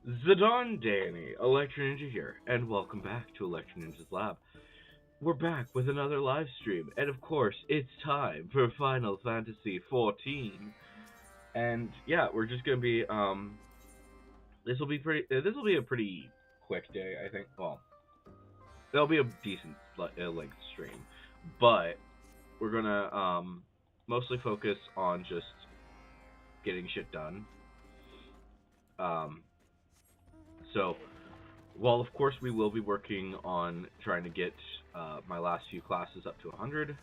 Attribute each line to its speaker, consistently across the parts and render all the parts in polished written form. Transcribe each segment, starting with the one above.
Speaker 1: Zidane Danny, Electro Ninja here, and welcome back to Electro Ninja's Lab. We're back with another live stream, and of course, it's time for Final Fantasy XIV. And yeah, we're just gonna be this will be a pretty quick day, I think. Well, it'll be a decent length stream, but we're gonna mostly focus on just getting shit done. Um, so. Well, of course, we will be working on trying to get my last few classes up to 100.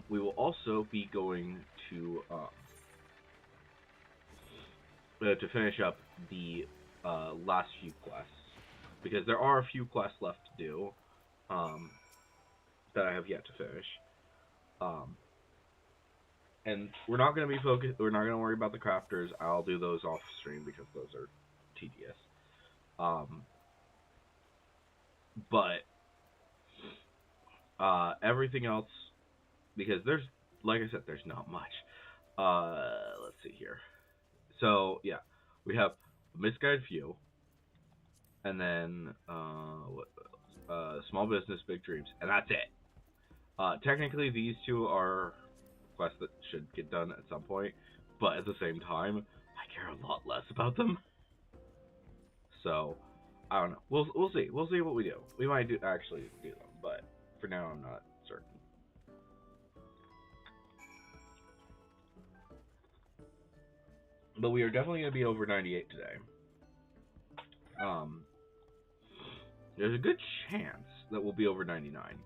Speaker 1: We will also be going to finish up the last few quests, because there are a few quests left to do that I have yet to finish. And we're not going to be focused. We're not going to worry about the crafters. I'll do those off stream because those are tedious. But everything else, because there's, like I said, there's not much. Let's see here. So yeah, we have Misguided Few, and then Small Business, Big Dreams, and that's it. Technically, these two are quests that should get done at some point, but at the same time, I care a lot less about them. So I don't know. We'll see. We'll see what we do. We might actually do them, but for now I'm not certain. But we are definitely gonna be over 98 today. There's a good chance that we'll be over 99.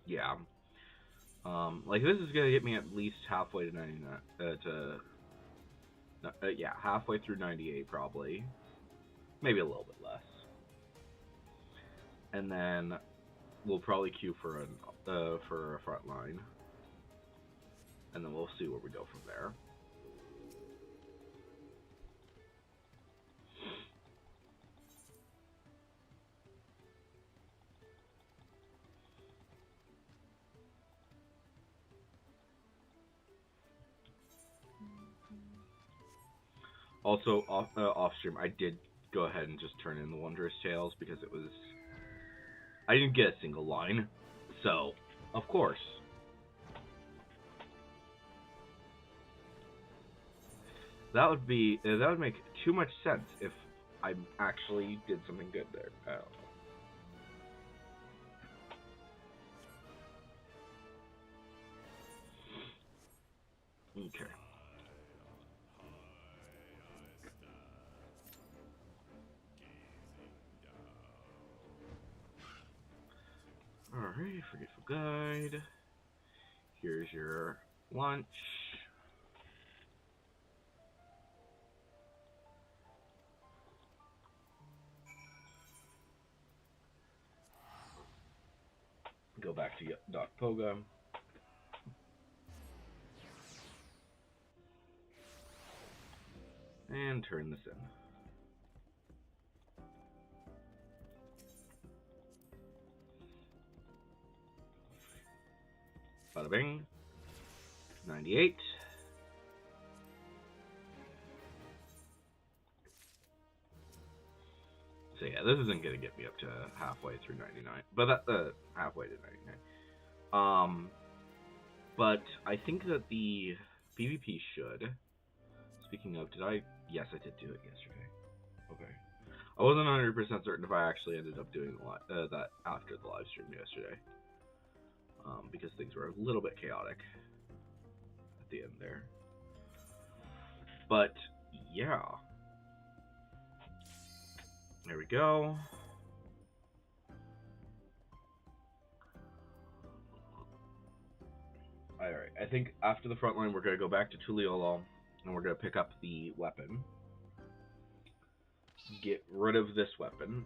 Speaker 1: Yeah. Like this is gonna get me at least halfway to 99. Yeah, halfway through 98 probably. Maybe a little bit less. And then we'll probably queue for a front line. And then we'll see where we go from there. Also, off stream, I did go ahead and just turn in the Wondrous Tales because it was... I didn't get a single line, so, of course. That would make too much sense if I actually did something good there. I don't know. Okay. Alright, Forgetful Guide. Here's your lunch. Go back to Doc Poga. And turn this in. Bada bing. 98. So yeah, this isn't gonna get me up to halfway through 99, but halfway to 99. But I think that the PvP should. Speaking of, yes, I did do it yesterday. Okay. I wasn't 100% certain if I actually ended up doing that after the live stream yesterday. Because things were a little bit chaotic at the end there. But yeah. There we go. Alright, I think after the front line we're going to go back to Tuliolol and we're going to pick up the weapon. Get rid of this weapon.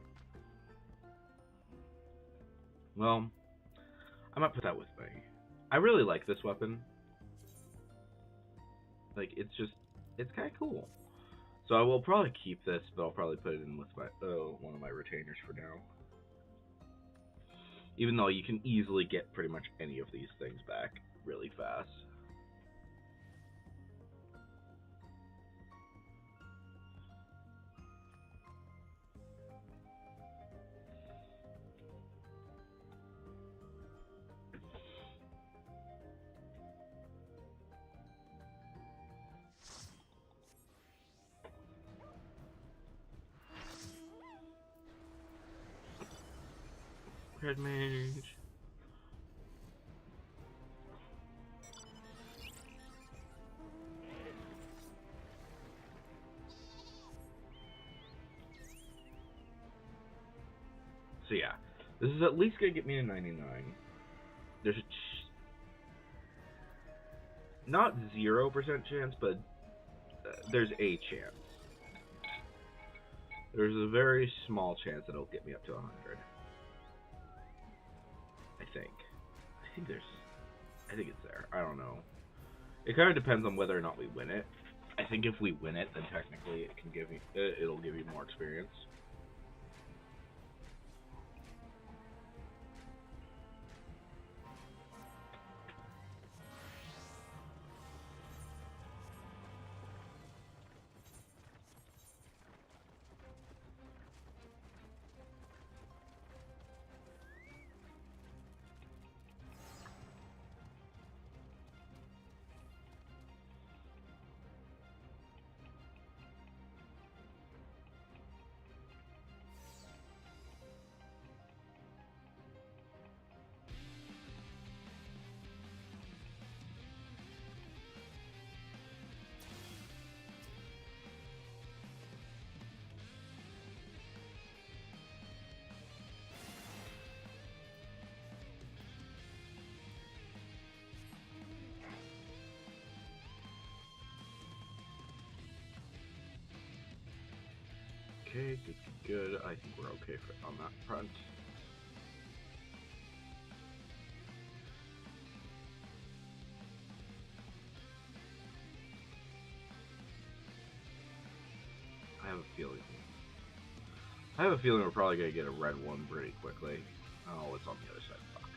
Speaker 1: Well, I might put that with me. I really like this weapon. Like, it's kind of cool. So I will probably keep this, but I'll probably put it in with my one of my retainers for now. Even though you can easily get pretty much any of these things back really fast. Red Mage. So yeah, this is at least gonna get me to 99. There's not 0% chance, but there's a chance. There's a very small chance that it'll get me up to 100. I think it's there. I don't know. It kind of depends on whether or not we win it. I think if we win it, then technically it'll give you more experience. Okay, good. I think we're okay on that front. I have a feeling we're probably gonna get a red one pretty quickly. Oh, it's on the other side. Fuck.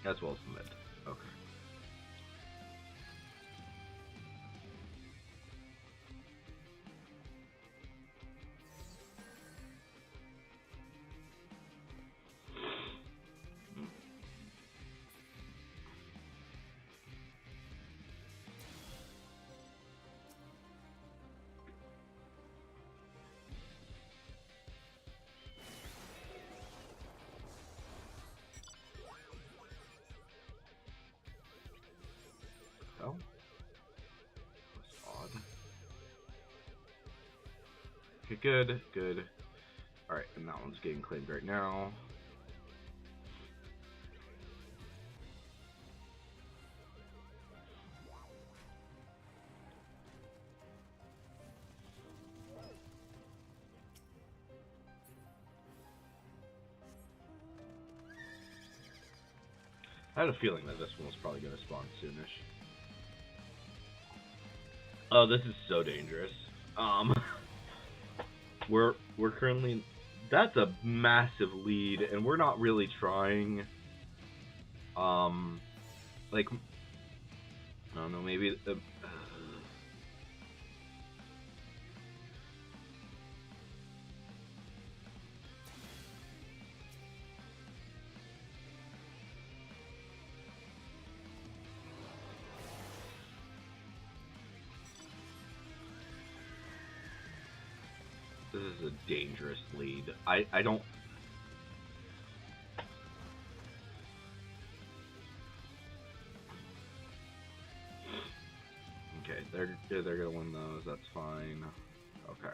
Speaker 1: As well as the mid. Okay. Oh. That's odd. Okay, good. Alright, and that one's getting claimed right now. I had a feeling that this one was probably going to spawn soonish. Oh, this is so dangerous. We're currently... That's a massive lead, and we're not really trying. Like... I don't know, maybe... This is a dangerous lead. I don't... Okay, they're gonna win those. That's fine. Okay.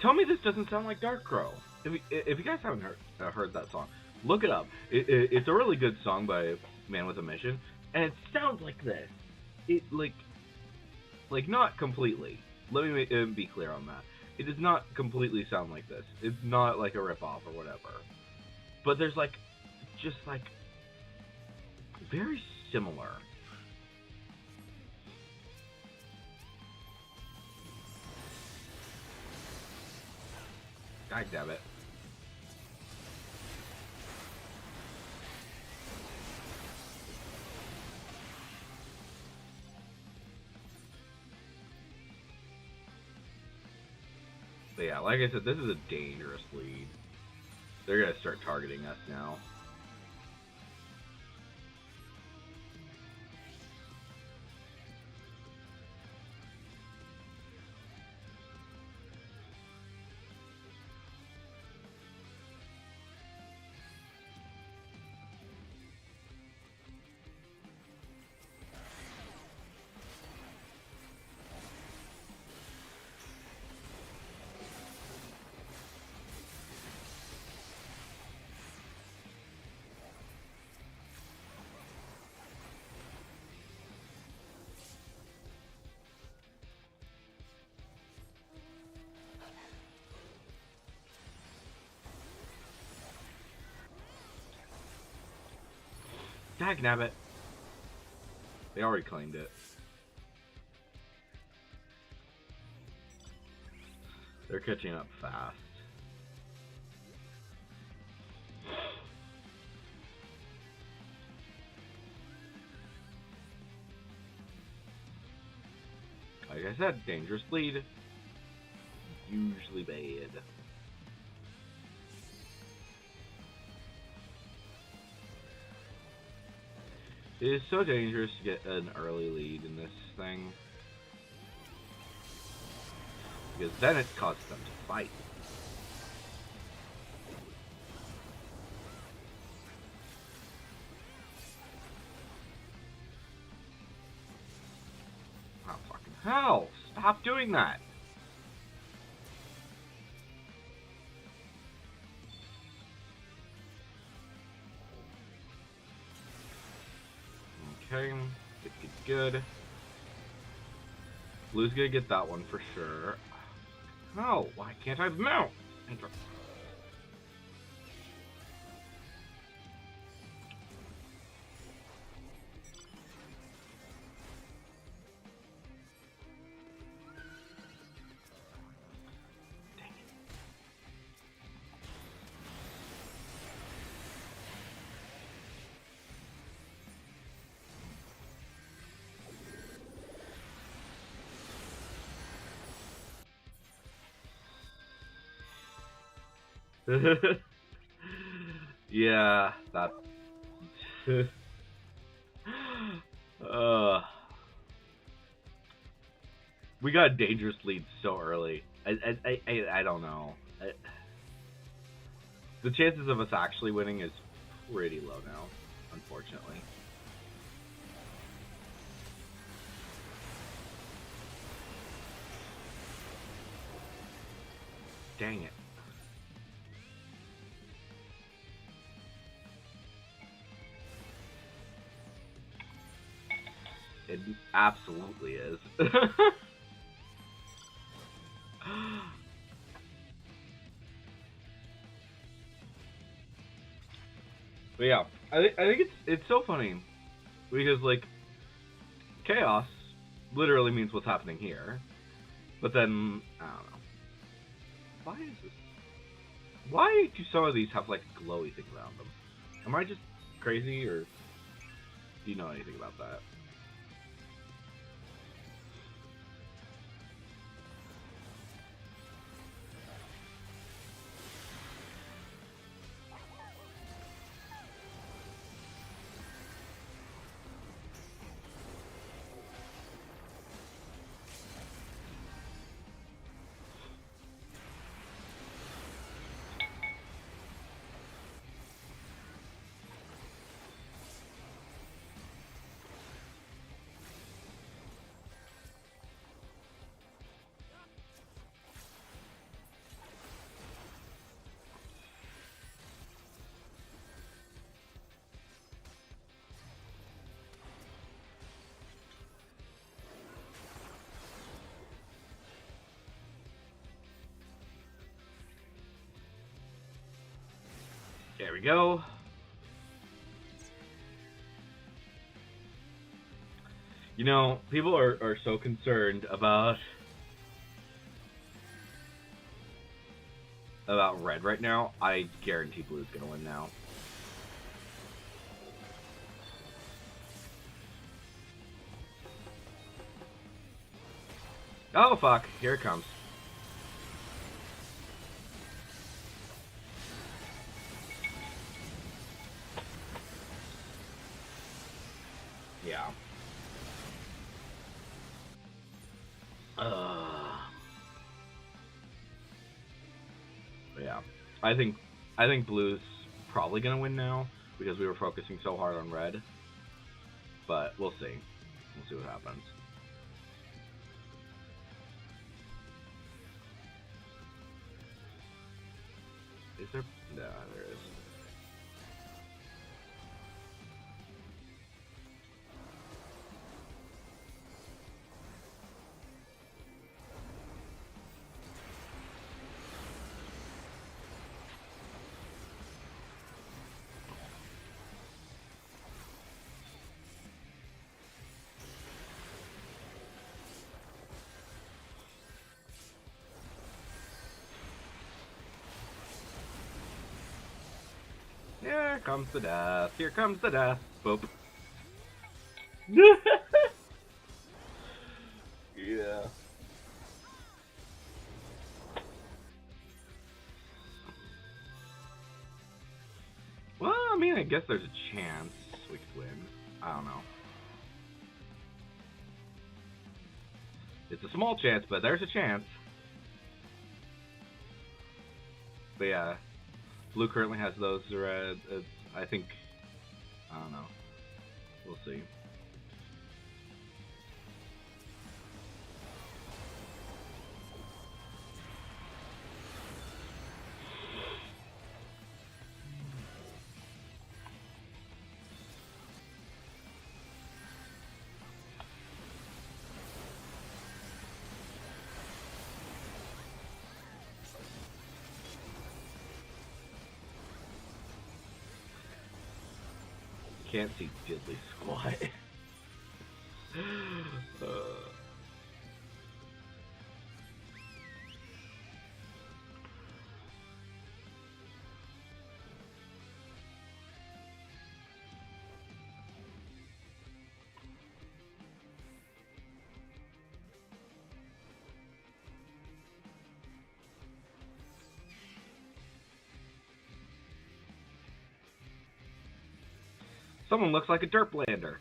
Speaker 1: Tell me this doesn't sound like Dark Crow. If you guys haven't heard that song, look it up. It's a really good song by Man with a Mission, and it sounds like this. It like not completely. Let me be clear on that. It does not completely sound like this. It's not like a ripoff or whatever. But there's like, just like, very similar. God damn it. But yeah, like I said, this is a dangerous lead. They're gonna start targeting us now. Dagnabbit. They already claimed it. They're catching up fast. Like I said, dangerous lead. Usually bad. It is so dangerous to get an early lead in this thing. Because then it causes them to fight. Oh, fucking hell! Stop doing that! Okay, good. Blue's gonna get that one for sure. No, why can't I mount? Enter. Yeah, that. We got a dangerous lead so early. I don't know. The chances of us actually winning is pretty low now, unfortunately. Dang it. It absolutely is. But yeah, I think it's so funny because like chaos literally means what's happening here, but then I don't know. Why is this? Why do some of these have like glowy things around them? Am I just crazy, or do you know anything about that? we go. You know, people are so concerned about red right now. I guarantee blue's gonna win now. Oh fuck, here it comes. Yeah. Yeah. I think blue's probably gonna win now because we were focusing so hard on red. But we'll see. We'll see what happens. Is there? No, there is. Here comes the death. Here comes the death. Boop. Yeah. Well, I mean, I guess there's a chance we could win. I don't know. It's a small chance, but there's a chance. But yeah, blue currently has those red. I think, I don't know. We'll see. Can't see diddly squat. Someone looks like a Derplander.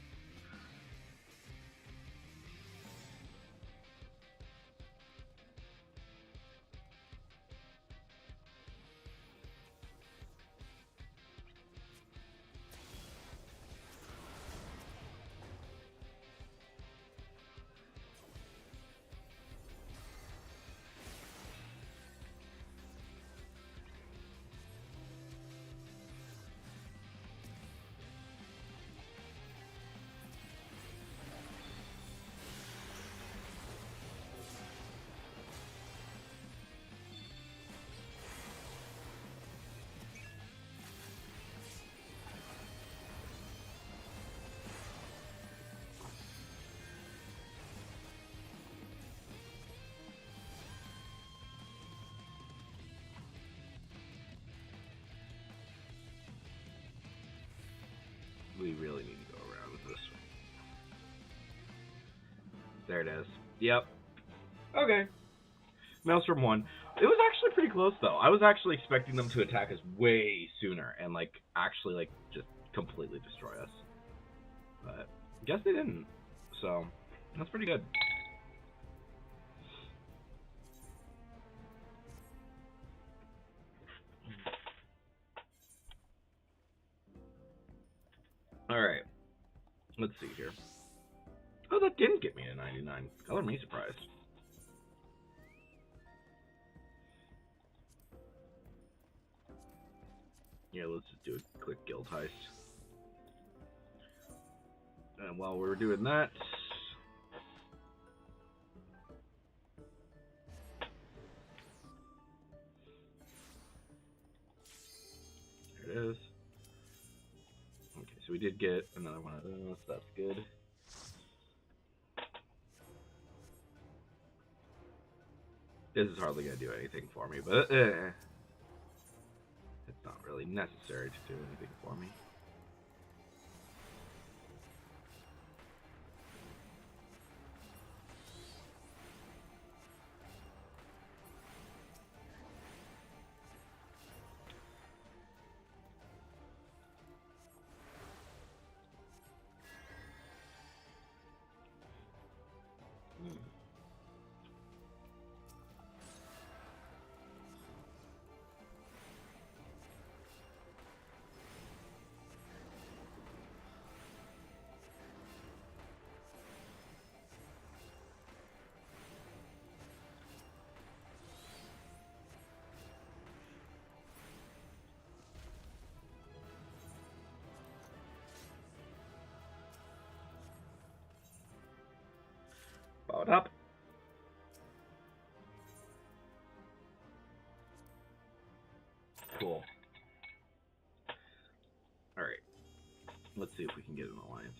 Speaker 1: We really need to go around this way. There it is. Yep. Okay. Maelstrom won. It was actually pretty close, though. I was actually expecting them to attack us way sooner and, like, actually, like, just completely destroy us. But I guess they didn't. So, that's pretty good. Alright. Let's see here. Oh, that didn't get me a 99. Color me surprised. Yeah, let's just do a quick guild heist. And while we're doing that... There it is. we did get another one of those. That's good. This is hardly going to do anything for me, but it's not really necessary to do anything for me. Powered up. Cool. Alright. Let's see if we can get an alliance.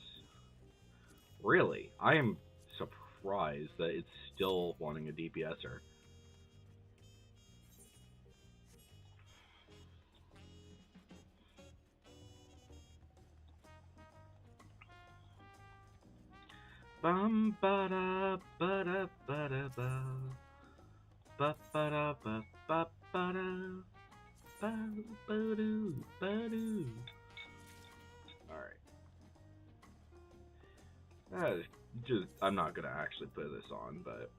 Speaker 1: Really? I am surprised that it's still wanting a DPSer. Bum ba da ba da ba da ba ba ba da ba ba ba da ba ba doo ba doo. Alright. Just I'm not gonna actually put this on, but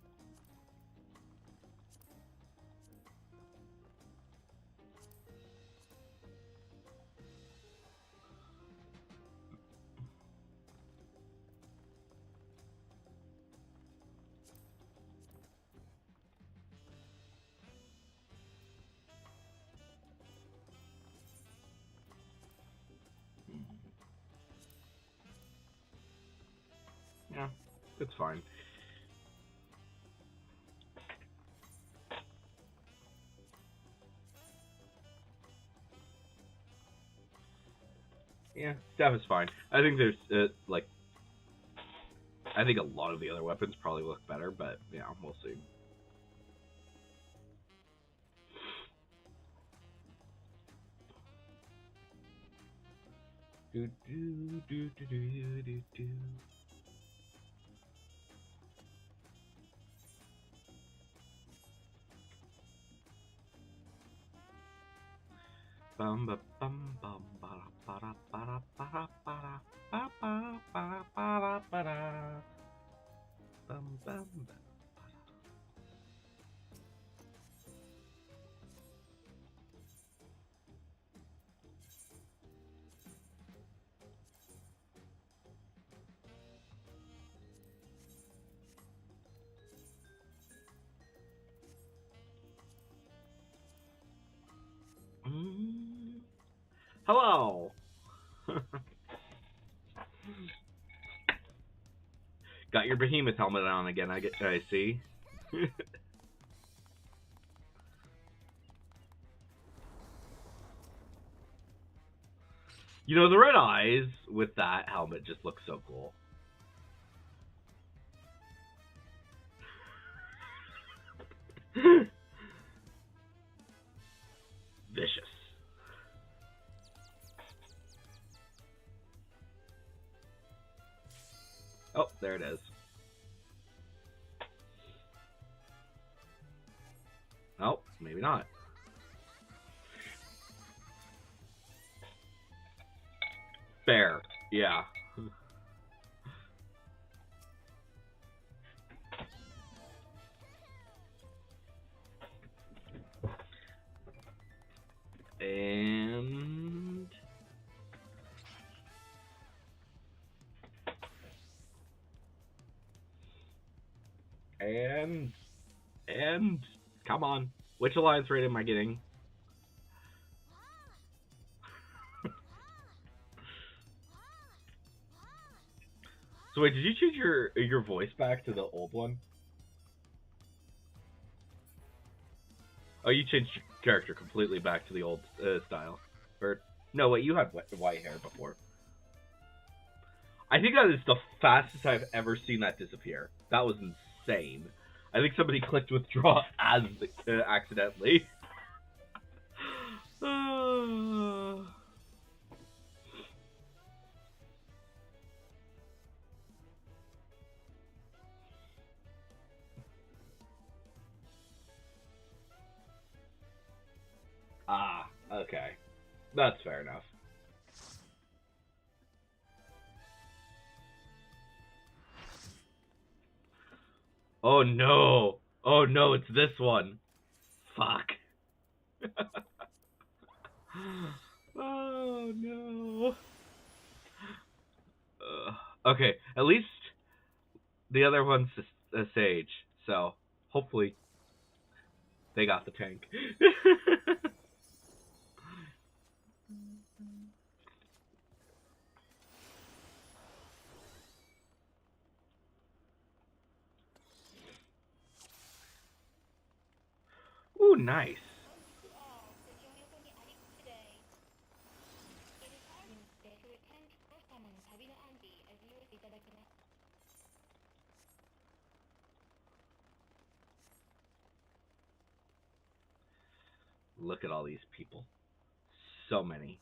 Speaker 1: yeah, it's fine. Yeah, staff is fine. I think there's like, I think a lot of the other weapons probably look better, but yeah, we'll see. Do do do do do do do. Bum ba bum bum ba da ba da ba da ba da ba ba ba ba ba da bum bum ba. Hello. Got your behemoth helmet on again. I see. You know, the red eyes with that helmet just look so cool. Vicious. Oh, there it is. Oh, maybe not. Fair. Yeah. And come on. Which alliance rate am I getting? So wait, did you change your voice back to the old one? Oh, you changed your character completely back to the old style. Or no, wait, you had white hair before. I think that is the fastest I've ever seen that disappear. That was insane. I think somebody clicked withdraw as accidentally. Ah, okay. That's fair enough. Oh no! Oh no, it's this one. Fuck. Oh no. Okay, at least the other one's a sage, so hopefully they got the tank. Ooh, nice. Look at all these people. So many.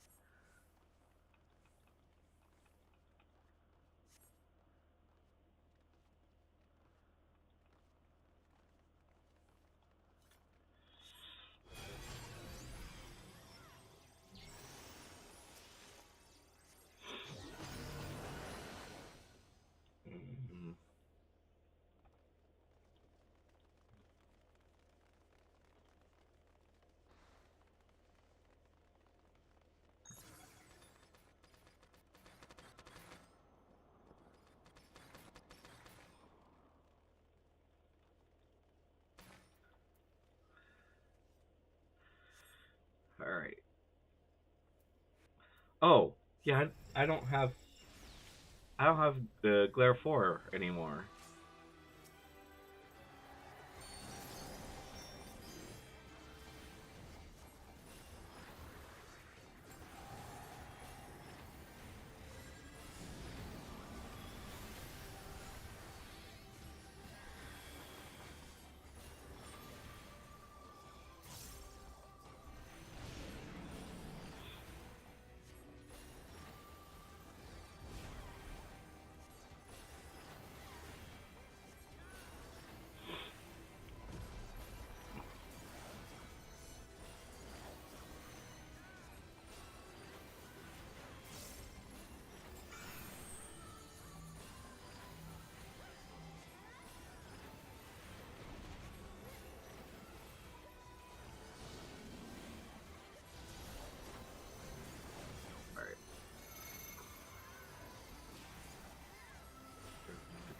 Speaker 1: Mm-hmm. All right. Oh, yeah. I don't have. I don't have the Glare 4 anymore.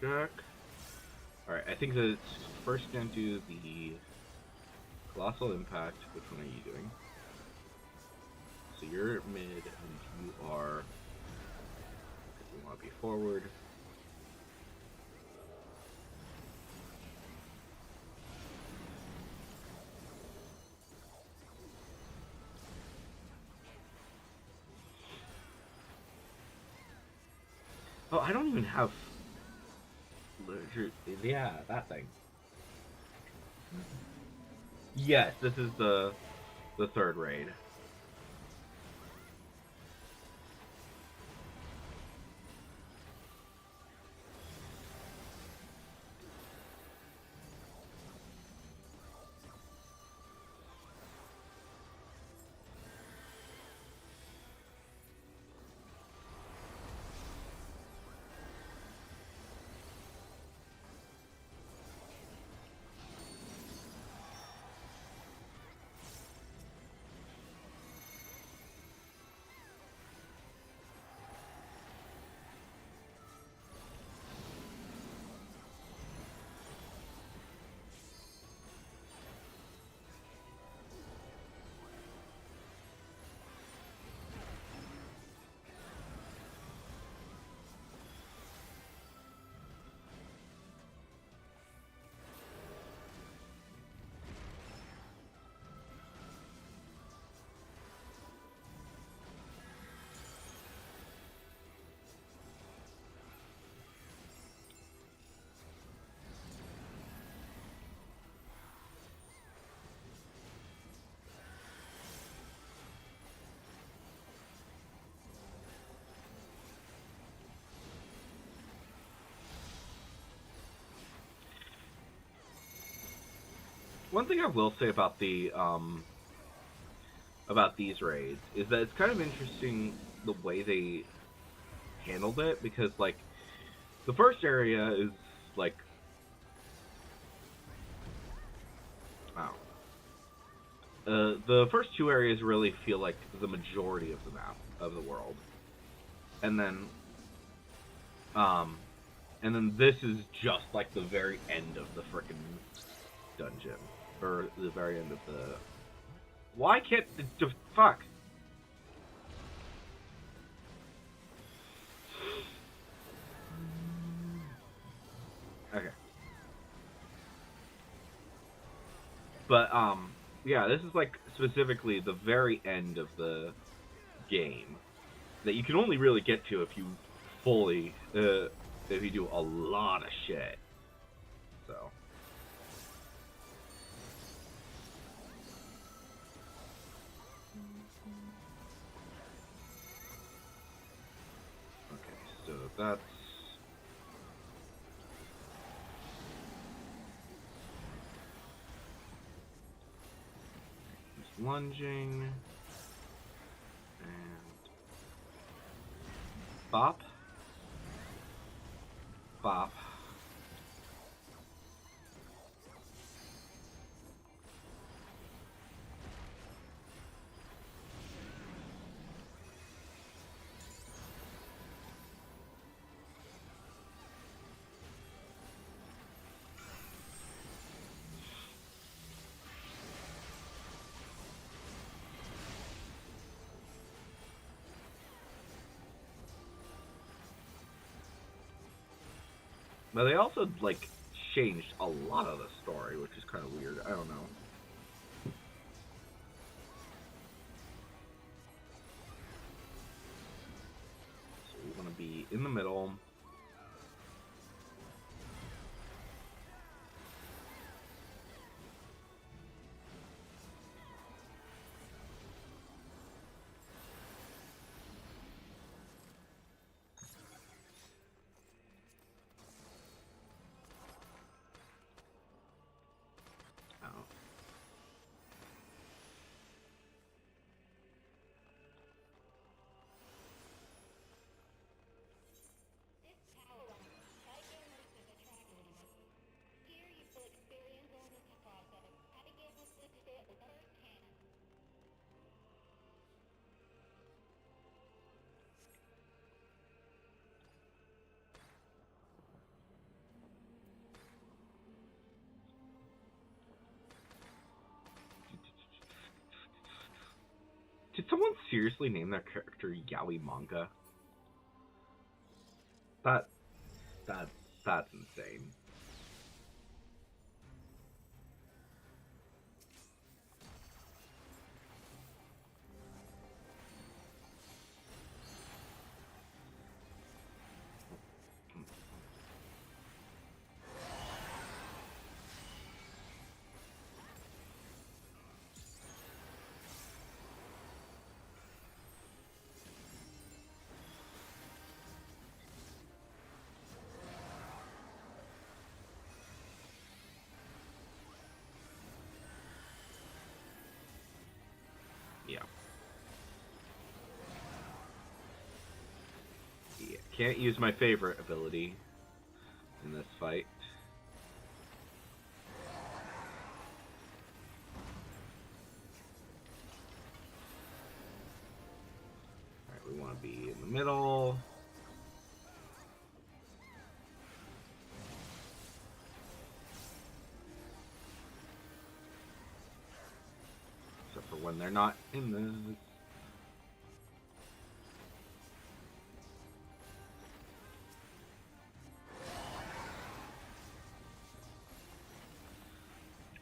Speaker 1: All right. All right. I think that it's first gonna do the Colossal Impact. Which one are you doing? So you're mid, and you are. Because we want to be forward. Oh, I don't even have. Yeah, that thing. Yes, this is the third raid. one thing I will say about these raids is that it's kind of interesting the way they handled it, because like the first area is like, wow, the first two areas really feel like the majority of the map of the world, and then um this is just like the very end of the frickin' dungeon, or the very end of the. Why can't the fuck? Okay. But yeah, this is like specifically the very end of the game that you can only really get to if you fully if you do a lot of shit. So okay, so that's lunging and bop, bop. But they also like changed a lot of the story, which is kind of weird. I don't know. So we want to be in the middle. Oh. Did someone seriously name their character Yaoi Manga? That that that's insane. Yeah. Yeah. Can't use my favorite ability in this fight. Alright, we want to be in the middle. Except for when they're not in the.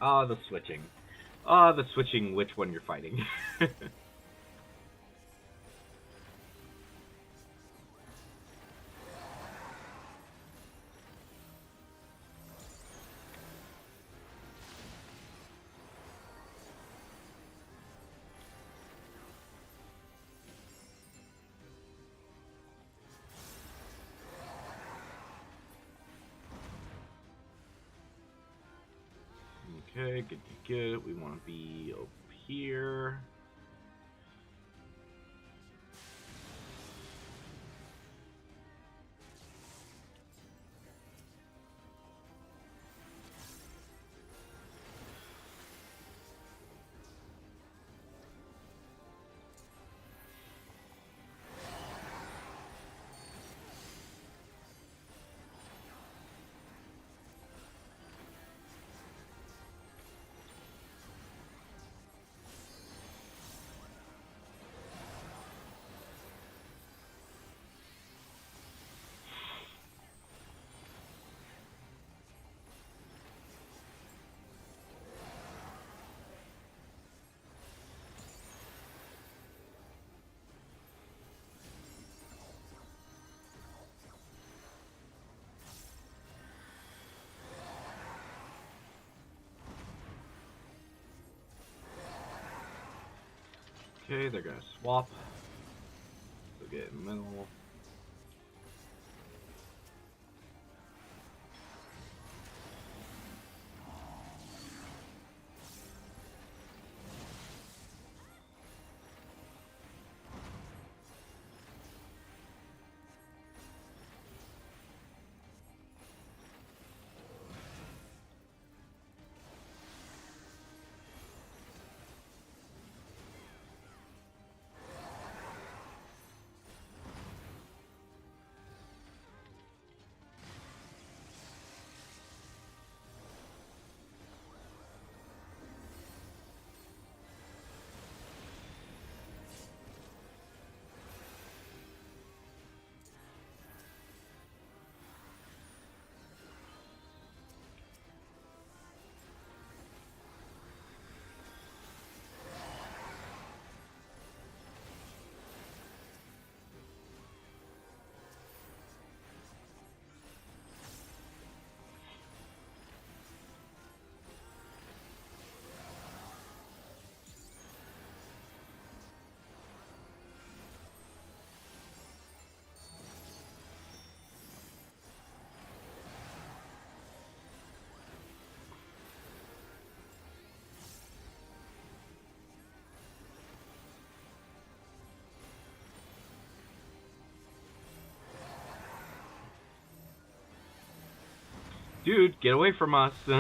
Speaker 1: Ah, the switching. Ah, the switching which one you're fighting. Okay, good, good, good. We want to be over here. Okay, they're gonna swap. So get in the middle. Dude, get away from us. What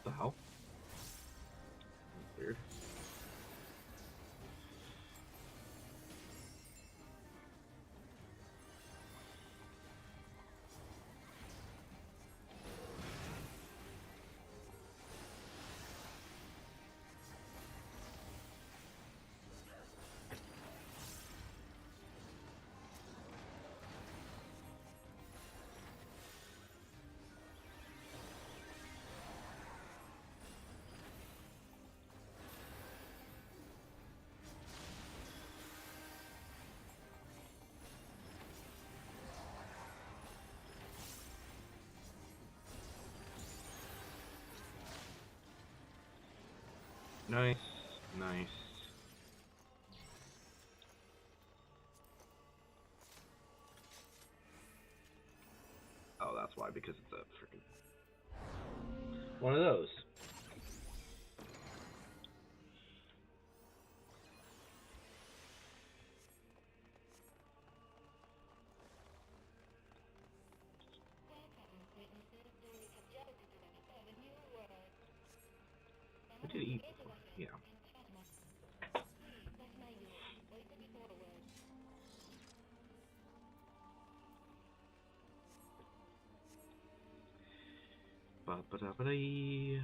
Speaker 1: the hell? Weird. Nice, nice. Oh, that's why, because it's a freaking one of those. I did eat before. Yeah. Ba ba da ba dee.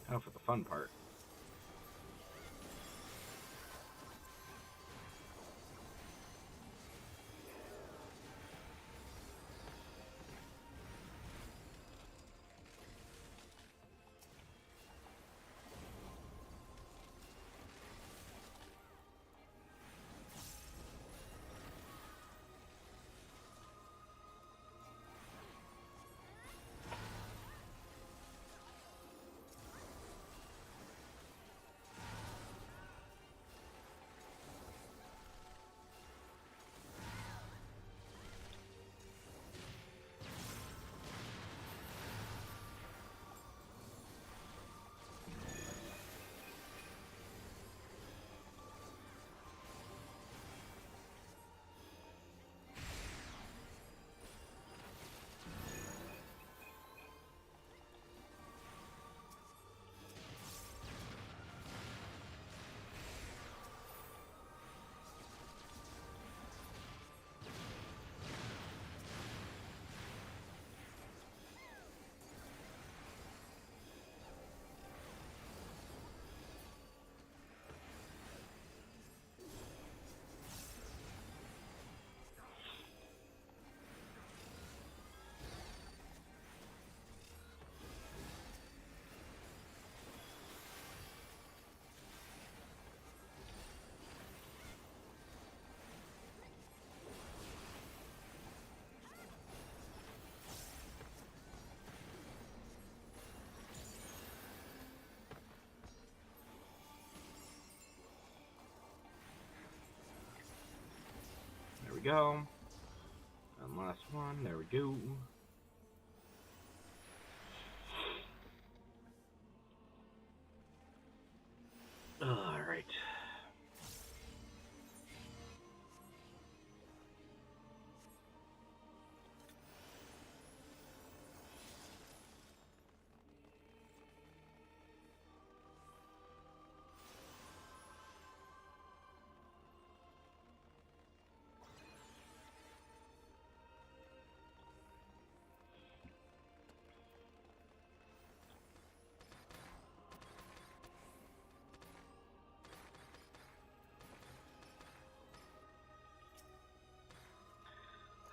Speaker 1: Now for the fun part. There we go. And last one. There we go. Alright.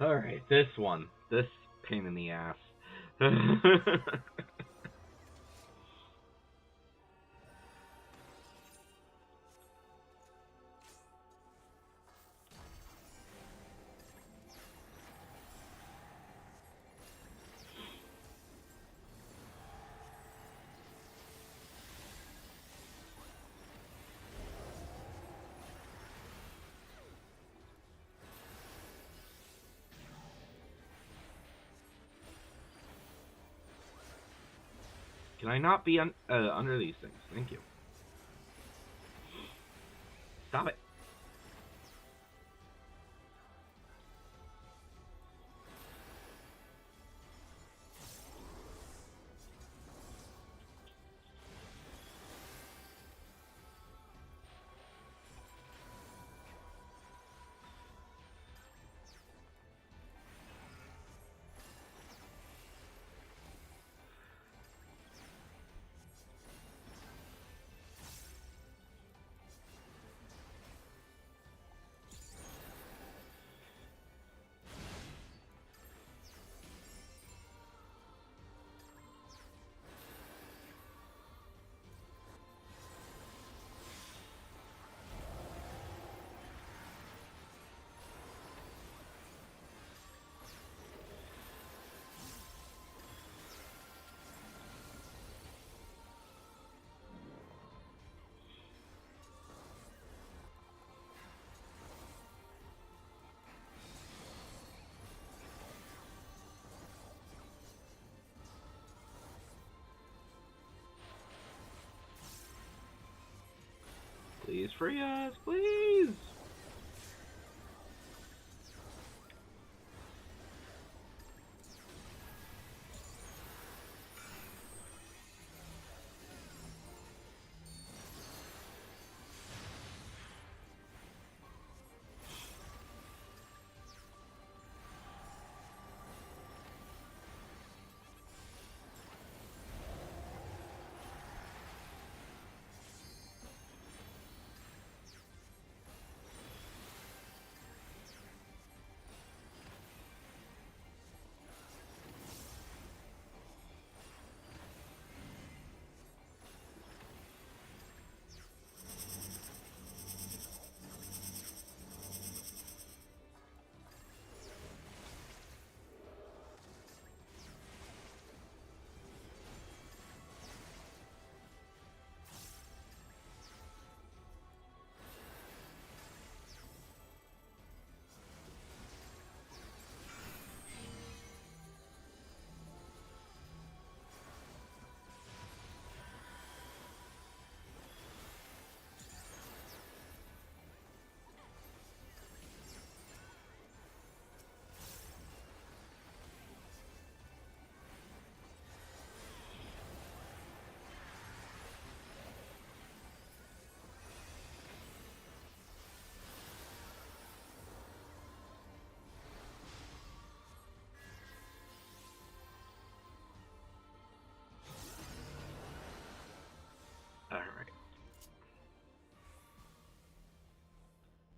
Speaker 1: Alright, this one. This pain in the ass. Can I not be under these things? Thank you. Stop it. Please free us, please!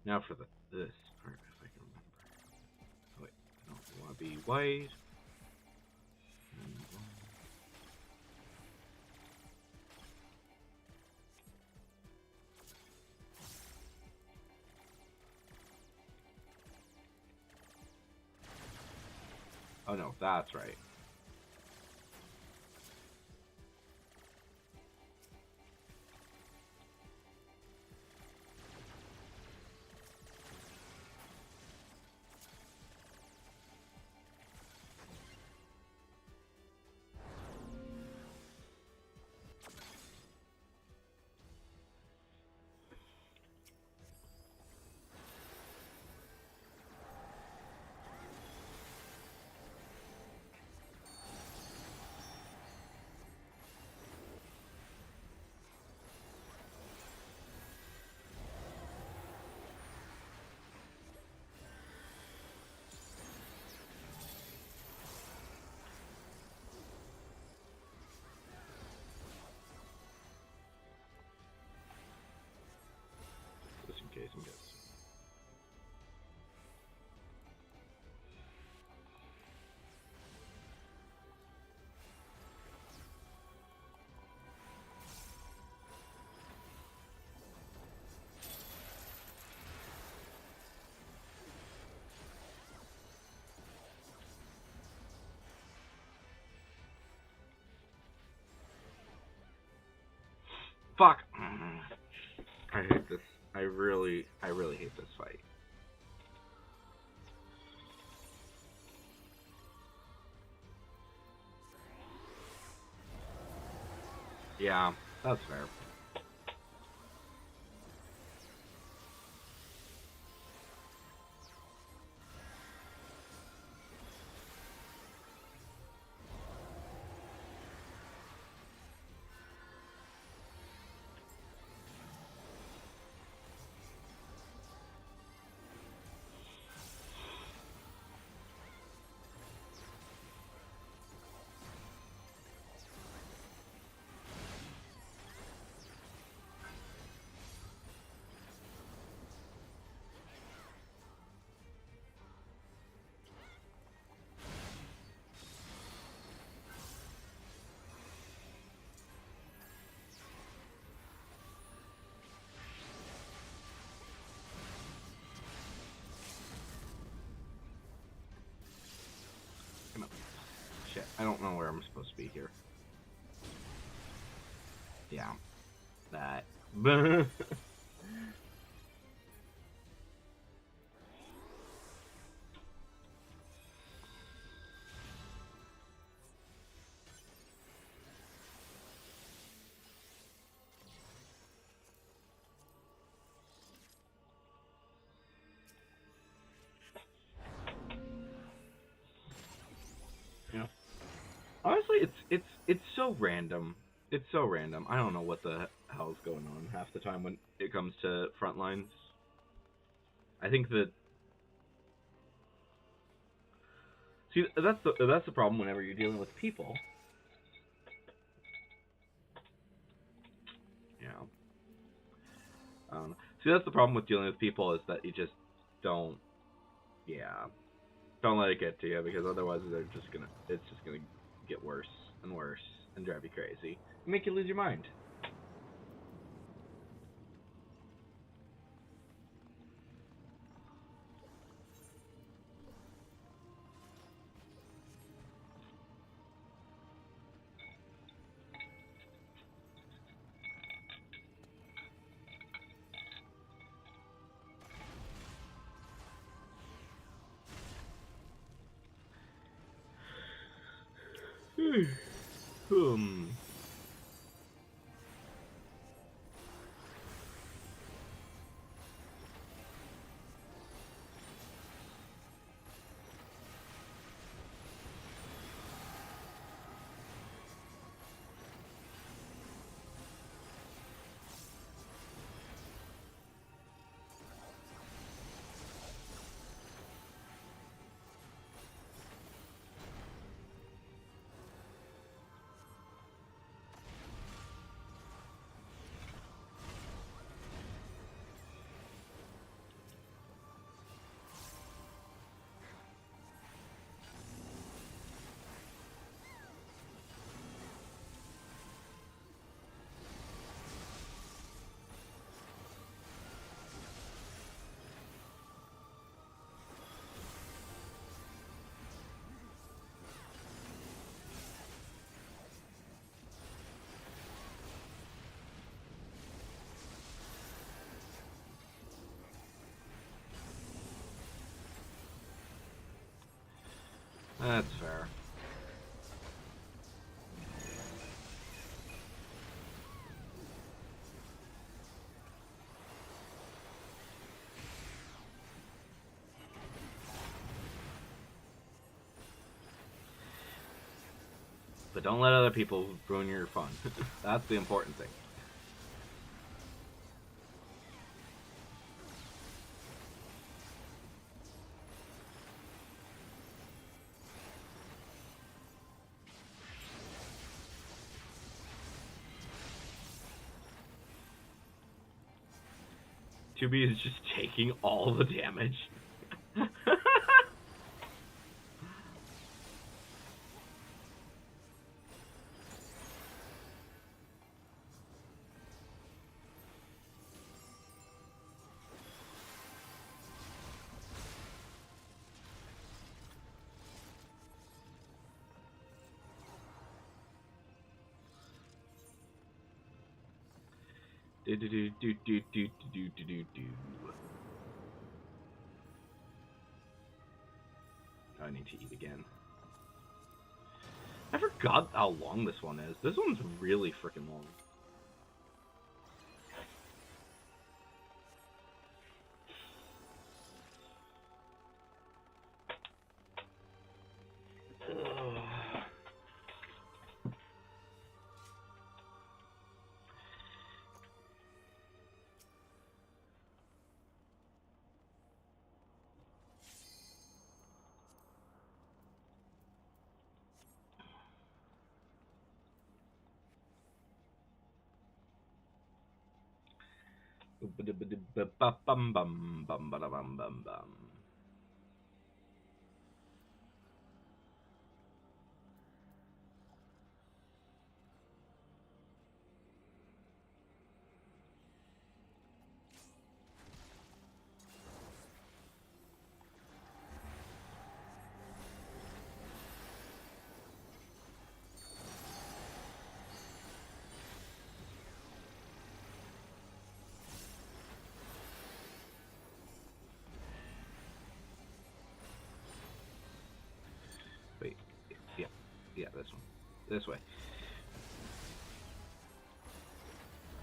Speaker 1: Now for this part, if I can remember. Oh, wait, I don't want to be white. Oh no, that's right. Just in case I'm guessing. Fuck! I hate this. I really hate this fight. Yeah, that's fair. Shit, I don't know where I'm supposed to be here. Yeah. That. Yeah. Honestly, it's so random. It's so random. I don't know what the hell's going on half the time when it comes to front lines. I think that see that's the problem whenever you're dealing with people. Yeah. See, that's the problem with dealing with people is that you just don't. Yeah. Don't let it get to you because otherwise it's just gonna get worse and worse and drive you crazy and make you lose your mind. Hmm. That's fair. But don't let other people ruin your fun. That's the important thing. Tubi is just taking all the damage. Do do do do do do do do do do. I need to eat again. I forgot how long this one is. This one's really freaking long. Bum bum bum bum bum bum. Wait, yeah, this one. This way.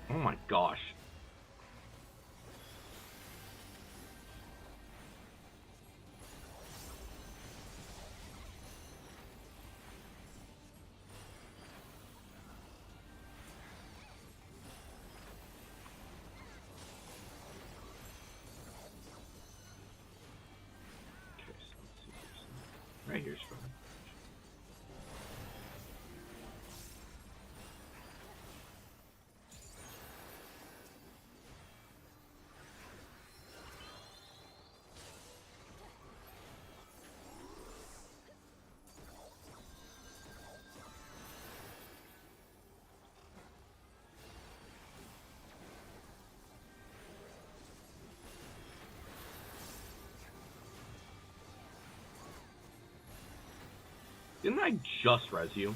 Speaker 1: Oh my gosh. Okay, so let's see this. Right here's fine. Didn't I just res you?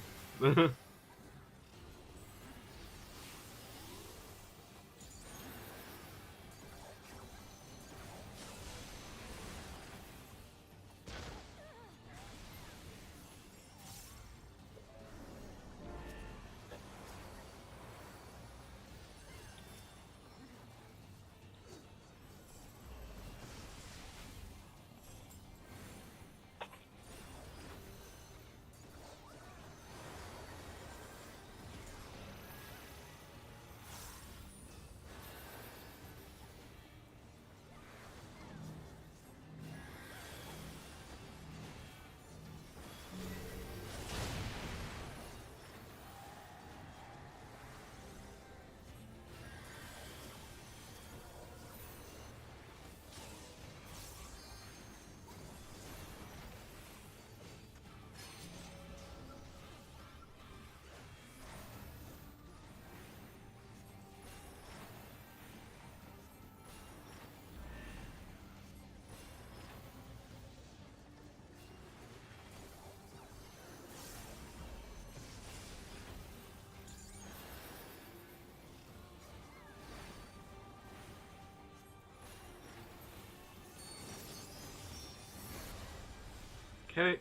Speaker 1: Okay.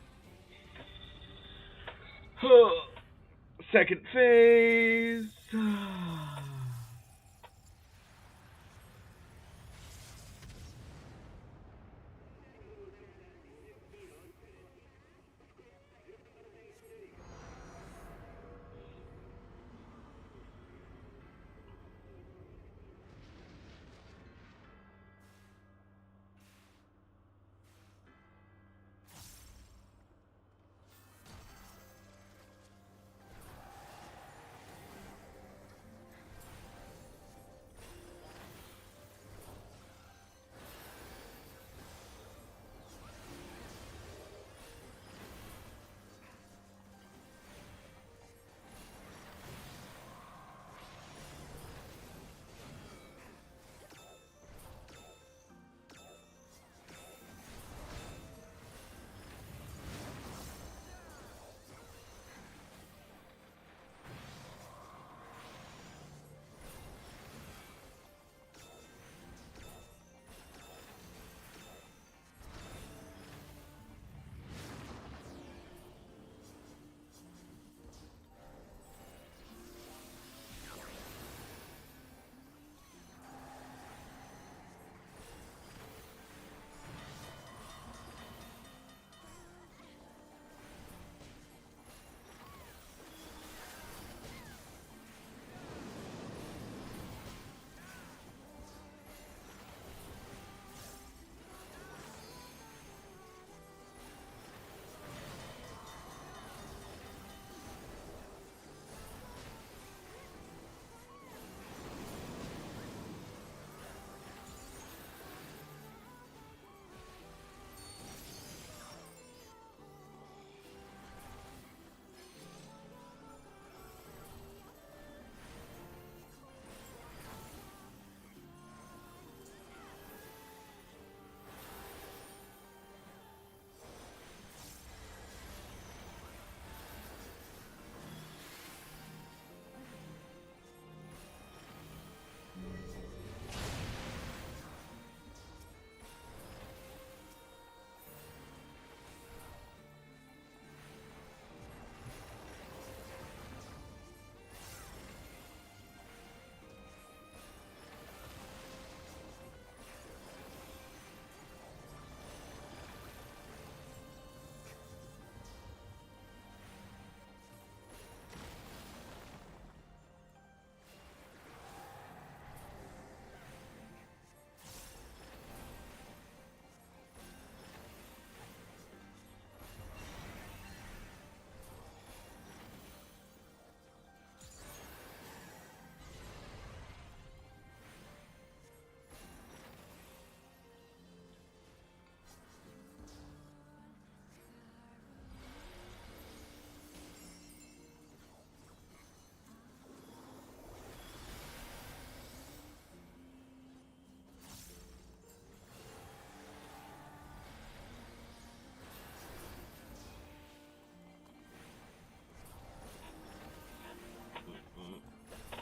Speaker 1: Second phase.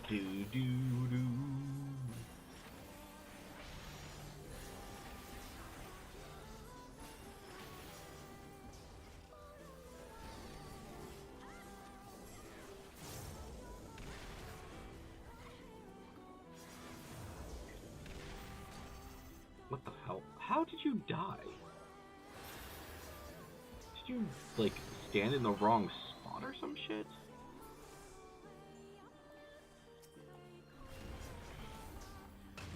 Speaker 1: Do do do. What the hell? How did you die? Did you, like, stand in the wrong spot or some shit?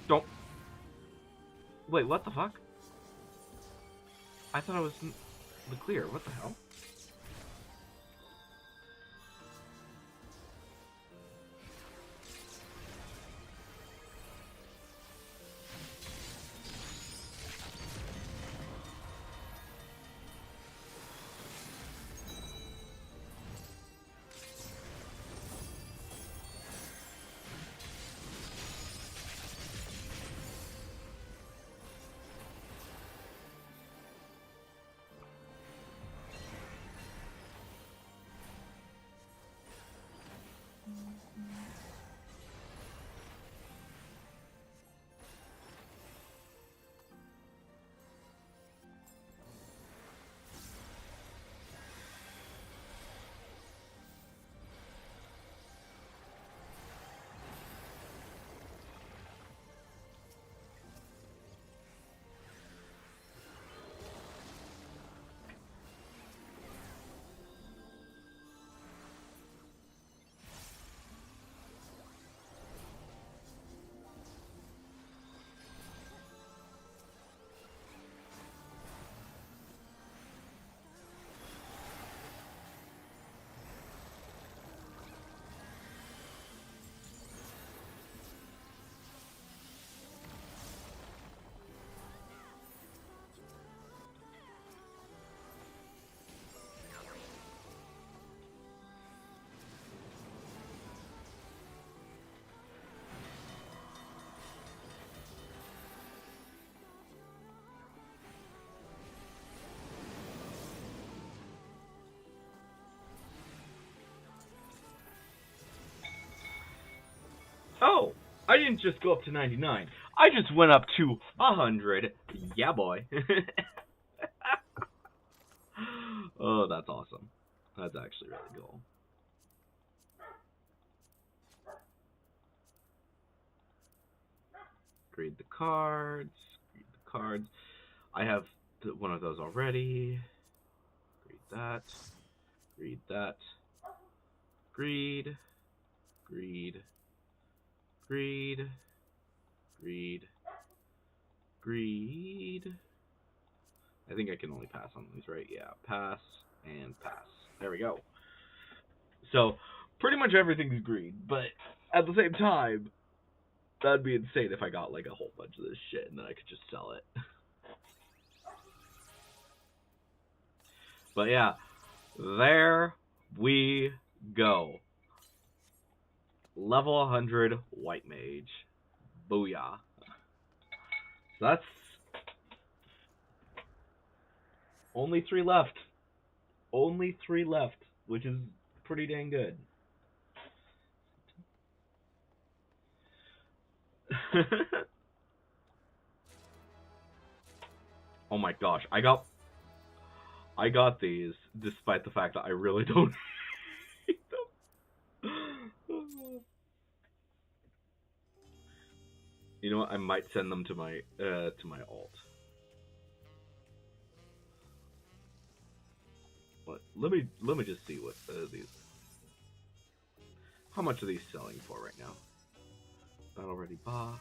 Speaker 1: Don't. Wait, what the fuck? I thought I was in the clear. What the hell? I didn't just go up to 99. I just went up to 100. Yeah, boy. Oh, that's awesome. That's actually really cool. Read the cards. Read the cards. I have one of those already. Read that. Read that. Greed. Greed. Greed. Greed. Greed. I think I can only pass on these, right? Yeah, pass and pass. There we go. So, pretty much everything's greed, but at the same time, that'd be insane if I got like a whole bunch of this shit and then I could just sell it. But yeah, there we go. Level 100 White Mage. Booyah. So that's only 3 left. Only 3 left, which is pretty dang good. Oh my gosh, I got these despite the fact that I really don't need them. You know what? I might send them to my alt. But let me just see what these. How much are these selling for right now? Battle ready buff.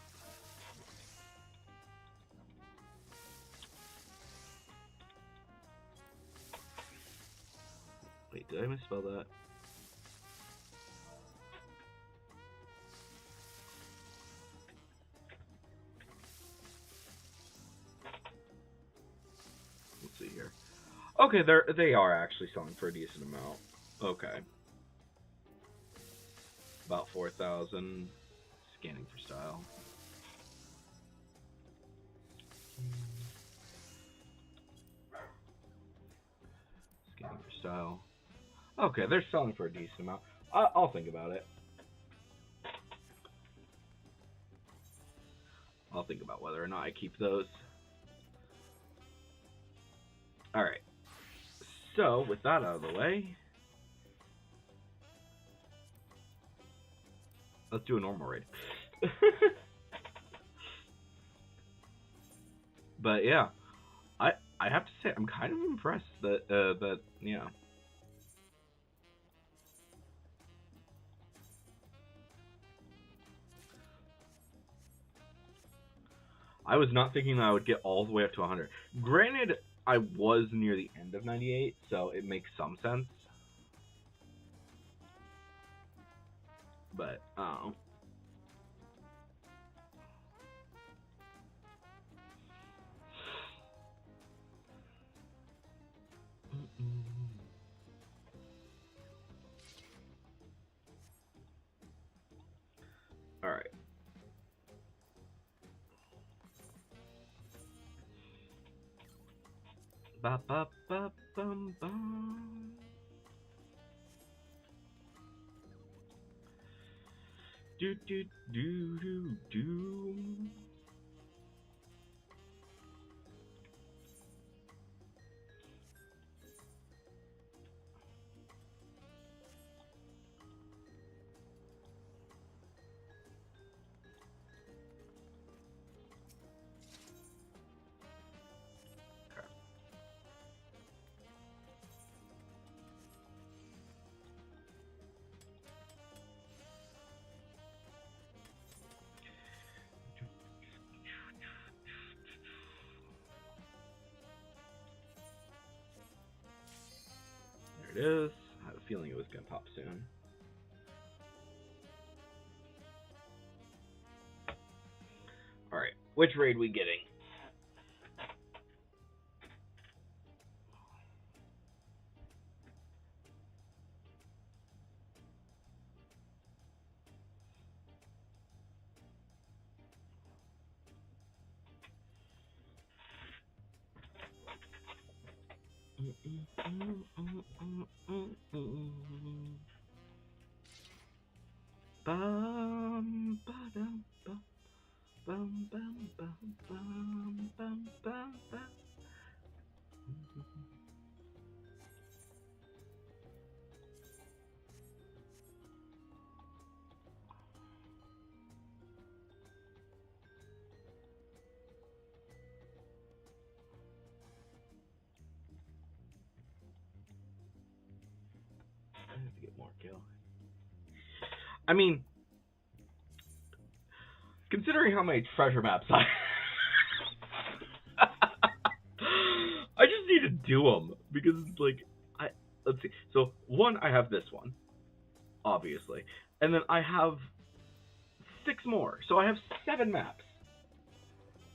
Speaker 1: Wait, did I misspell that? Let's see here. Okay, they are actually selling for a decent amount. Okay. About 4,000. Scanning for style. Scanning for style. Okay, they're selling for a decent amount. I'll think about it. I'll think about whether or not I keep those. Alright. So, with that out of the way, let's do a normal raid. But yeah, I have to say I'm kind of impressed that yeah. I was not thinking that I would get all the way up to 100. Granted, I was near the end of 98, so it makes some sense. But, alright. Ba ba ba bum bum. Do do do do do. There it is. I had a feeling it was gonna pop soon. Alright, which raid we getting? Bum, ba-dum, bum, bum, bum, bum, bum, bum, bum. I have to get more kill. I mean, considering how many treasure maps I just need to do them because it's like let's see. So one, I have this one, obviously, and then I have 6 more, so I have 7 maps,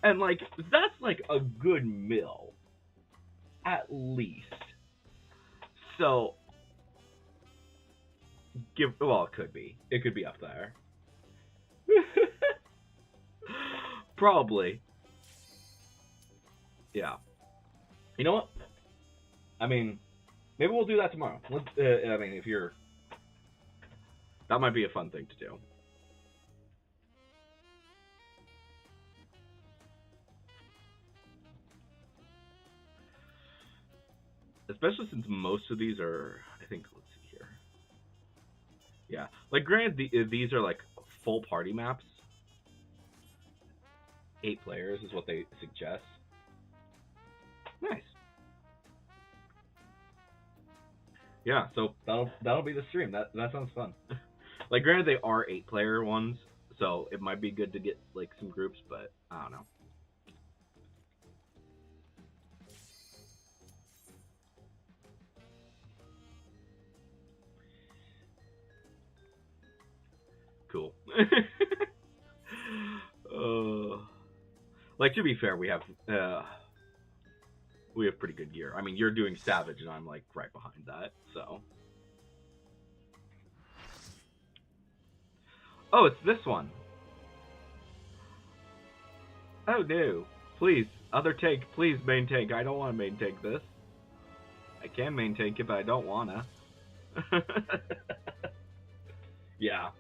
Speaker 1: and like that's like a good mill, at least. So it could be up there. Probably. Yeah. You know what? I mean, maybe we'll do that tomorrow. I mean, if you're... That might be a fun thing to do. Especially since most of these are... I think, let's see here. Yeah. Like, granted, these are like full party maps. 8 players is what they suggest. Nice. Yeah, so that'll be the stream. That sounds fun. Like, granted, they are 8-player ones, so it might be good to get like some groups, but I don't know. Cool. Like, to be fair, we have pretty good gear. I mean, you're doing Savage, and I'm like right behind that. So. Oh, it's this one. Oh no! Please, other tank, please main tank. I don't want to main tank this. I can main tank it, but I don't wanna. Yeah.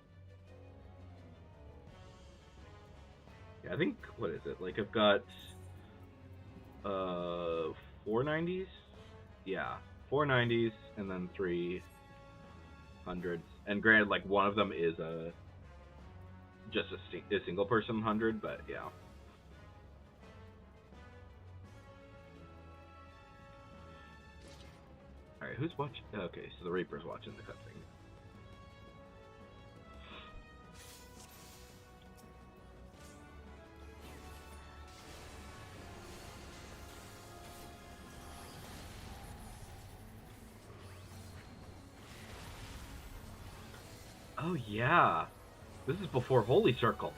Speaker 1: Yeah, I think, what is it? Like, I've got 490s? Yeah, 490s and then 300s. And granted, like, one of them is just a single person 100, but yeah. Alright, who's watching? Okay, so the Reaper's watching the cutscene. Oh yeah, this is before Holy Circle.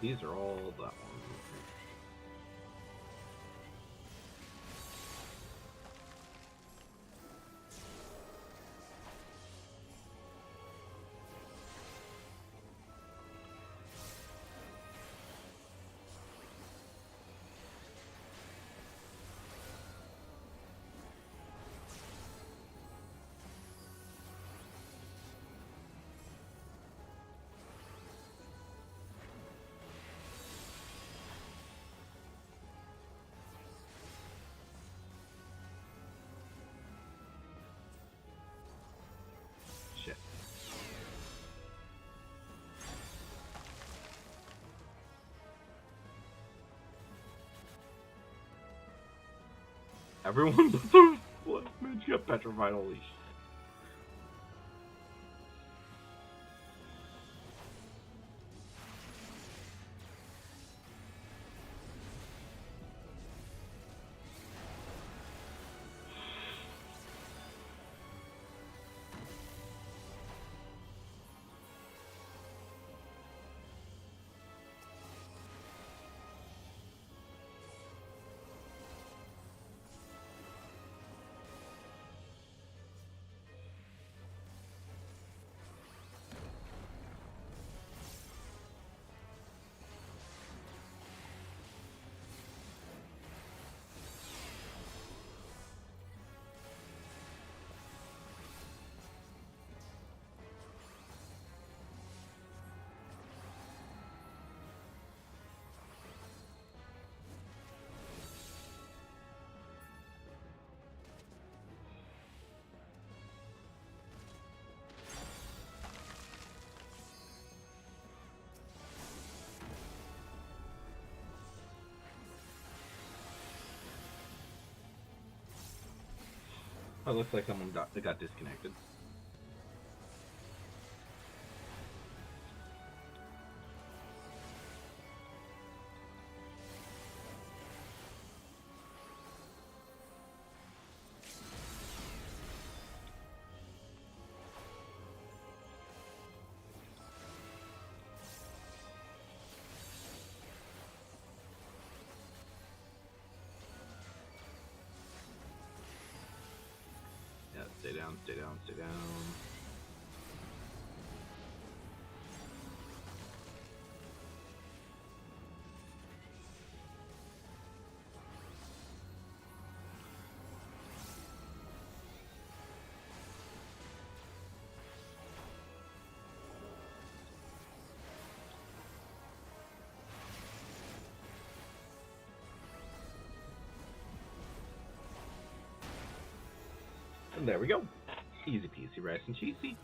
Speaker 1: these are all that one. Shit. Everyone but the man, she got petrified, holy shit. Oh, it looks like someone got disconnected. Yeah, stay down, stay down, stay down. And there we go. Easy peasy, rice and cheesy.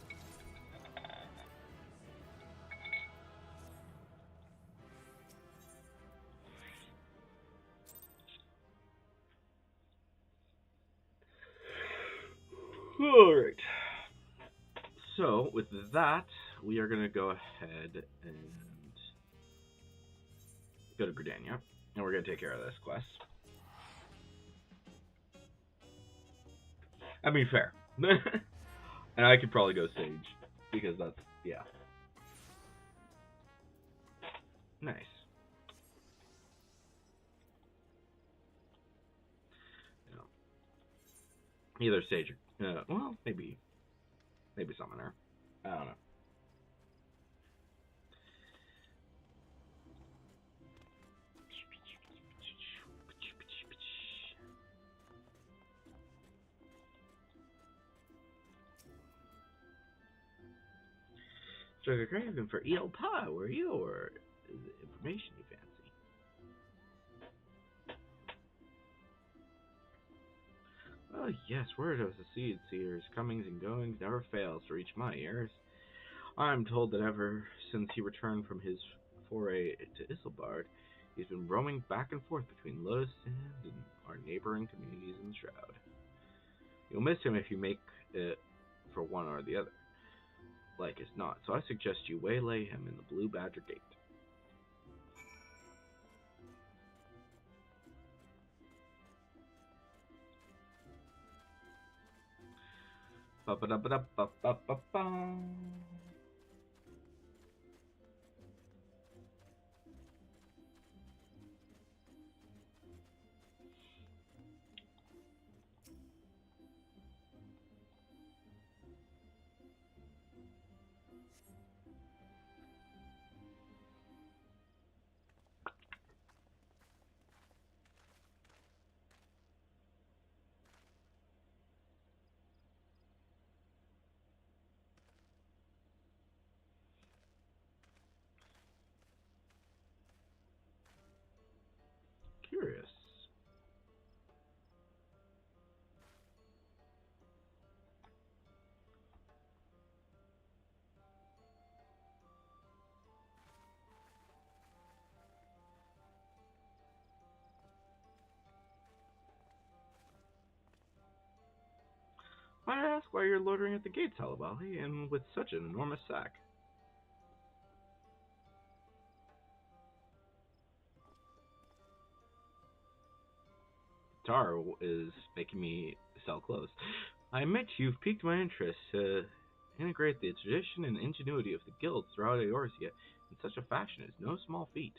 Speaker 1: Alright. So, with that, we are going to go ahead and go to Gridania, and we're going to take care of this quest. I mean, fair. And I could probably go Sage, because that's, yeah. Nice. You know, either Sage or, well, maybe Summoner. I don't know. Sugar craving for eel pie, were you, or is it information you fancy? Oh yes, word of the seed seer's comings and goings never fails to reach my ears. I'm told that ever since he returned from his foray to Isilbard, he's been roaming back and forth between Lotus Sand and our neighboring communities in the Shroud. You'll miss him if you make it for one or the other. Like as not, so I suggest you waylay him in the Blue Badger Gate. Ba-ba-da-ba-da-ba-ba-ba-ba. ask why you're loitering at the gates, Halabali, and with such an enormous sack? Tar is making me sell clothes. I admit you've piqued my interest to integrate the tradition and ingenuity of the guilds throughout Eorzea in such a fashion is no small feat.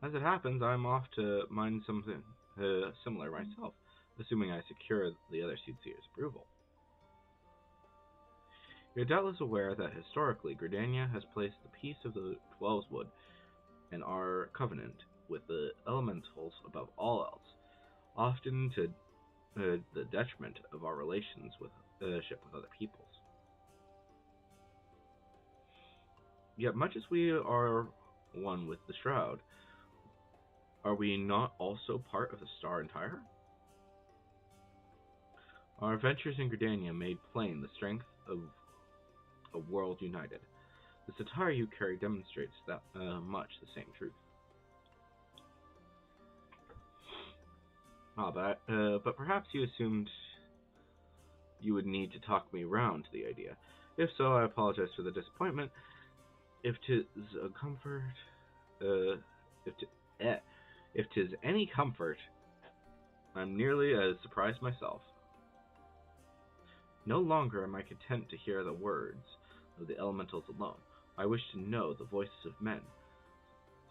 Speaker 1: As it happens, I'm off to mine something similar myself, assuming I secure the other Soothsayer's approval. You're doubtless aware that historically Gridania has placed the peace of the Twelveswood and our covenant with the elementals above all else, often to the detriment of our relations with other peoples. Yet, much as we are one with the Shroud, are we not also part of the Star Entire? Our adventures in Gridania made plain the strength of a world united. The satire you carry demonstrates that much the same truth. But perhaps you assumed you would need to talk me round to the idea. If so, I apologize for the disappointment. If 'tis a comfort, if 'tis any comfort, I'm nearly as surprised myself. No longer am I content to hear the words of the elementals alone. I wish to know the voices of men.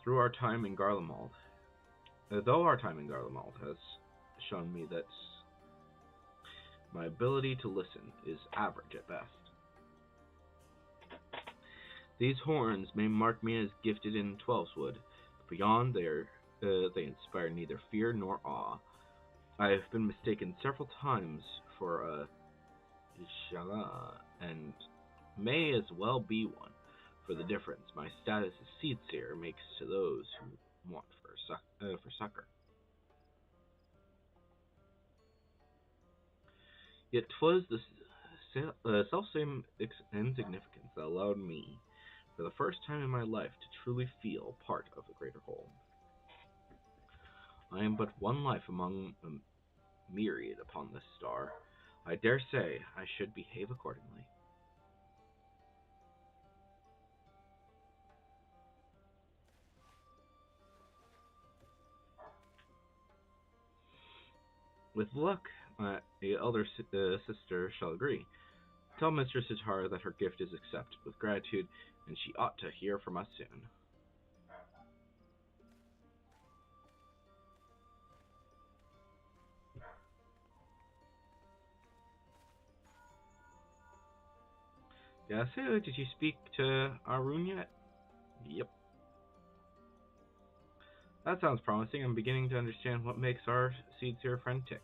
Speaker 1: Though our time in Garlemald has shown me that my ability to listen is average at best. These horns may mark me as gifted in Twelveswood, but beyond they inspire neither fear nor awe. I have been mistaken several times for a Shala, and may as well be one, for the difference my status as Seedseer makes to those who want for succor. Yet 'twas the selfsame insignificance that allowed me, for the first time in my life, to truly feel part of the greater whole. I am but one life among a myriad upon this star. I dare say I should behave accordingly. With luck, my elder sister shall agree. Tell Mistress Satara that her gift is accepted with gratitude, and she ought to hear from us soon. Yasu, did you speak to Arun yet? Yep. That sounds promising. I'm beginning to understand what makes our Seedseer friend tick.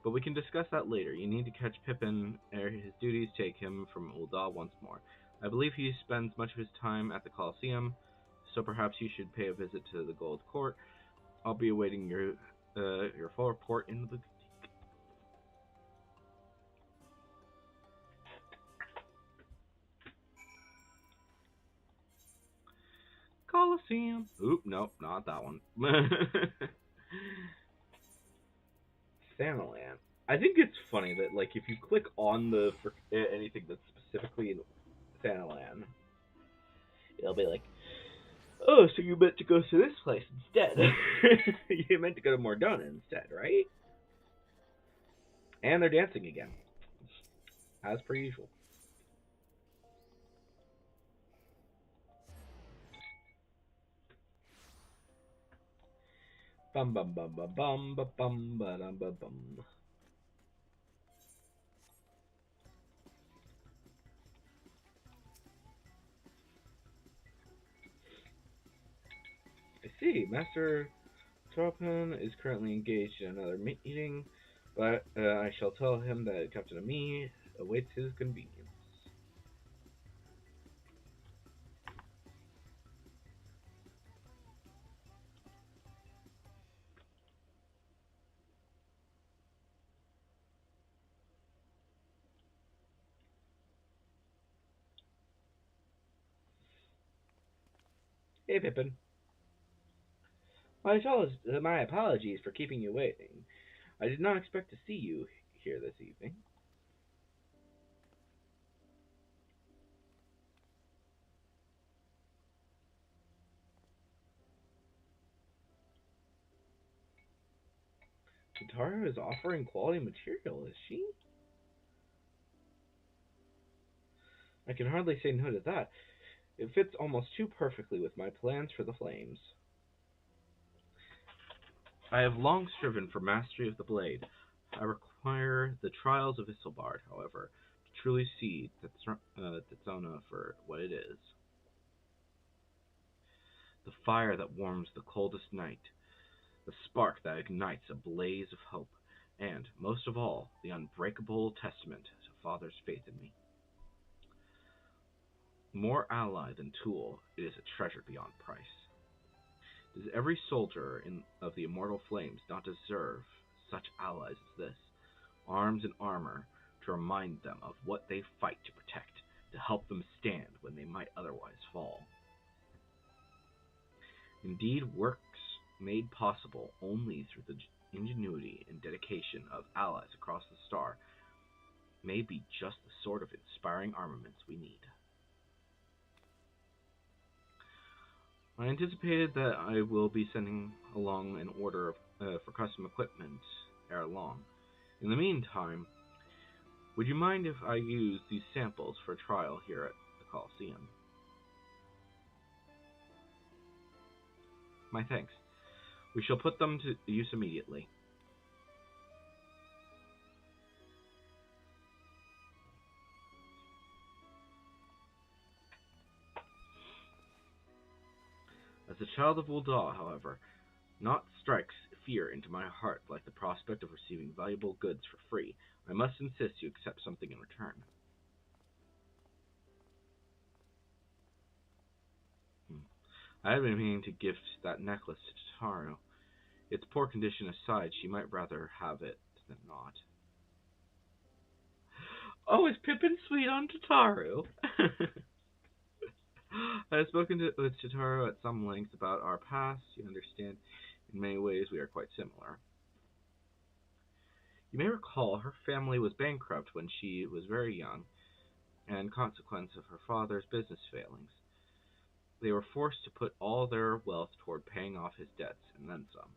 Speaker 1: But we can discuss that later. You need to catch Pippin ere his duties take him from Ul'dah once more. I believe he spends much of his time at the Colosseum, so perhaps you should pay a visit to the Gold Court. I'll be awaiting your full report in the boutique. Colosseum. Oop, nope, not that one. Thanalan. I think it's funny that, like, if you click on anything that's specifically in Thanalan, it'll be like, oh, so you meant to go to this place instead. You meant to go to Mordona instead, right? And they're dancing again, as per usual. Bum bum bum bum bum bum bum bum bum bum. I see. Master Tropin is currently engaged in another meeting, but I shall tell him that Captain Ami awaits his convenience. Hey, Pippin. My apologies for keeping you waiting. I did not expect to see you here this evening. Tataru is offering quality material, is she? I can hardly say no to that. It fits almost too perfectly with my plans for the flames. I have long striven for mastery of the blade. I require the trials of Isilbard, however, to truly see Tetsona for what it is. The fire that warms the coldest night, the spark that ignites a blaze of hope, and, most of all, the unbreakable testament to Father's faith in me. More ally than tool, it is a treasure beyond price. Does every soldier of the immortal flames not deserve such allies as this, arms and armor, to remind them of what they fight to protect, to help them stand when they might otherwise fall? Indeed, works made possible only through the ingenuity and dedication of allies across the star may be just the sort of inspiring armaments we need. I anticipated that I will be sending along an order for custom equipment ere long. In the meantime, would you mind if I use these samples for trial here at the Coliseum? My thanks. We shall put them to use immediately. As a child of Ul'dah, however, naught strikes fear into my heart like the prospect of receiving valuable goods for free. I must insist you accept something in return. I had been meaning to gift that necklace to Tataru. Its poor condition aside, she might rather have it than not. Oh, is Pippin sweet on Tataru? I have spoken with Tataru at some length about our past. You understand, in many ways we are quite similar. You may recall her family was bankrupt when she was very young, and consequence of her father's business failings. They were forced to put all their wealth toward paying off his debts, and then some.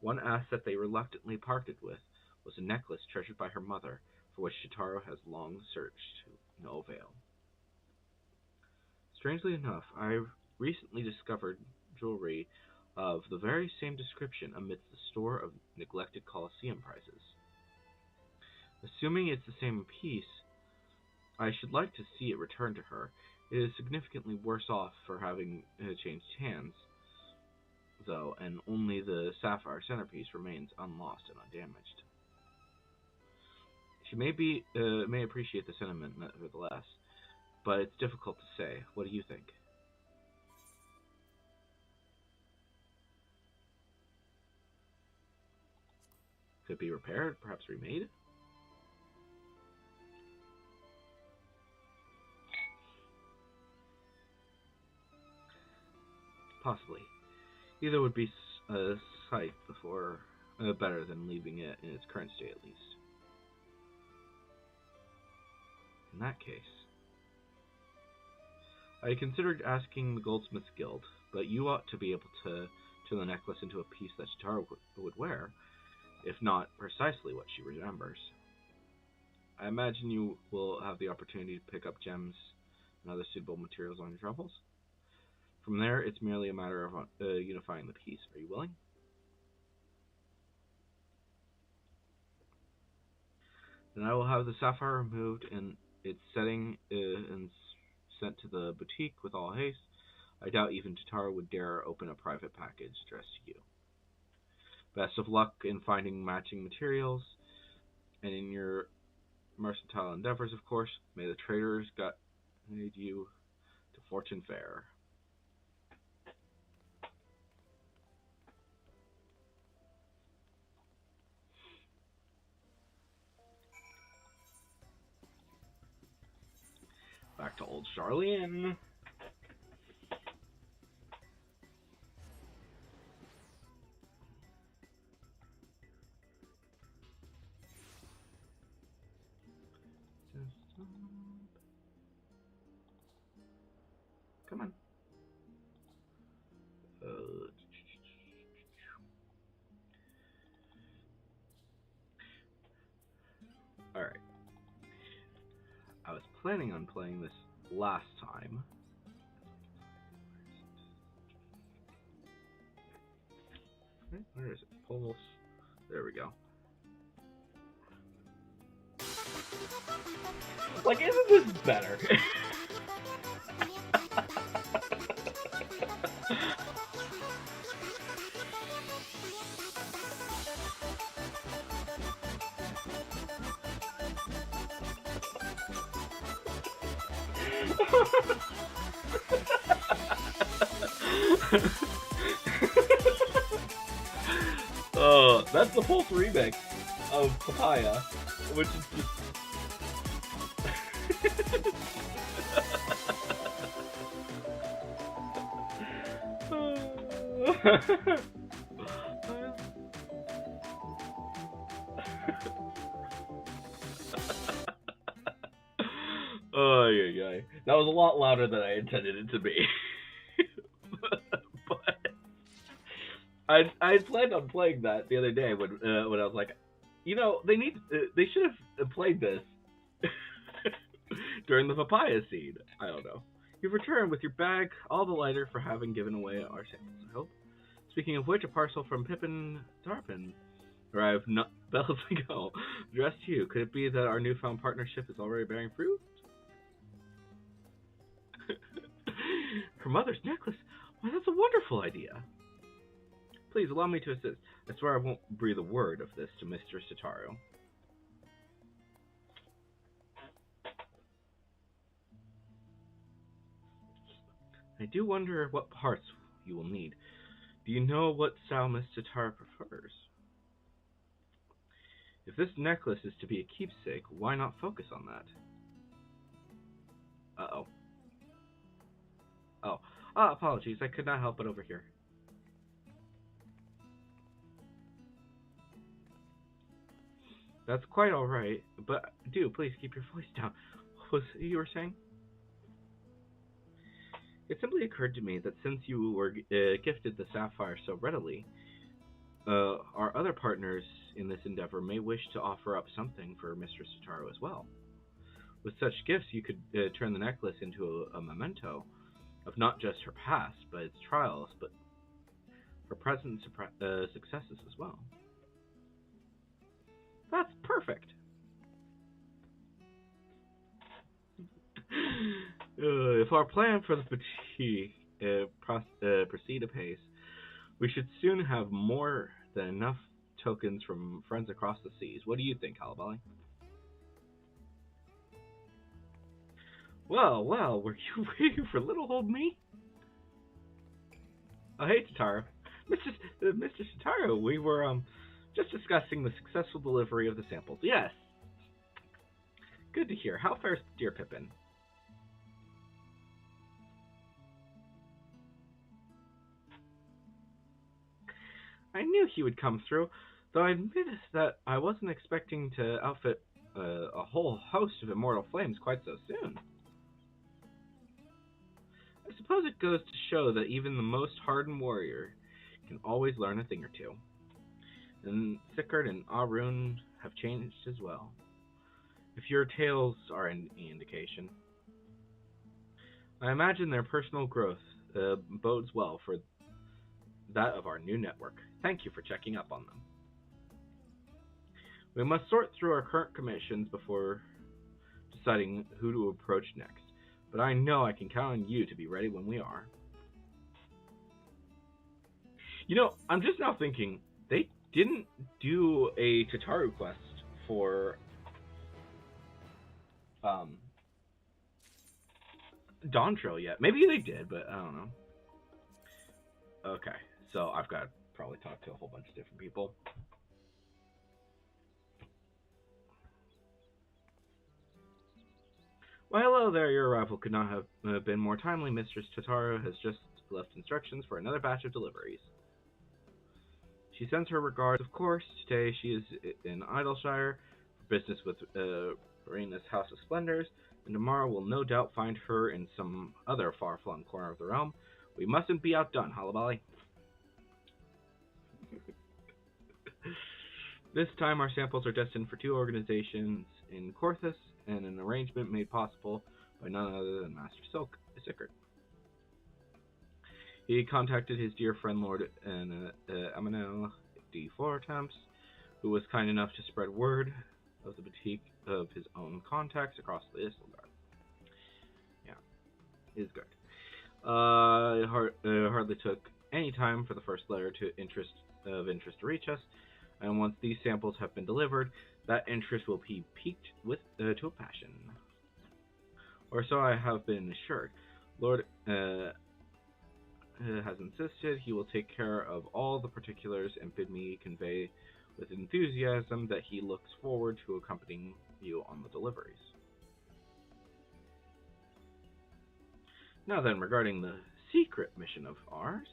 Speaker 1: One asset they reluctantly parted with was a necklace treasured by her mother, for which Tataru has long searched to no avail. Strangely enough, I recently discovered jewelry of the very same description amidst the store of neglected Colosseum prizes. Assuming it's the same piece, I should like to see it returned to her. It is significantly worse off for having changed hands, though, and only the sapphire centerpiece remains unlost and undamaged. She may appreciate the sentiment, nevertheless, but it's difficult to say. What do you think? Could it be repaired, perhaps remade? Possibly. Either would be a sight before better than leaving it in its current state, at least. In that case, I considered asking the Goldsmiths Guild, but you ought to be able to turn the necklace into a piece that Tataru would wear, if not precisely what she remembers. I imagine you will have the opportunity to pick up gems and other suitable materials on your travels. From there, it's merely a matter of unifying the piece. Are you willing? Then I will have the sapphire removed and its setting and sent to the boutique with all haste. I doubt even Tataru would dare open a private package addressed to you. Best of luck in finding matching materials, and in your mercantile endeavors, of course. May the traders guide you to fortune fair. Back to old Charlene. Come on. Alright. I was planning on playing this last time. Where is it? Pulse. There we go. Like, isn't this better? That's the Pulse remix of Papaya, which is just... Oh, yeah. That was a lot louder than I intended it to be. But I planned on playing that the other day when I was like, you know, they should have played this during the Papaya scene. I don't know. You've returned with your bag, all the lighter for having given away our samples, I hope. Speaking of which, a parcel from Pippin Tarpin arrived not bells ago. Addressed to you. Could it be that our newfound partnership is already bearing fruit? Her mother's necklace? Why, that's a wonderful idea. Please allow me to assist. I swear I won't breathe a word of this to Mr. Sitaru. I do wonder what parts you will need. Do you know what style Miss Sitaru prefers? If this necklace is to be a keepsake, why not focus on that? Uh-oh. Oh. Apologies, I could not help but overhear. That's quite alright, but do please keep your voice down. What was you were saying? It simply occurred to me that since you were gifted the sapphire so readily, our other partners in this endeavor may wish to offer up something for Mistress Sitaru as well. With such gifts, you could turn the necklace into a memento of not just her past, but its trials, but her present successes as well. That's perfect. If our plan for the fatigue proceed apace, we should soon have more than enough tokens from friends across the seas. What do you think, Halabali? Well, were you waiting for little old me? Oh, hey, Sitaru. Mr. Sitaru, we were just discussing the successful delivery of the samples. Yes. Good to hear. How fares dear Pippin? I knew he would come through, though I admit that I wasn't expecting to outfit a whole host of immortal flames quite so soon. I suppose it goes to show that even the most hardened warrior can always learn a thing or two. And Sicard and Arun have changed as well, if your tales are any indication. I imagine their personal growth bodes well for that of our new network. Thank you for checking up on them. We must sort through our current commissions before deciding who to approach next, but I know I can count on you to be ready when we are. You know, I'm just now thinking, they didn't do a Tataru quest for Dawntrail yet. Maybe they did, but I don't know. Okay, so I've got to probably talk to a whole bunch of different people. Well, hello there. Your arrival could not have been more timely. Mistress Tataru has just left instructions for another batch of deliveries. She sends her regards, of course. Today she is in Idleshire for business with Reina's House of Splendors. and tomorrow we'll no doubt find her in some other far-flung corner of the realm. We mustn't be outdone, Hullaballi. This time our samples are destined for two organizations in Korthus, and an arrangement made possible by none other than Master Sickert. He contacted his dear friend Lord Amanel D. Floritamps, who was kind enough to spread word of the boutique of his own contacts across the Islegard. Yeah, Isgard. It hardly took any time for the first letter of interest to reach us, and once these samples have been delivered, that interest will be piqued to a passion. Or so I have been assured. Lord has insisted he will take care of all the particulars and bid me convey with enthusiasm that he looks forward to accompanying you on the deliveries. Now then, regarding the secret mission of ours.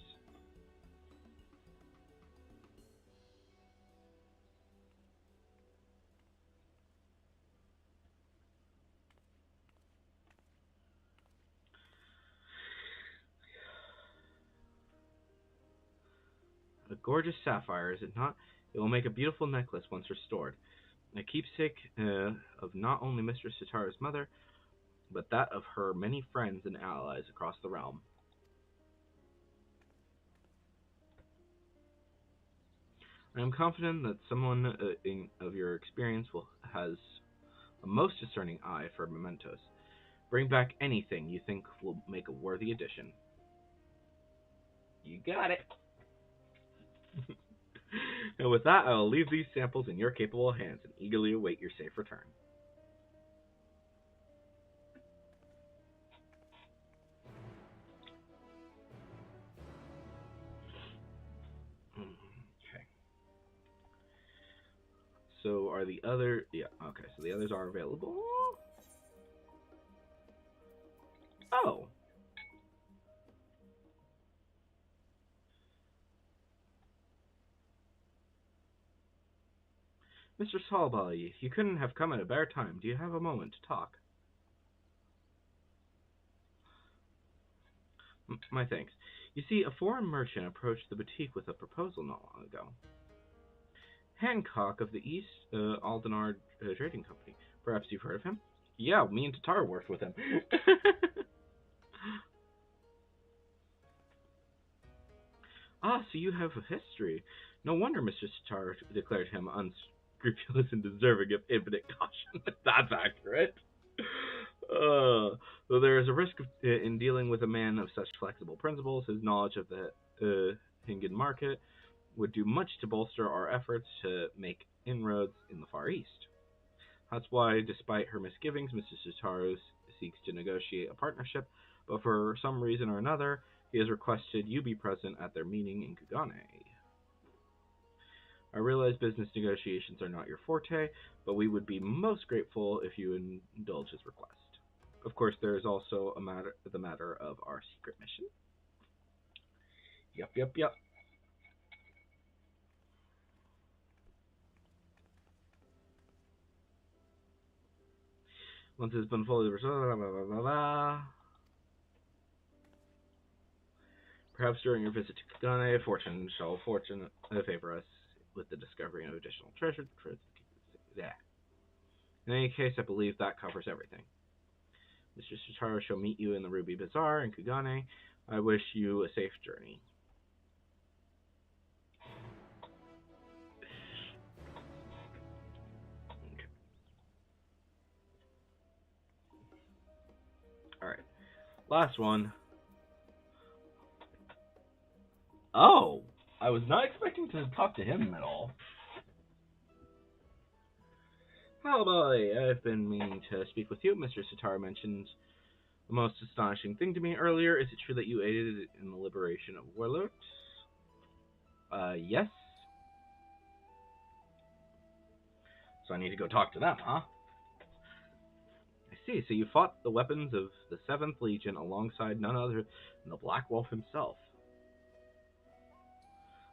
Speaker 1: A gorgeous sapphire, is it not? It will make a beautiful necklace once restored. A keepsake of not only Mistress Sitara's mother, but that of her many friends and allies across the realm. I am confident that someone of your experience has a most discerning eye for mementos. Bring back anything you think will make a worthy addition. You got it. And with that, I will leave these samples in your capable hands and eagerly await your safe return. Okay. So are the other... Yeah, okay, so the others are available. Oh. Mr. Hullaballi, you couldn't have come at a better time. Do you have a moment to talk? My thanks. You see, a foreign merchant approached the boutique with a proposal not long ago. Hancock of the East Aldenar Trading Company. Perhaps you've heard of him? Yeah, me and Tatar worked with him. Ah, so you have a history. No wonder Mr. Tatar declared him unscrupulous and deserving of infinite caution. That's accurate. Though there is a risk in dealing with a man of such flexible principles, his knowledge of the Hingen market would do much to bolster our efforts to make inroads in the Far East. That's why, despite her misgivings, Mrs. Sitaros seeks to negotiate a partnership, but for some reason or another, he has requested you be present at their meeting in Kugane. I realize business negotiations are not your forte, but we would be most grateful if you indulge his request. Of course, there is also the matter of our secret mission. Yep. Once it's been fully resolved, blah, blah, blah, blah. Perhaps during your visit to Kagane, fortune favor us with the discovery of additional treasure. Yeah. In any case, I believe that covers everything. Mr. Sitaro shall meet you in the Ruby Bazaar in Kugane. I wish you a safe journey. Okay. Alright. Last one. Oh! I was not expecting to talk to him at all. Hello, boy. I've been meaning to speak with you. Mr. Sitaro mentioned the most astonishing thing to me earlier. Is it true that you aided in the liberation of Warlord? Yes. So I need to go talk to them, huh? I see. So you fought the weapons of the 7th Legion alongside none other than the Black Wolf himself.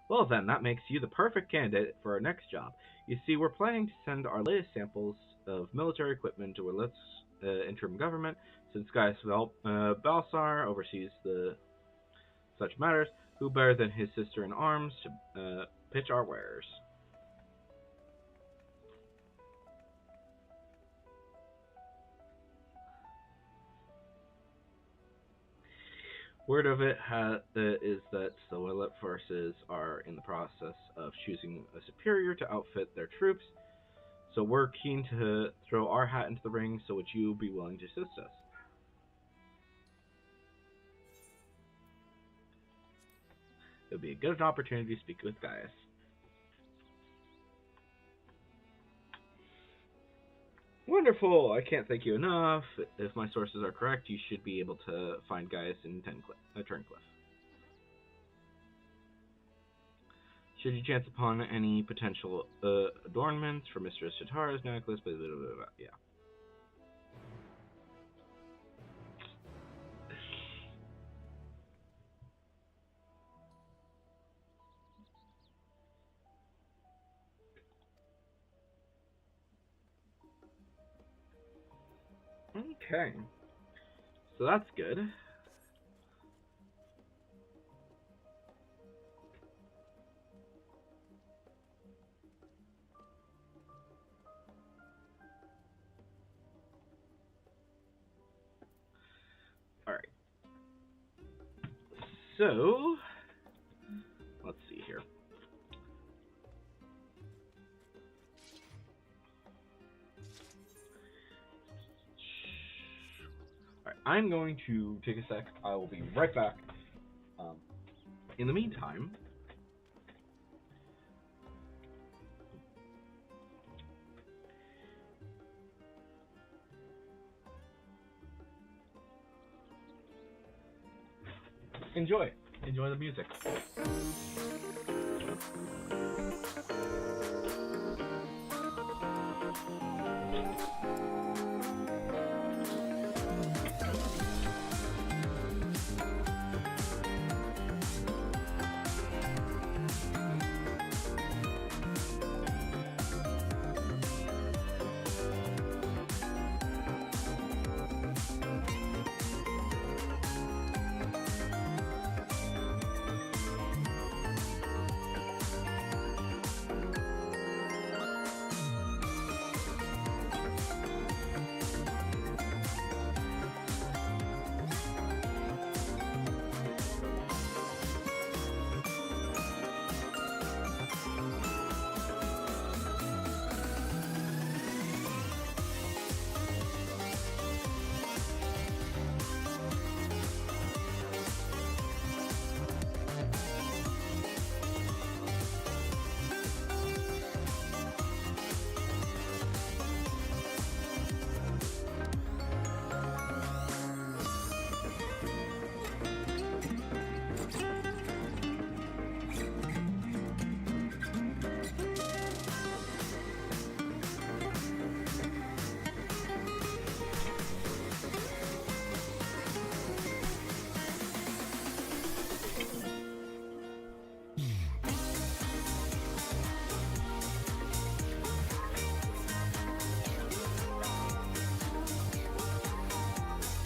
Speaker 1: Well then, that makes you the perfect candidate for our next job. You see, we're planning to send our latest samples of military equipment to Willits interim government, since Gaius Balsar oversees such matters. Who better than his sister in arms to pitch our wares? Word of it is that the Willet forces are in the process of choosing a superior to outfit their troops, so we're keen to throw our hat into the ring, so would you be willing to assist us? It would be a good opportunity to speak with Gaius. Wonderful! I can't thank you enough. If my sources are correct, you should be able to find Gaius in Turncliffe. Should you chance upon any potential adornments for Mistress Shatara's necklace, blah, blah, blah, blah, yeah. Okay. So that's good. Alright. So, let's see here. Alright, I'm going to take a sec. I will be right back. In the meantime, enjoy the music.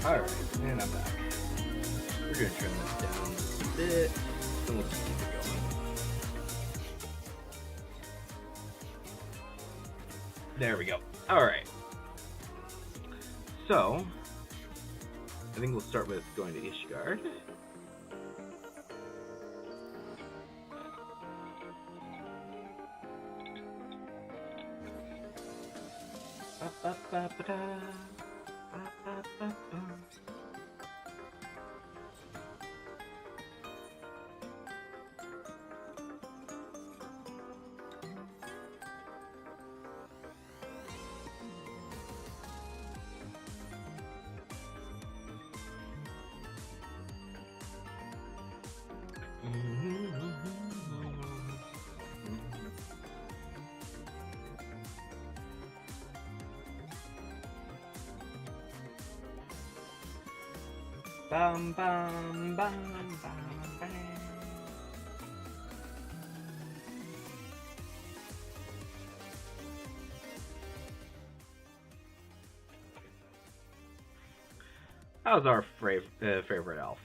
Speaker 1: Alright, and I'm back. We're going to trim this down a bit, and we'll just keep it going. There we go. Alright. So, I think we'll start with going to Ishgard. Bum bum bum bum bam. How's our favorite elf?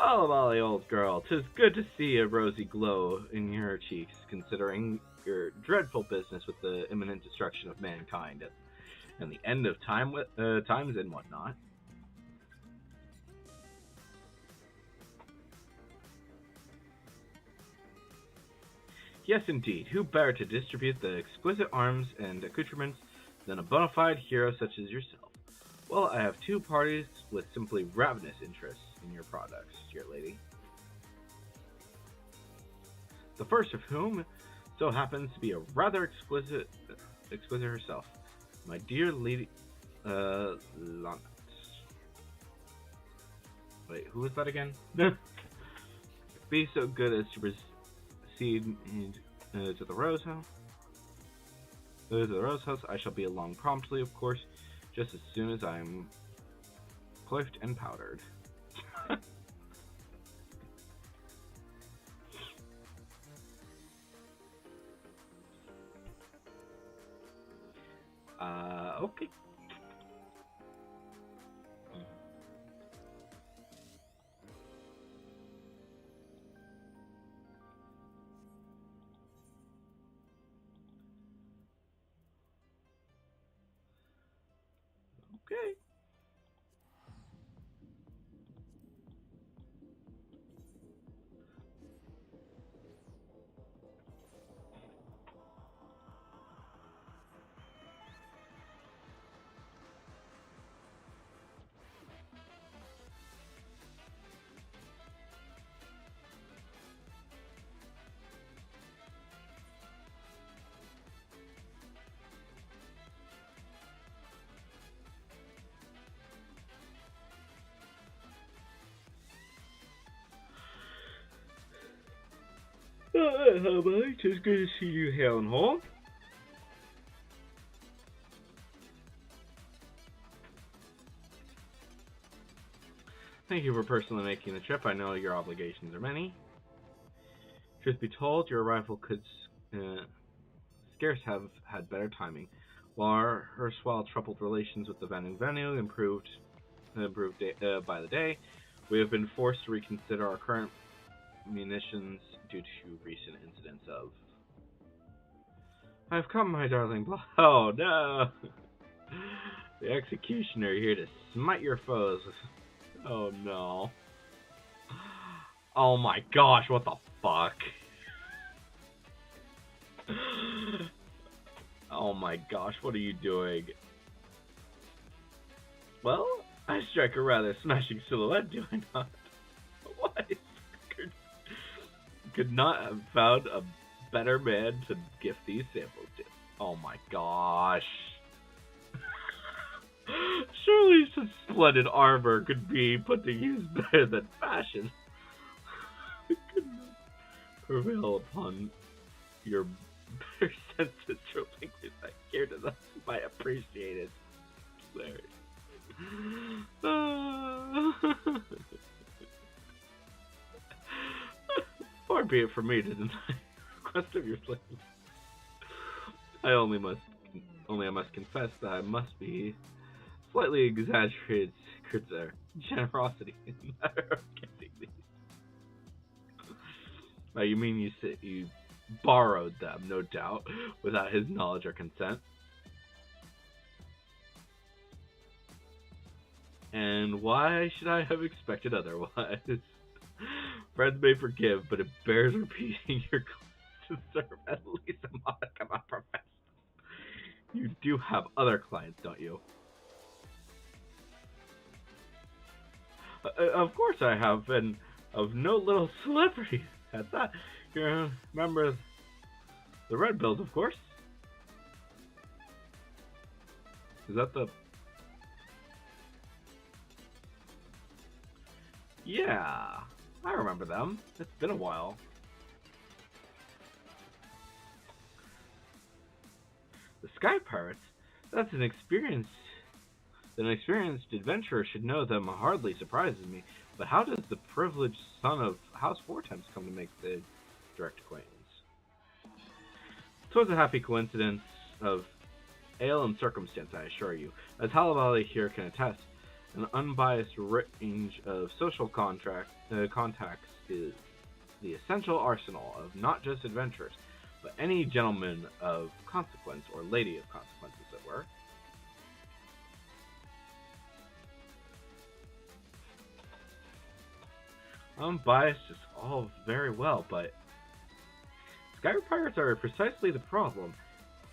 Speaker 1: Oh, Molly, old girl, 'tis good to see a rosy glow in your cheeks, considering your dreadful business with the imminent destruction of mankind and the end of times and whatnot. Yes, indeed. Who better to distribute the exquisite arms and accoutrements than a bona fide hero such as yourself? Well, I have two parties with simply ravenous interests in your products, dear lady. The first of whom so happens to be a rather exquisite herself, my dear lady, Lonnet. Wait, who was that again? Be so good as to proceed to the Rose House. To the Rose House, I shall be along promptly, of course, just as soon as I'm coiffed and powdered. Okay. Okay. Hello, mate. It's good to see you here and home. Thank you for personally making the trip. I know your obligations are many. Truth be told, your arrival could scarce have had better timing. While our erstwhile troubled relations with the Vanu improved by the day, we have been forced to reconsider our current munitions due to recent incidents of... I've come, my darling Oh, no! The executioner here to smite your foes. Oh, no. Oh, my gosh, what the fuck? Oh, my gosh, what are you doing? Well, I strike a rather smashing silhouette, do I not? What? Could not have found a better man to gift these samples to. Oh my gosh. Surely such splendid armor could be put to use better than fashion. It could not prevail upon your better senses for language that care to thus my appreciated Larry. Far be it from me to deny the request of your slave. I must confess that I must be slightly exaggerated secrets or generosity in the matter of getting these. You mean you borrowed them, no doubt, without his knowledge or consent? And why should I have expected otherwise? Friends may forgive, but it bears repeating your claims to serve at least a modicum of profession. You do have other clients, don't you? Of course I have, and of no little celebrity at that. You remember the Red Bills, of course? Is that the... Yeah, I remember them. It's been a while. The Sky Pirates? That's an experienced adventurer should know them hardly surprises me. But how does the privileged son of House Four Times come to make the direct acquaintance? 'Twas a happy coincidence of Ale and circumstance, I assure you. As Halabali here can attest, an unbiased range of social contacts is the essential arsenal of not just adventurers, but any gentleman of consequence, or lady of consequence, as it were. Unbiased is all very well, but Sky Pirates are precisely the problem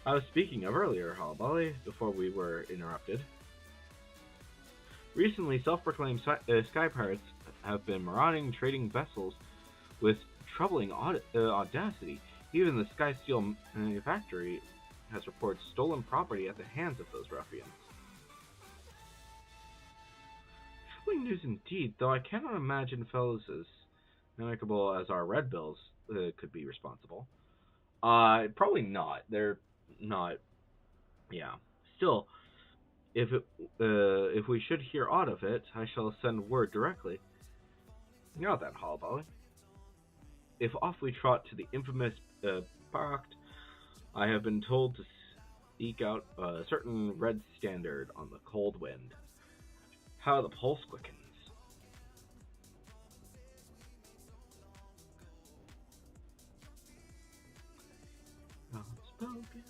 Speaker 1: I was speaking of earlier, Halabali, before we were interrupted. Recently, self-proclaimed Sky Pirates have been marauding trading vessels with troubling audacity. Even the Sky Steel Factory has reported stolen property at the hands of those ruffians. Troubling news indeed, though I cannot imagine fellows as amicable as our Red Bills could be responsible. Probably not. They're not. Yeah. Still, if we should hear aught of it, I shall send word directly. Now then, Halabali. If off we trot to the infamous Pact, I have been told to seek out a certain red standard on the cold wind. How the pulse quickens. Unspoken.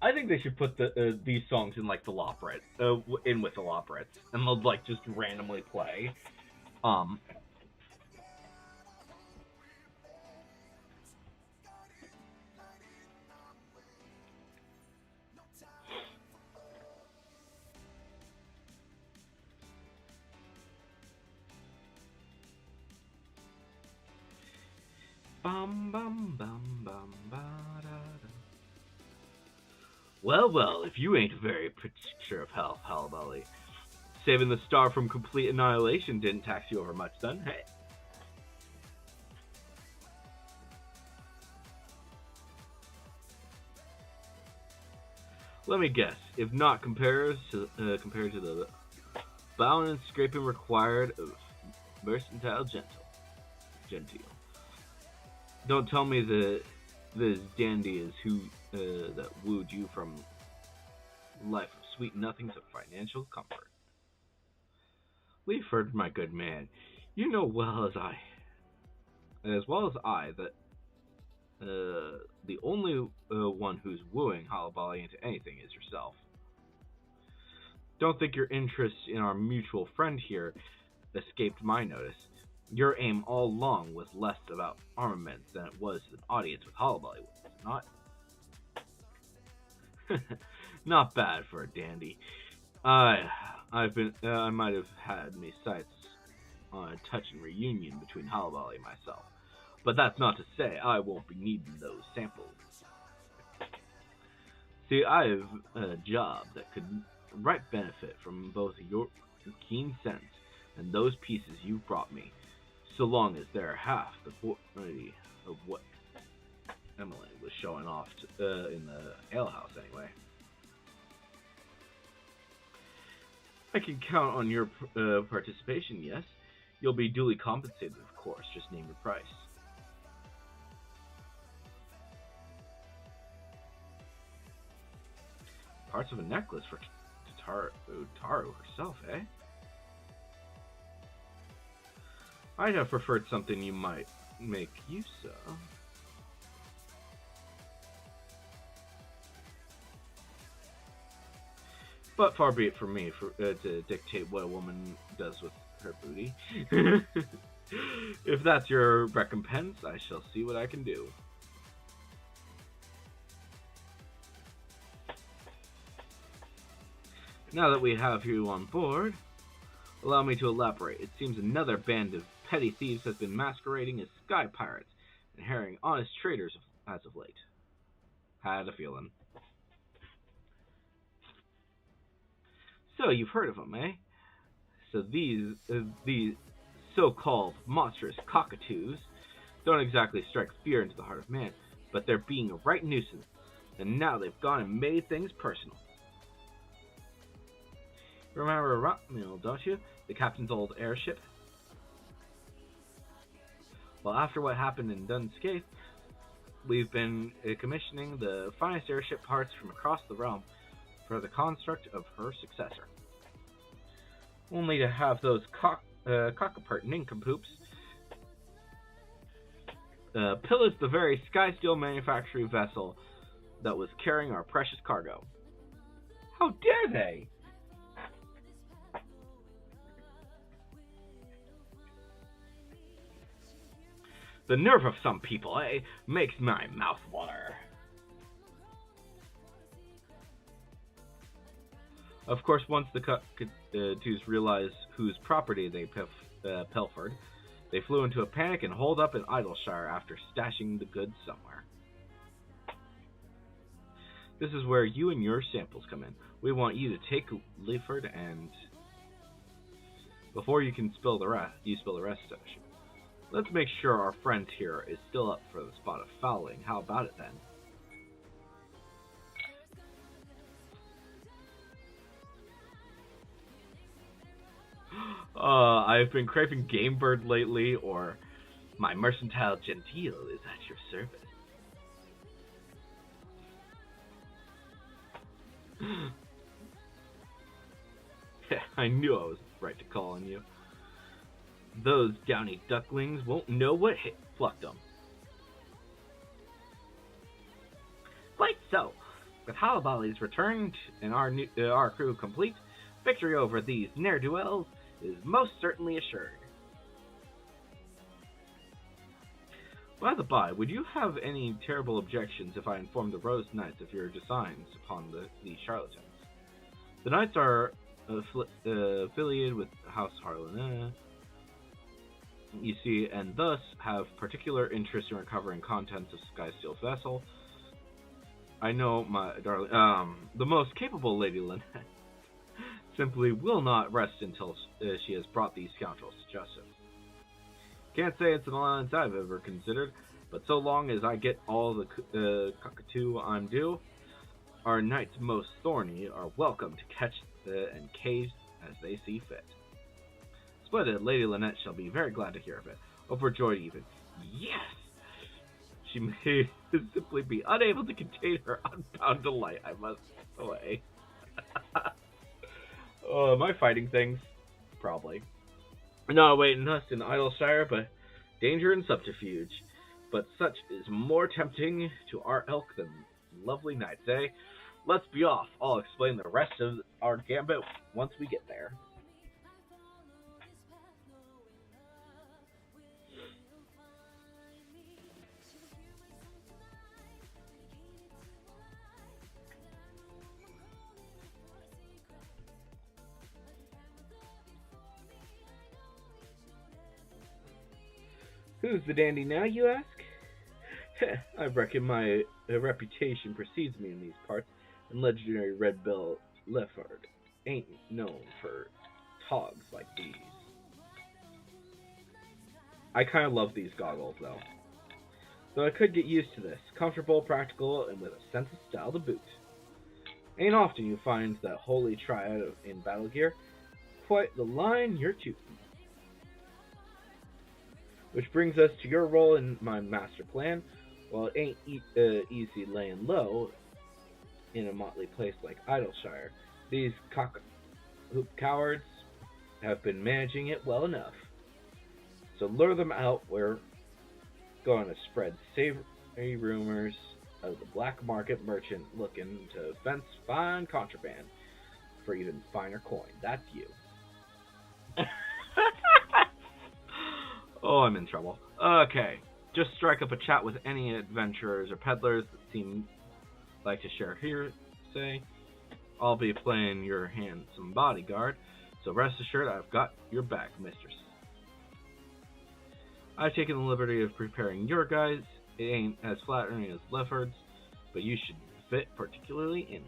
Speaker 1: I think they should put these songs in like the Lopret, in with the Loprets, and they'll like just randomly play. Bum bum bum bum ba da da. Well, if you ain't a very picture of health, Halabali. Saving the star from complete annihilation didn't tax you over much then, hey? Let me guess, if not compared to the bowing and scraping required of mercantile genteel. Don't tell me that this dandy is who that wooed you from life of sweet nothings of financial comfort. Leaford, my good man, you know as well as I, that the only one who's wooing Halabali into anything is yourself. Don't think your interest in our mutual friend here escaped my notice. Your aim all along was less about armaments than it was an audience with Halabali, was it not? Not bad for a dandy. I might have had me sights on a touching reunion between Halabali and myself, but that's not to say I won't be needing those samples. See, I have a job that could right benefit from both your keen sense and those pieces you've brought me, so long as they're half the quantity of what Emily was showing off in the alehouse, anyway. I can count on your participation, yes. You'll be duly compensated, of course. Just name your price. Parts of a necklace for Taru herself, eh? I'd have preferred something you might make use of. But far be it from me to dictate what a woman does with her booty. If that's your recompense, I shall see what I can do. Now that we have you on board, allow me to elaborate. It seems another band of petty thieves has been masquerading as sky pirates and harrying honest traders as of late. Had a feeling. So you've heard of them, eh? So these so-called monstrous cockatoos don't exactly strike fear into the heart of man, but they're being a right nuisance, and now they've gone and made things personal. Remember Rotmill, don't you? The captain's old airship? Well, after what happened in Dunscape, we've been commissioning the finest airship parts from across the realm for the construct of her successor. Only to have those cockapert nincompoops pillage the very Skysteel manufacturing vessel that was carrying our precious cargo. How dare they! The nerve of some people, makes my mouth water. Of course, once the cockatoos realized whose property they pilfered, they flew into a panic and holed up in Idleshire after stashing the goods somewhere. This is where you and your samples come in. We want you to take Leaford and before you can spill the rest, let's make sure our friend here is still up for the spot of fouling. How about it then? I've been craving Game Bird lately, or my mercantile genteel is at your service. I knew I was right to call on you. Those downy ducklings won't know what hit plucked them. Quite so. With Halabally's returned and our crew complete, victory over these ne'er-do-wells is most certainly assured. By the by, would you have any terrible objections if I informed the Rose Knights of your designs upon the charlatans? The Knights are affiliated with House Harlan, you see, and thus have particular interest in recovering contents of Skysteel's vessel. I know, my darling, the most capable Lady Lynette simply will not rest until she has brought these scoundrels to justice. Can't say it's an alliance I've ever considered, but so long as I get all the cockatoo I'm due, our knights most thorny are welcome to catch and cage as they see fit. Splendid. Lady Lynette shall be very glad to hear of it. Overjoyed even. Yes! She may simply be unable to contain her unbound delight, I must say. Am I fighting things? Probably. Not awaiting us in Idleshire, but danger and subterfuge. But such is more tempting to our elk than lovely knights, eh? Let's be off. I'll explain the rest of our gambit once we get there. Who's the dandy now, you ask? I reckon my reputation precedes me in these parts, and legendary Red-Bill Leopard ain't known for togs like these. I kind of love these goggles, though. Though I could get used to this. Comfortable, practical, and with a sense of style to boot. Ain't often you find that holy triad in battle gear. Quite the line you're choosing. Which brings us to your role in my master plan. While it ain't easy laying low in a motley place like Idleshire, these cock-hoop cowards have been managing it well enough. So lure them out. We're going to spread savory rumors of the black market merchant looking to fence fine contraband for even finer coin. That's you. Oh, I'm in trouble. Okay. Just strike up a chat with any adventurers or peddlers that seem like to share hearsay. I'll be playing your handsome bodyguard, so rest assured I've got your back, mistress. I've taken the liberty of preparing your guys. It ain't as flattering as Lefford's, but you should fit particularly in.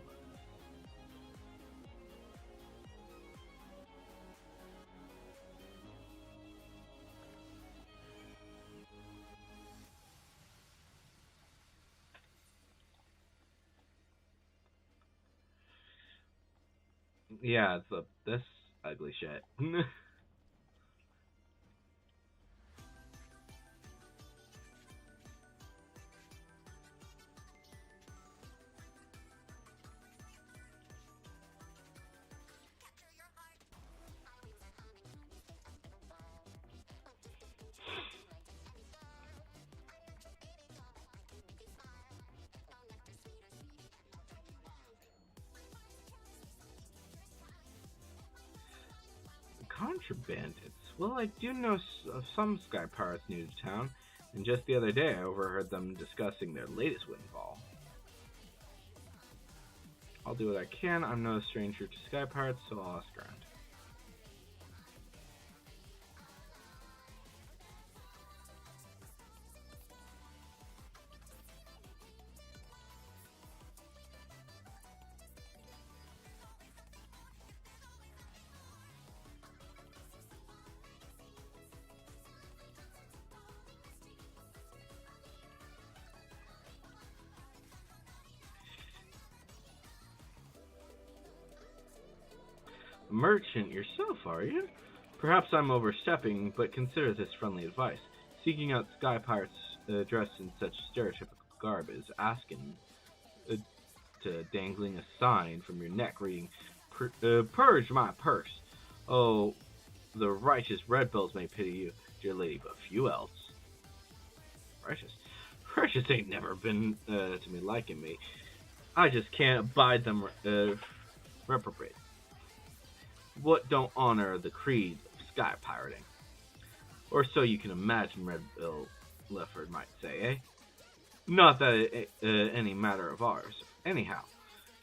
Speaker 1: Yeah, it's this ugly shit. Launcher bandits. Well, I do know of some sky pirates new to town, and just the other day I overheard them discussing their latest windfall. I'll do what I can. I'm no stranger to sky pirates, so I'll ask around. Merchant yourself, are you? Perhaps I'm overstepping, but consider this friendly advice. Seeking out sky pirates dressed in such stereotypical garb is asking to dangling a sign from your neck reading, "Purge my purse." Oh, the righteous red bills may pity you, dear lady, but few else. Righteous? Righteous ain't never been to me liking me. I just can't abide them reprobate. What don't honor the creed of sky pirating? Or so you can imagine, Red Bill Lefford might say, eh? Not that it any matter of ours. Anyhow,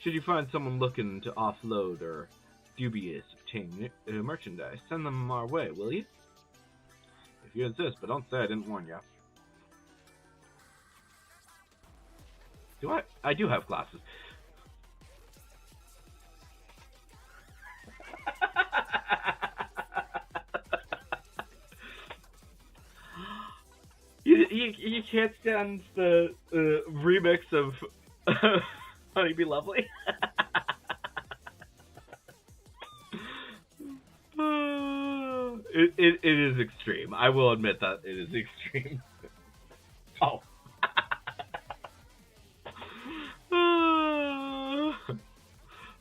Speaker 1: should you find someone looking to offload or dubious obtain merchandise, send them our way, will you? If you insist, but don't say I didn't warn you. Do I? I do have glasses. You can't stand the remix of Honey Be Lovely? It is extreme. I will admit that it is extreme. Oh.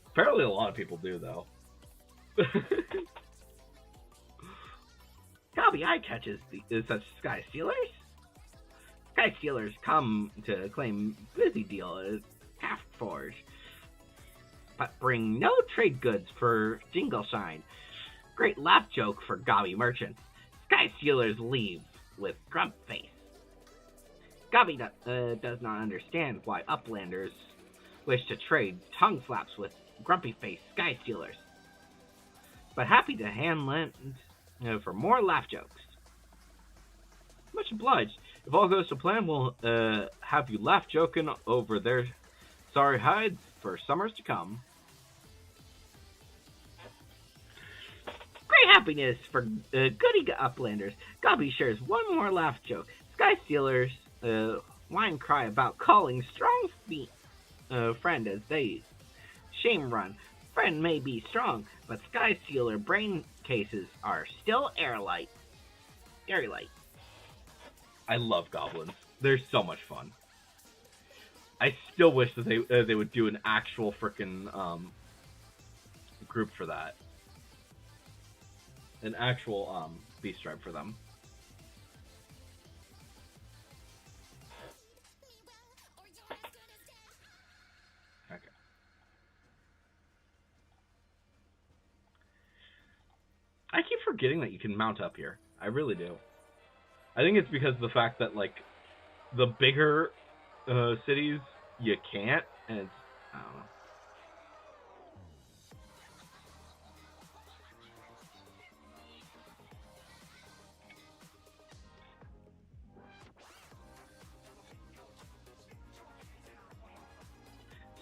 Speaker 1: Apparently a lot of people do, though. Gobby Eye catches such sky stealers. Sky stealers come to claim busy deal at Half Forge, but bring no trade goods for Jingleshine. Great laugh joke for gobby merchants. Sky stealers leave with grump face. Gobby does not understand why uplanders wish to trade tongue flaps with grumpy face sky stealers, but happy to hand lend for more laugh jokes. Much obliged. If all goes to plan, we'll have you laugh joking over their sorry hides for summers to come. Great happiness for goody uplanders. Gobby shares one more laugh joke. Sky Stealers whine cry about calling strong feet friend as they shame run. Friend may be strong, but Sky Stealer brain cases are still airlight. Airy light. I love goblins. They're so much fun. I still wish that they would do an actual frickin' group for that. An actual beast tribe for them. Okay. I keep forgetting that you can mount up here. I really do. I think it's because of the fact that, like, the bigger cities, you can't, and it's, I don't know.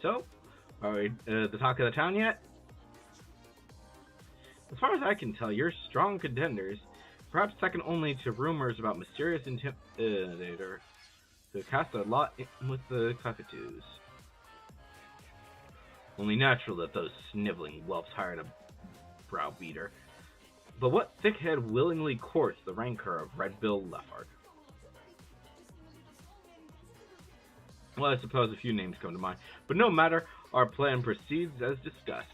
Speaker 1: So, are we the talk of the town yet? As far as I can tell, you're strong contenders. Perhaps second only to rumors about mysterious intimidator who cast a lot with the cockatoos. Only natural that those sniveling whelps hired a browbeater. But what thickhead willingly courts the rancor of Red Bill Lefford? Well, I suppose a few names come to mind. But no matter, our plan proceeds as discussed.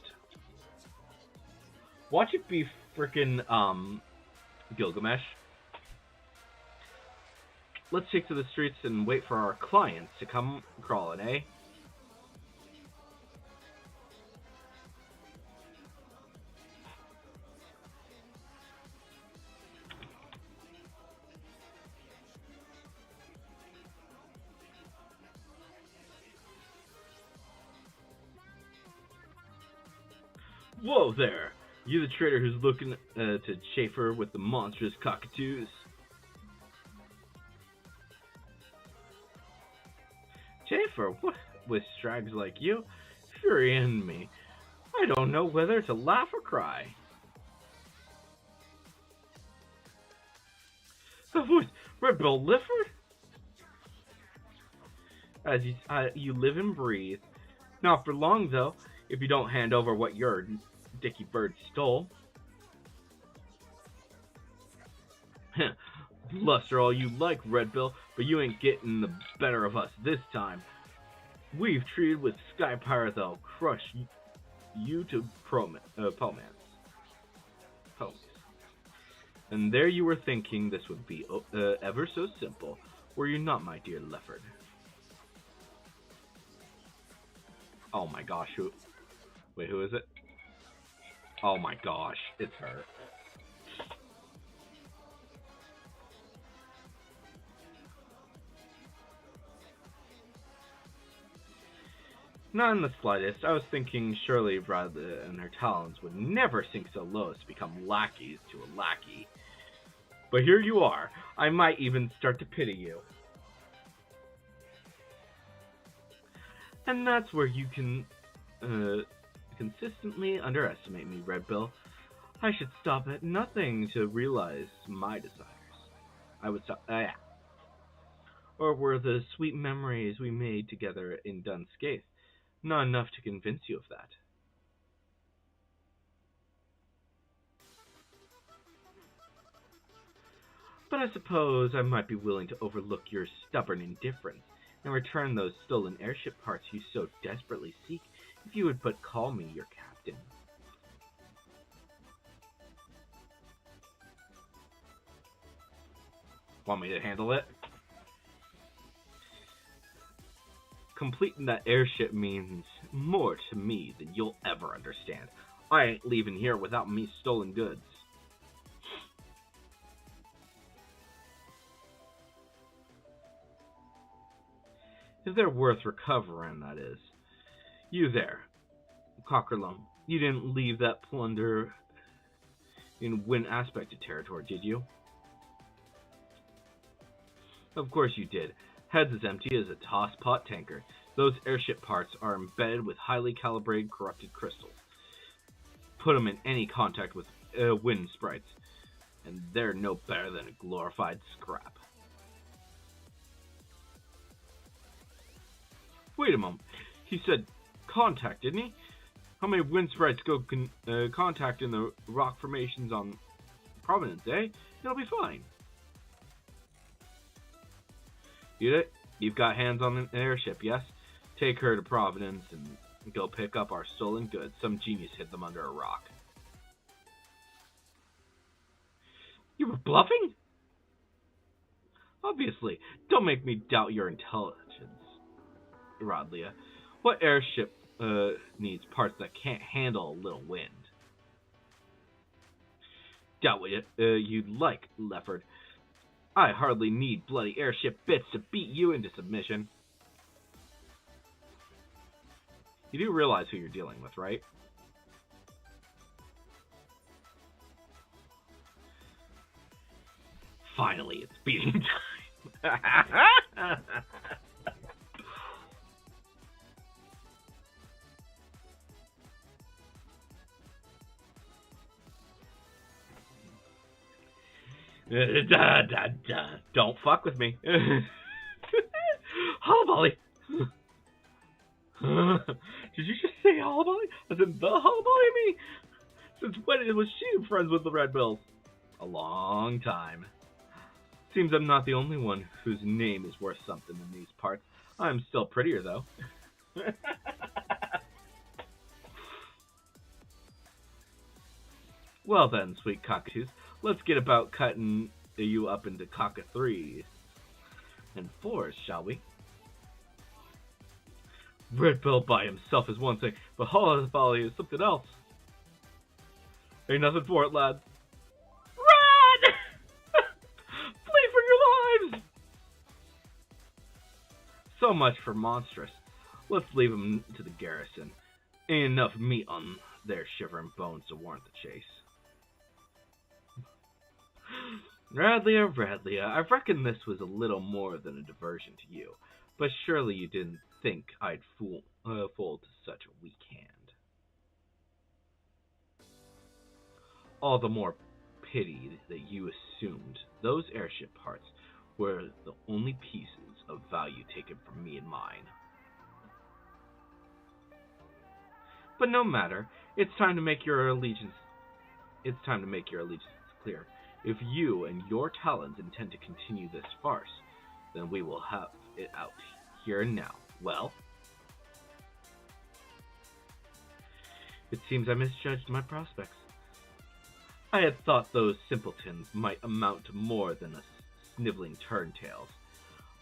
Speaker 1: Watch it be frickin' Gilgamesh. Let's take to the streets and wait for our clients to come crawling, eh? Whoa there! You the trader who's looking to chaffer with the monstrous cockatoos? Chaffer? What? With strags like you? Fury in me. I don't know whether to laugh or cry. What? Red Bill Lifford? As you live and breathe. Not for long, though, if you don't hand over what your Dicky Bird stole. Bluster all you like, Red Bill, but you ain't getting the better of us this time. We've treated with Sky Pirate, though, crush you to Pomance. And there you were thinking this would be ever so simple, were you not, my dear Lefford? Oh my gosh, who is it? Oh my gosh, it's her. Not in the slightest. I was thinking surely Radlia and her talons would never sink so low as to become lackeys to a lackey. But here you are. I might even start to pity you. And that's where you can consistently underestimate me, Red Bill. I should stop at nothing to realize my desires. I would stop. Or were the sweet memories we made together in Dunscaith not enough to convince you of that? But I suppose I might be willing to overlook your stubborn indifference and return those stolen airship parts you so desperately seek if you would but call me your captain. Want me to handle it? Completing that airship means more to me than you'll ever understand. I ain't leaving here without me stolen goods. If they're worth recovering, that is. You there, Cockerlum, you didn't leave that plunder in wind-aspected territory, did you? Of course you did. Head's as empty as a toss-pot tanker. Those airship parts are embedded with highly calibrated corrupted crystals. Put them in any contact with wind sprites, and they're no better than a glorified scrap. Wait a moment. He said contact, didn't he? How many wind sprites go contact in the rock formations on Providence, eh? It'll be fine. You've got hands on an airship, yes? Take her to Providence and go pick up our stolen goods. Some genius hid them under a rock. You were bluffing? Obviously. Don't make me doubt your intelligence, Radlia. What airship needs parts that can't handle a little wind? Doubt what you'd like, Lefford. I hardly need bloody airship bits to beat you into submission. You do realize who you're dealing with, right? Finally, it's beating time. Don't fuck with me. Hullabally. Did you just say Hullabally? As in the Hullabally me? Since when was she friends with the Red Bills? A long time. Seems I'm not the only one whose name is worth something in these parts. I'm still prettier, though. Well then, sweet cockatoos, let's get about cutting you up into cocka-3s and 4s, shall we? Red Bill by himself is one thing, but Hullabally is something else. Ain't nothing for it, lads. Run! Flee for your lives! So much for monstrous. Let's leave him to the garrison. Ain't enough meat on their shivering bones to warrant the chase. Radlia, I reckon this was a little more than a diversion to you, but surely you didn't think I'd fold to such a weak hand. All the more pity that you assumed those airship parts were the only pieces of value taken from me and mine. But no matter, it's time to make your allegiance clear. If you and your talons intend to continue this farce, then we will have it out here and now. Well, it seems I misjudged my prospects. I had thought those simpletons might amount to more than a sniveling turntails,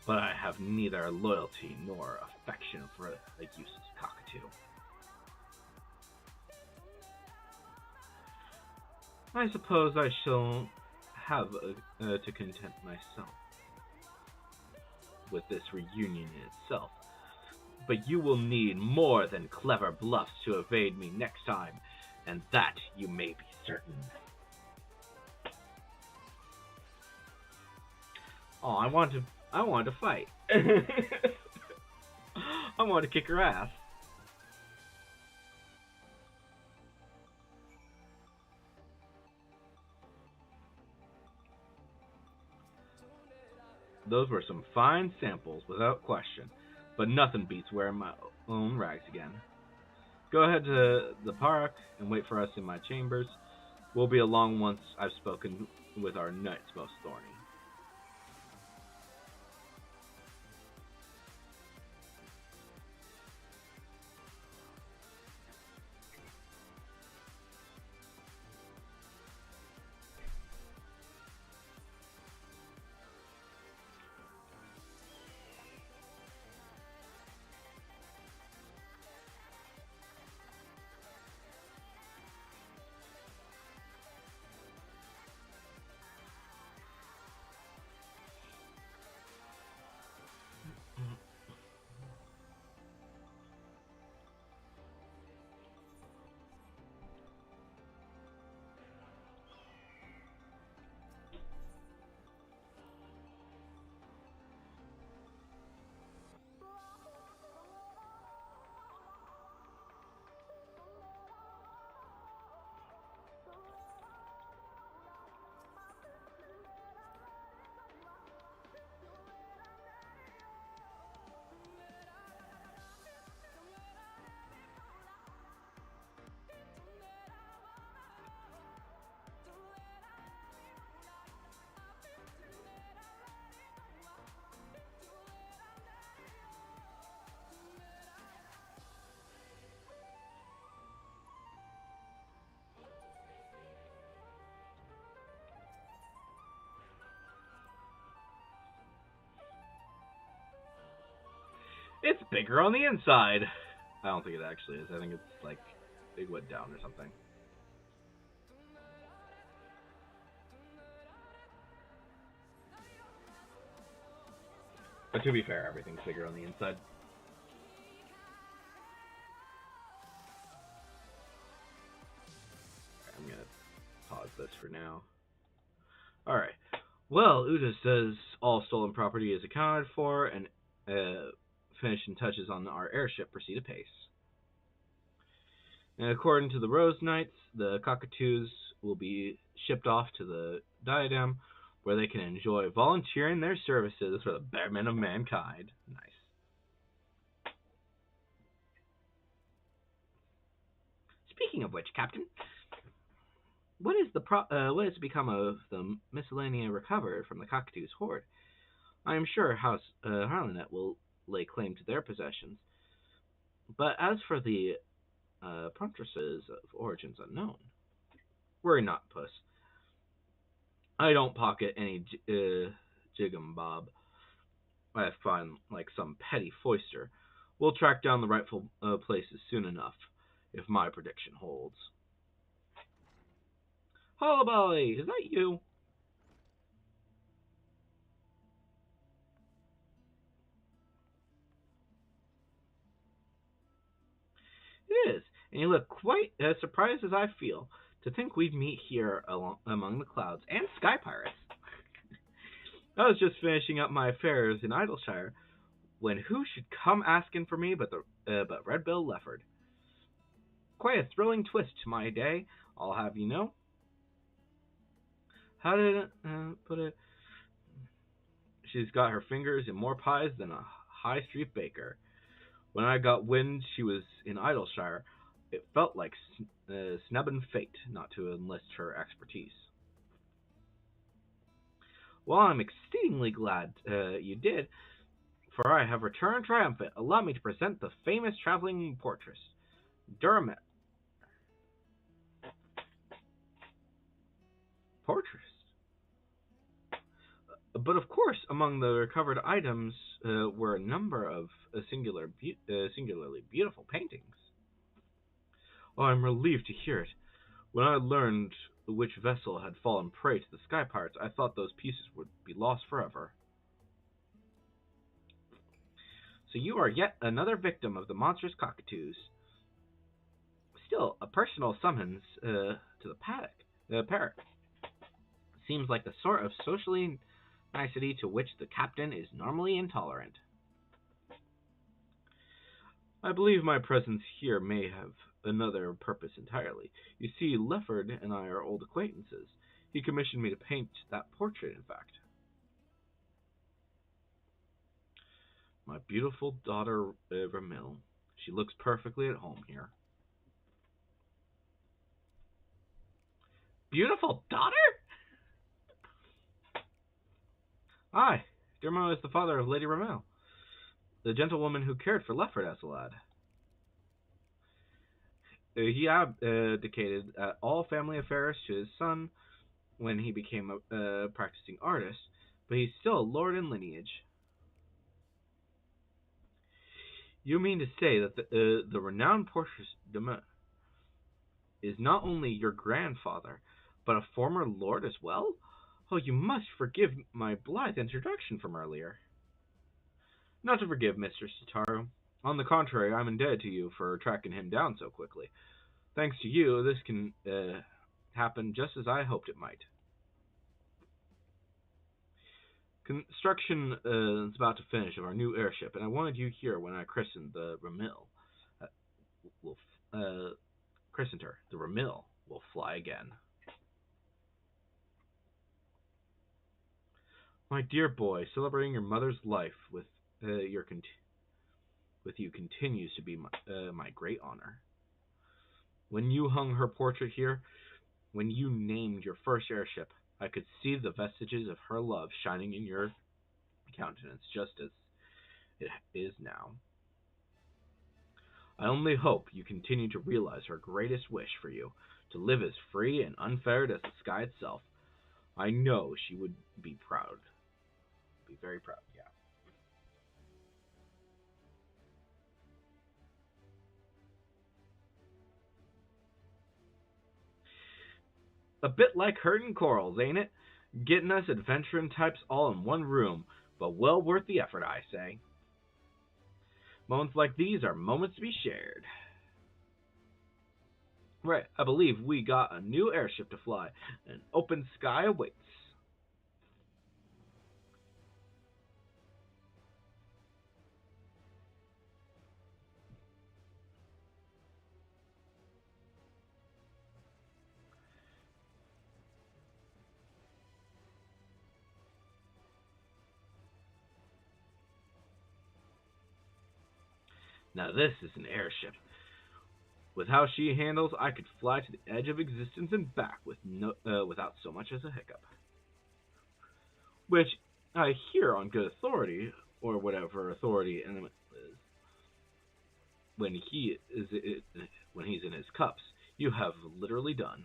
Speaker 1: but I have neither loyalty nor affection for a useless cockatoo. I suppose I shall have to content myself with this reunion in itself, but you will need more than clever bluffs to evade me next time, and that you may be certain. Oh, I want to fight. I want to kick her ass. Those were some fine samples, without question, but nothing beats wearing my own rags again. Go ahead to the park and wait for us in my chambers. We'll be along once I've spoken with our knights most thorny. It's bigger on the inside. I don't think it actually is. I think it's like it went down or something. But to be fair, everything's bigger on the inside. I'm gonna pause this for now. Alright. Well, Uda says all stolen property is accounted for, and finishing touches on our airship proceed apace. And according to the Rose Knights, the cockatoos will be shipped off to the Diadem, where they can enjoy volunteering their services for the betterment of mankind. Nice. Speaking of which, Captain, what has become of the miscellania recovered from the cockatoo's hoard? I am sure House Harlanet will lay claim to their possessions, but as for the Promptresses of origins unknown, worry not, Puss. I don't pocket any jig'em bob I find like some petty foister. We'll track down the rightful places soon enough, if my prediction holds. Hullabally, is that you? It is, and you look quite as surprised as I feel to think we'd meet here among the clouds and sky pirates. I was just finishing up my affairs in Idleshire when who should come asking for me but Red Bill Lefford. Quite a thrilling twist to my day, I'll have you know. How did it put it? She's got her fingers in more pies than a high street baker. When I got wind she was in Idleshire, it felt like snubbing fate not to enlist her expertise. Well, I'm exceedingly glad you did, for I have returned triumphant. Allow me to present the famous traveling portress, Durham. Portress? But of course, among the recovered items were a number of singularly beautiful paintings. Oh, I'm relieved to hear it. When I learned which vessel had fallen prey to the sky pirates, I thought those pieces would be lost forever. So you are yet another victim of the monstrous cockatoos. Still, a personal summons to the parrot seems like the sort of socially nicety to which the captain is normally intolerant. I believe my presence here may have another purpose entirely. You see, Lefford and I are old acquaintances. He commissioned me to paint that portrait, in fact. My beautiful daughter, Ramil. She looks perfectly at home here. Beautiful daughter? Aye, Dermo is the father of Lady Ramil, the gentlewoman who cared for Lefford as a lad. He abdicated all family affairs to his son when he became a practicing artist, but he's still a lord in lineage. You mean to say that the renowned portress Dermo is not only your grandfather, but a former lord as well? Oh, you must forgive my blithe introduction from earlier. Not to forgive, Mr. Sitaru. On the contrary, I'm indebted to you for tracking him down so quickly. Thanks to you, this can happen just as I hoped it might. Construction is about to finish of our new airship, and I wanted you here when I christened the Ramil. Christened her. The Ramil will fly again. My dear boy, celebrating your mother's life with you continues to be my great honor. When you hung her portrait here, when you named your first airship, I could see the vestiges of her love shining in your countenance, just as it is now. I only hope you continue to realize her greatest wish for you, to live as free and unfettered as the sky itself. I know she would be proud. Be very proud, yeah. A bit like herding corals, ain't it? Getting us adventuring types all in one room, but well worth the effort, I say. Moments like these are moments to be shared. Right, I believe we got a new airship to fly. An open sky awaits. Now this is an airship. With how she handles, I could fly to the edge of existence and back without so much as a hiccup. Which I hear on good authority, or whatever authority is, when he's in his cups, you have literally done.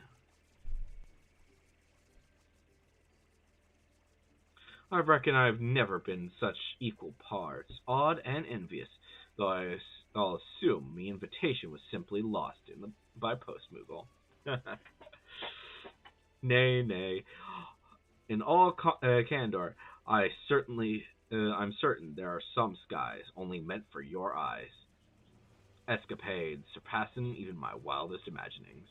Speaker 1: I reckon I've never been such equal parts, odd and envious, though I'll assume the invitation was simply lost by post-Moogle. Nay, nay. In all candor, I'm certain there are some skies only meant for your eyes. escapades surpassing even my wildest imaginings.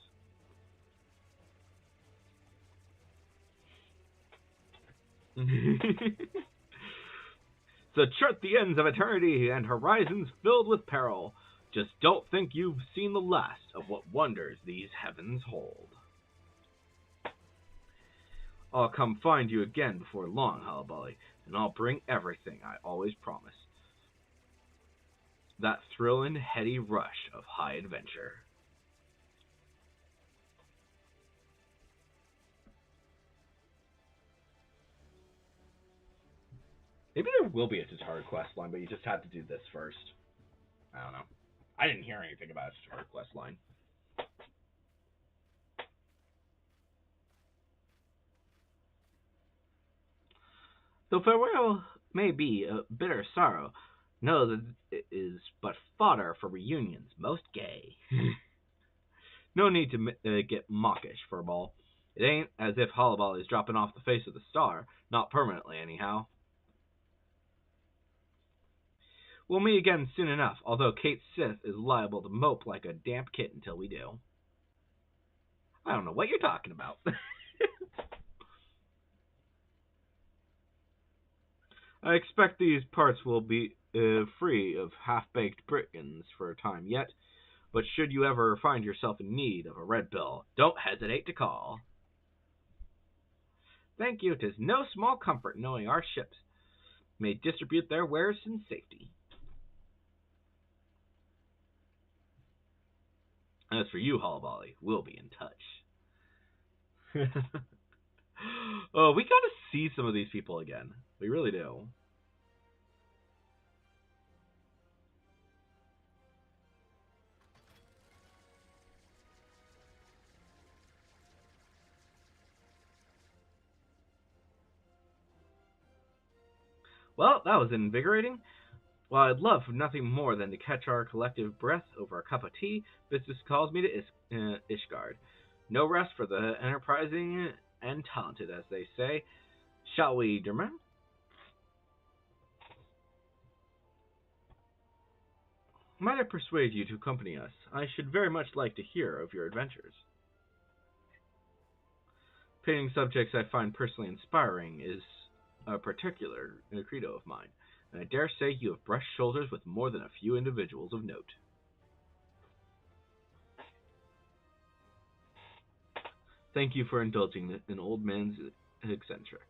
Speaker 1: So chart the ends of eternity and horizons filled with peril. Just don't think you've seen the last of what wonders these heavens hold. I'll come find you again before long, Hullaballi, and I'll bring everything I always promised. That thrilling, heady rush of high adventure. Maybe there will be a Tataru quest line, but you just had to do this first. I don't know. I didn't hear anything about a Tataru quest line. Though farewell may be a bitter sorrow, know that it is but fodder for reunions most gay. No need to get mawkish, Furball. It ain't as if Hullaballi is dropping off the face of the star, not permanently anyhow. We'll meet again soon enough, although Kate Sith is liable to mope like a damp kitten until we do. I don't know what you're talking about. I expect these parts will be free of half-baked brigands for a time yet, but should you ever find yourself in need of a red bill, don't hesitate to call. Thank you. 'Tis no small comfort knowing our ships may distribute their wares in safety. As for you, Hullaballi, we'll be in touch. Oh, we gotta see some of these people again. We really do. Well, that was invigorating. While I'd love nothing more than to catch our collective breath over a cup of tea, business calls me to Ishgard. No rest for the enterprising and talented, as they say. Shall we, Derman? Might I persuade you to accompany us? I should very much like to hear of your adventures. Painting subjects I find personally inspiring is a particular credo of mine, and I dare say you have brushed shoulders with more than a few individuals of note. Thank you for indulging an old man's eccentrics.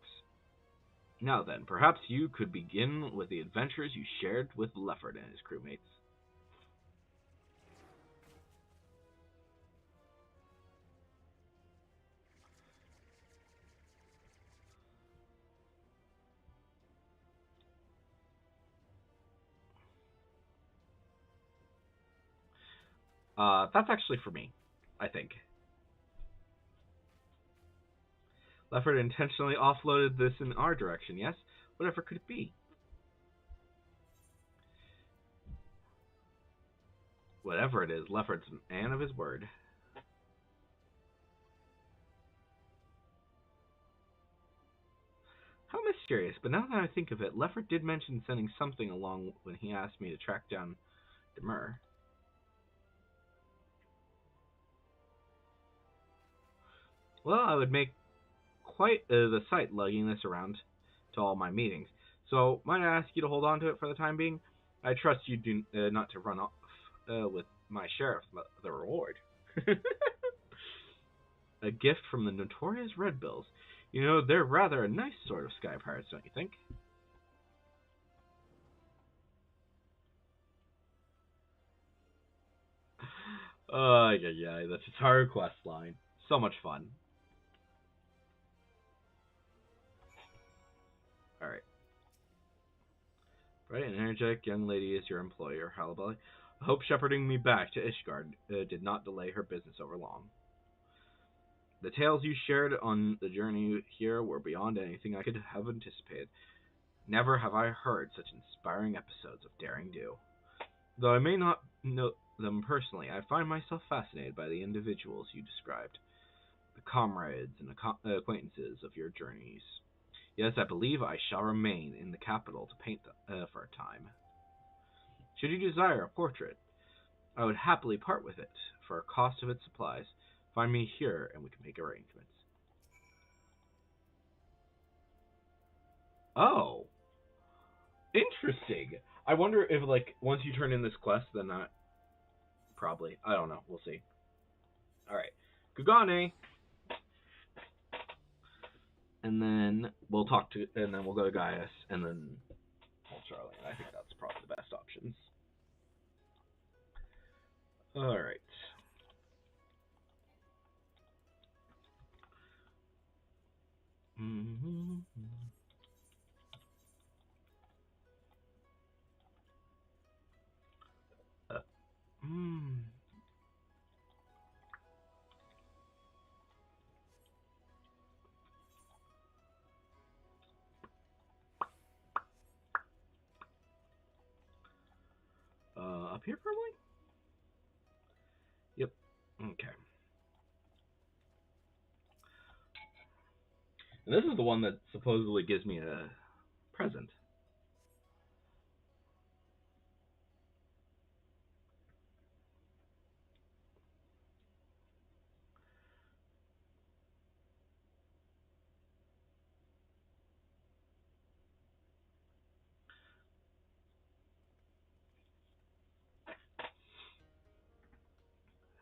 Speaker 1: Now then, perhaps you could begin with the adventures you shared with Lefford and his crewmates. That's actually for me, I think. Lefford intentionally offloaded this in our direction, yes? Whatever could it be? Whatever it is, Lefford's a man of his word. How mysterious, but now that I think of it, Lefford did mention sending something along when he asked me to track down Demur. Well, I would make quite the sight lugging this around to all my meetings, so might I ask you to hold on to it for the time being? I trust you do not to run off with my share of the reward. A gift from the notorious Red Bills. You know, they're rather a nice sort of sky pirates, don't you think? Yeah, the Tataru quest line. So much fun. Alright. Bright and energetic young lady is your employer, Hullaballi. I hope shepherding me back to Ishgard did not delay her business over long. The tales you shared on the journey here were beyond anything I could have anticipated. Never have I heard such inspiring episodes of daring do. Though I may not know them personally, I find myself fascinated by the individuals you described, the comrades and acquaintances of your journeys. Yes, I believe I shall remain in the capital to paint for a time. Should you desire a portrait, I would happily part with it for a cost of its supplies. Find me here and we can make arrangements. Oh, interesting. I wonder if, like, once you turn in this quest, then that probably. I don't know. We'll see. All right, Kugane, and then we'll talk to, and then we'll go to Gaius, and then Charlie. I think that's probably the best options. All right. Mm-hmm. Mm. Up here, probably? Yep. Okay. And this is the one that supposedly gives me a present.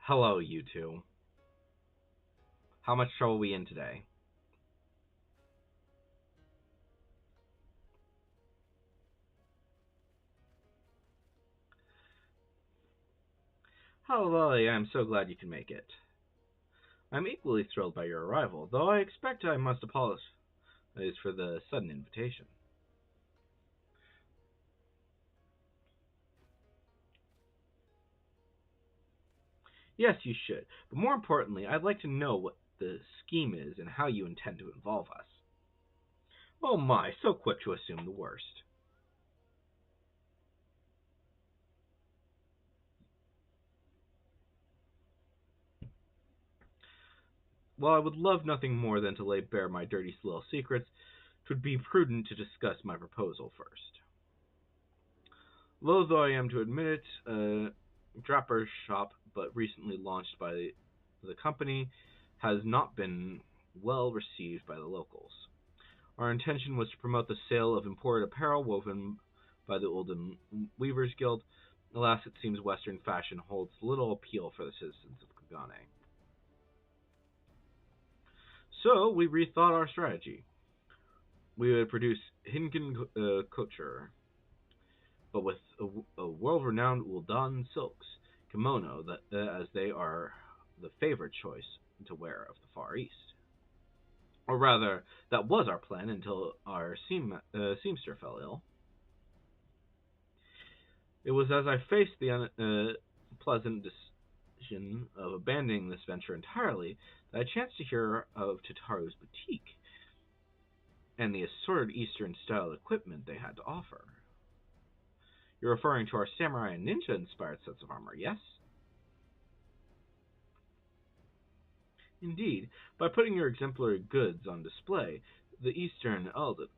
Speaker 1: Hello, you two. How much trouble are we in today? Hello, I'm so glad you can make it. I'm equally thrilled by your arrival, though I expect I must apologize for the sudden invitation. Yes, you should, but more importantly, I'd like to know what the scheme is and how you intend to involve us. Oh my, so quick to assume the worst. While I would love nothing more than to lay bare my dirty little secrets, 'twould be prudent to discuss my proposal first. Loath though I am to admit it, a draper's shop, but recently launched by the company, has not been well received by the locals. Our intention was to promote the sale of imported apparel woven by the Olden Weavers Guild. Alas, it seems Western fashion holds little appeal for the citizens of Kugane. So we rethought our strategy. We would produce Hinken couture, but with a world-renowned Uldan silks kimono, that as they are the favorite choice to wear of the Far East. Or rather, that was our plan until our seamster fell ill. It was as I faced the unpleasant decision of abandoning this venture entirely that I chanced to hear of Tataru's boutique and the assorted Eastern style equipment they had to offer. You're referring to our samurai and ninja inspired sets of armor, yes? Indeed, by putting your exemplary goods on display, the Eastern Eldred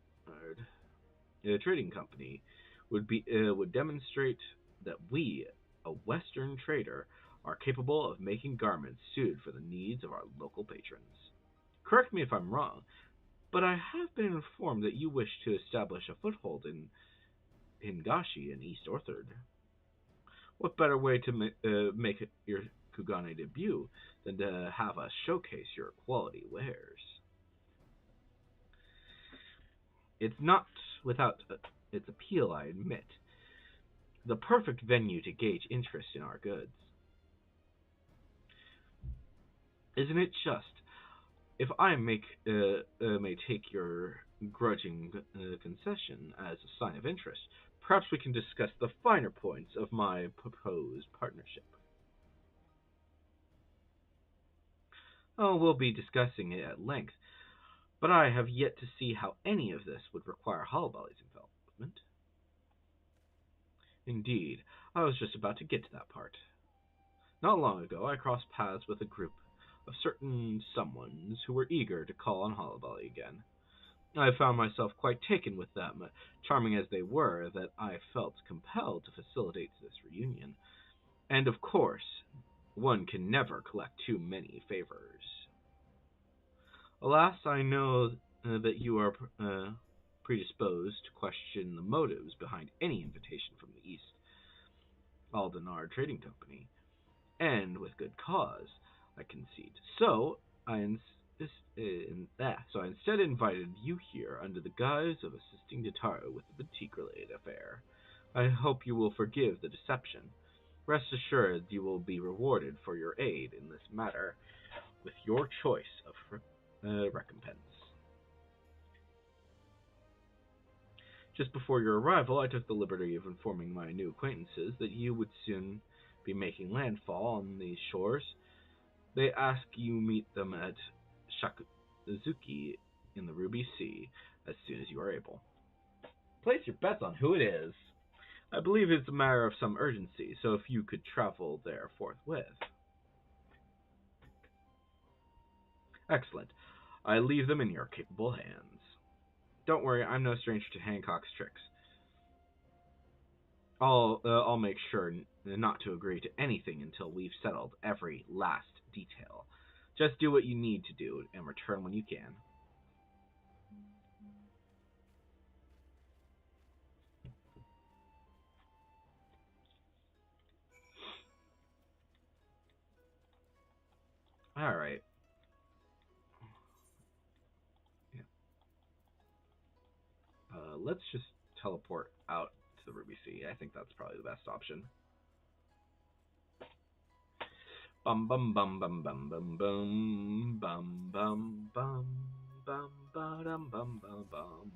Speaker 1: Trading Company would demonstrate that we, a Western trader, are capable of making garments suited for the needs of our local patrons. Correct me if I'm wrong, but I have been informed that you wish to establish a foothold in Hingashi in East Orchard. What better way to make your Kugane debut than to have us showcase your quality wares? It's not without its appeal, I admit. The perfect venue to gauge interest in our goods. Isn't it just? If I may take your grudging concession as a sign of interest, perhaps we can discuss the finer points of my proposed partnership. Oh, we'll be discussing it at length, but I have yet to see how any of this would require Hullbally's involvement. Indeed, I was just about to get to that part. Not long ago, I crossed paths with a group of certain someones who were eager to call on Hullbally again. I found myself quite taken with them, charming as they were, that I felt compelled to facilitate this reunion. And of course, one can never collect too many favors. Alas, I know that you are predisposed to question the motives behind any invitation from the East Aldenar Trading Company, and with good cause, I concede. So I instead invited you here under the guise of assisting Tataru with the boutique-related affair. I hope you will forgive the deception. Rest assured you will be rewarded for your aid in this matter with your choice of recompense. Just before your arrival, I took the liberty of informing my new acquaintances that you would soon be making landfall on these shores. They ask you meet them at Shakuzuki in the Ruby Sea as soon as you are able. Place your bets on who it is. I believe it's a matter of some urgency, so if you could travel there forthwith. Excellent. I leave them in your capable hands. Don't worry, I'm no stranger to Hancock's tricks. I'll make sure not to agree to anything until we've settled every last detail. Just do what you need to do and return when you can. Alright. Yeah. Let's just teleport out to the Ruby Sea. I think that's probably the best option. Bum bum bum bum bum bum bum bum bum bum bum bum bum bum bum.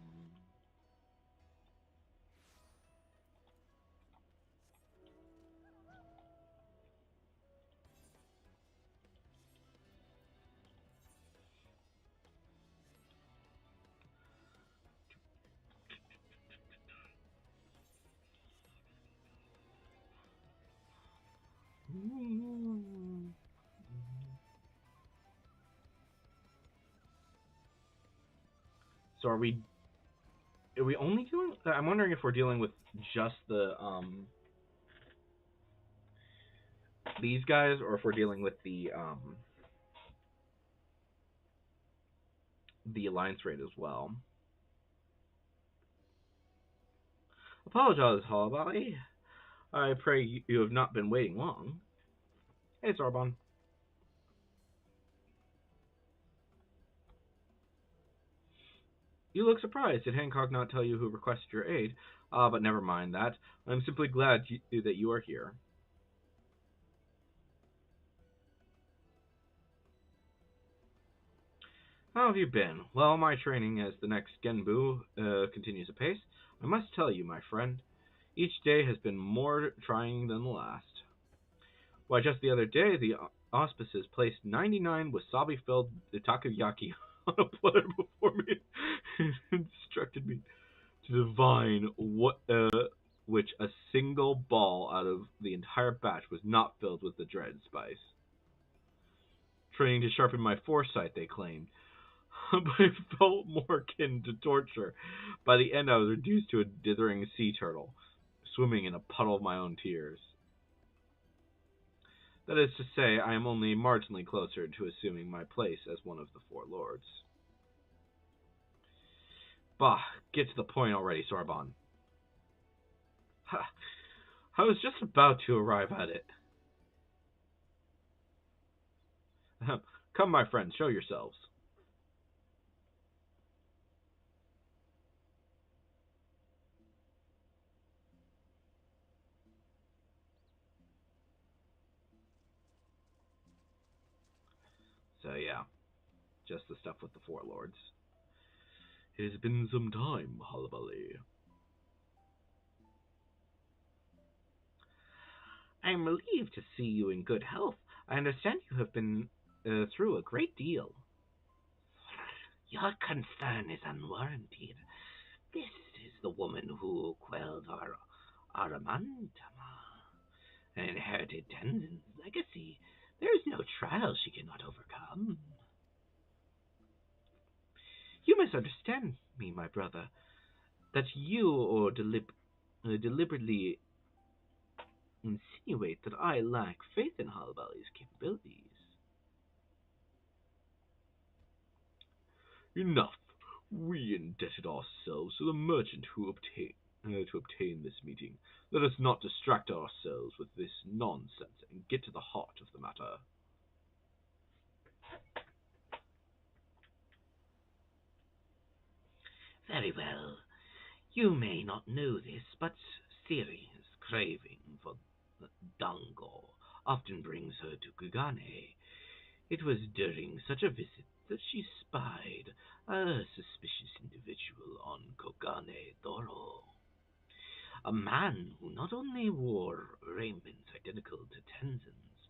Speaker 1: So are we only doing? I'm wondering if we're dealing with just these guys, or if we're dealing with the alliance raid as well. Apologize, Hallbody. I pray you have not been waiting long. Hey, Sorbonne. You look surprised. Did Hancock not tell you who requested your aid? But never mind that. I'm simply glad that you are here. How have you been? Well, my training as the next Genbu continues apace. I must tell you, my friend, each day has been more trying than the last. Why, just the other day, the auspices placed 99 wasabi-filled takoyaki on a platter before me and instructed me to divine which a single ball out of the entire batch was not filled with the dreaded spice. Training to sharpen my foresight, they claimed. But it felt more akin to torture. By the end, I was reduced to a dithering sea turtle, swimming in a puddle of my own tears. That is to say, I am only marginally closer to assuming my place as one of the four lords. Bah, get to the point already, Sorbonne. I was just about to arrive at it. Come, my friends, show yourselves. So yeah, just the stuff with the four lords. It has been some time, Hullabaloo. I am relieved to see you in good health. I understand you have been through a great deal. Your concern is unwarranted. This is the woman who quelled our Aramantama and inherited Tenzin's legacy. There is no trial she cannot overcome. You misunderstand me, my brother. That you or deliberately insinuate that I lack faith in Hullabelly's capabilities. Enough. We indebted ourselves to the merchant to obtain this meeting. Let us not distract ourselves with this nonsense and get to the heart of the matter.
Speaker 2: Very well. You may not know this, but Ciri's craving for dango often brings her to Kugane. It was during such a visit that she spied a suspicious individual on Kogane Doro. A man who not only wore raiments identical to Tenzin's,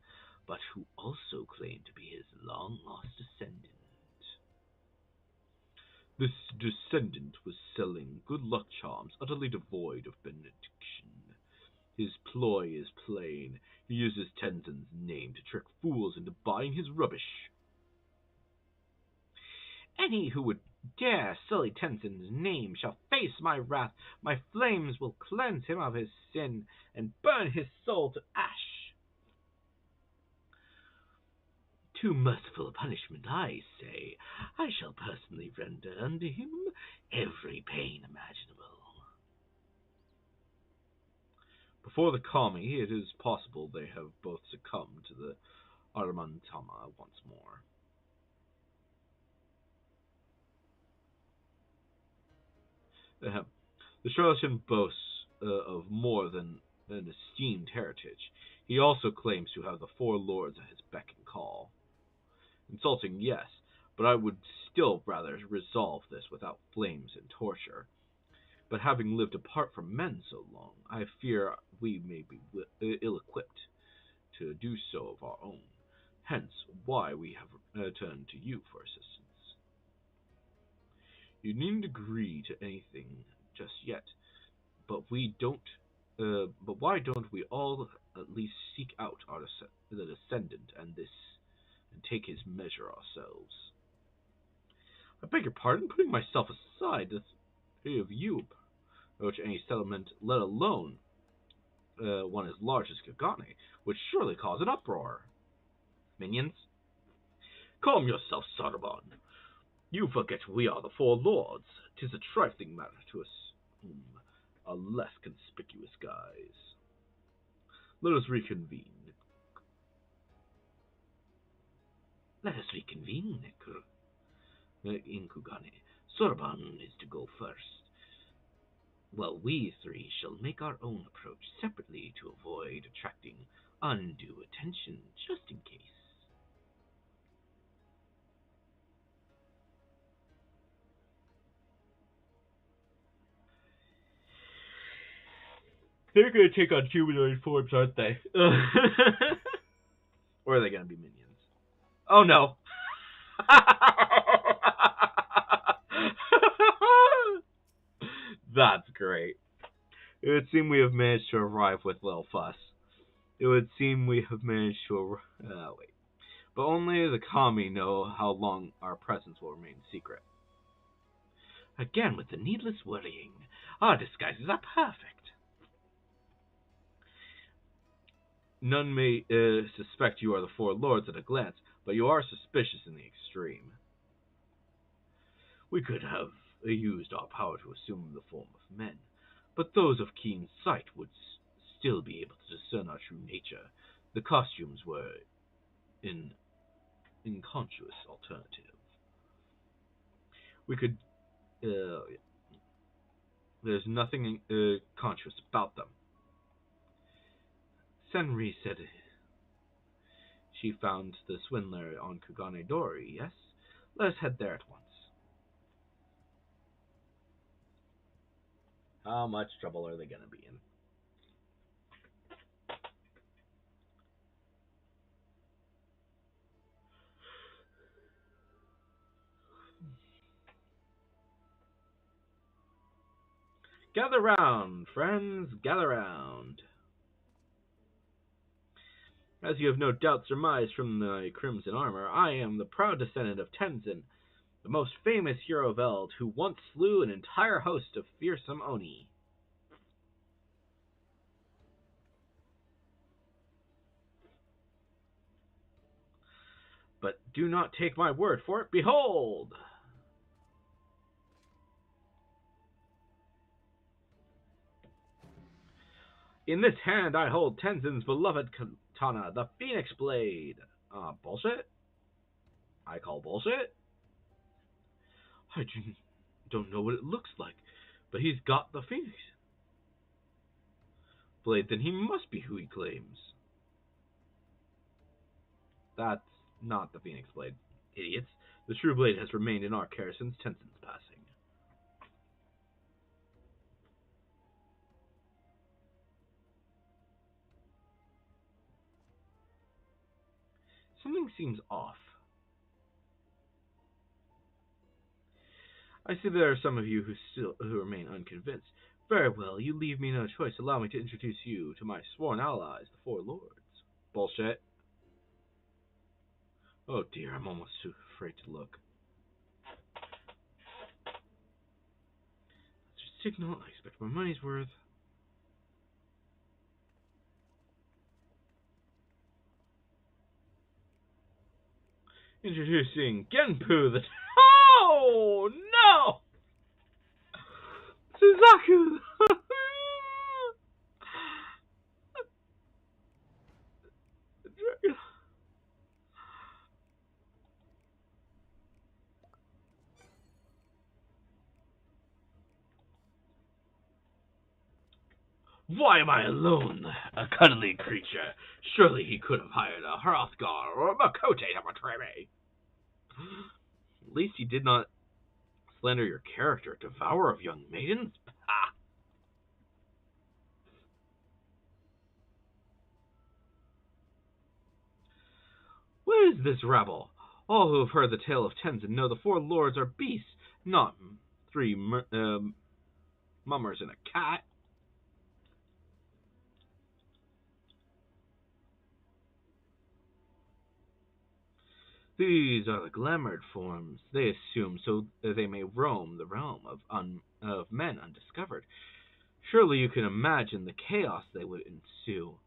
Speaker 2: but who also claimed to be his long-lost descendant.
Speaker 1: This descendant was selling good luck charms utterly devoid of benediction. His ploy is plain. He uses Tenzin's name to trick fools into buying his rubbish.
Speaker 2: Any who would dare sully Tenzin's name shall face my wrath. My flames will cleanse him of his sin and burn his soul to ash. Too merciful a punishment, I say. I shall personally render unto him every pain imaginable.
Speaker 1: Before the Kami, it is possible they have both succumbed to the Aramantama once more. The charlatan boasts of more than an esteemed heritage. He also claims to have the four lords at his beck and call. Insulting, yes, but I would still rather resolve this without flames and torture. But having lived apart from men so long, I fear we may be ill-equipped to do so of our own. Hence, why we have turned to you for assistance. You needn't agree to anything just yet, but But why don't we all at least seek out the descendant and take his measure ourselves? I beg your pardon, putting myself aside, the three of you approach any settlement, let alone one as large as Kagane, would surely cause an uproar.
Speaker 2: Minions?
Speaker 1: Calm yourself, Sarabon. You forget we are the four lords. 'Tis a trifling matter to assume a less conspicuous guise. Let us reconvene.
Speaker 2: Let us reconvene in Kugane. Sorban is to go first. Well, we three shall make our own approach separately to avoid attracting undue attention, just in case.
Speaker 1: They're going to take on humanoid forms, aren't they? Or are they going to be minions? Oh no! That's great. It would seem we have managed to arrive with little fuss. It would seem we have managed to wait. But only the Kami know how long our presence will remain secret.
Speaker 2: Again with the needless worrying. Our disguises are perfect.
Speaker 1: None may suspect you are the four lords at a glance, but you are suspicious in the extreme. We could have used our power to assume the form of men, but those of keen sight would still be able to discern our true nature. The costumes were an incongruous alternative. We could... there's nothing conscious about them. Senri said she found the swindler on Kugane Dori, yes? Let us head there at once. How much trouble are they going to be in? Gather round, friends, gather round. As you have no doubt surmised from my crimson armor, I am the proud descendant of Tenzin, the most famous hero of Eld, who once slew an entire host of fearsome Oni. But do not take my word for it. Behold! In this hand I hold Tenzin's beloved katana, the Phoenix Blade. Bullshit? I call bullshit? I don't know what it looks like, but he's got the Phoenix Blade, then he must be who he claims. That's not the Phoenix Blade, idiots. The true blade has remained in our care since Tenzin's passing. Something seems off. I see there are some of you who remain unconvinced. Very well, you leave me no choice. Allow me to introduce you to my sworn allies, the Four Lords. Bullshit. Oh dear, I'm almost too afraid to look. Let's just signal. I expect my money's worth. Introducing Genpu the... Oh, no! Suzaku! Why am I alone? A cuddly creature. Surely he could have hired a Hrothgar or a Makote to betray me. At least he did not slander your character, devourer of young maidens. Ha! Where is this rabble? All who have heard the tale of Tenzin know the Four Lords are beasts, not three mummers and a cat. These are the glamoured forms they assume, so they may roam the realm of men undiscovered. Surely you can imagine the chaos that would ensue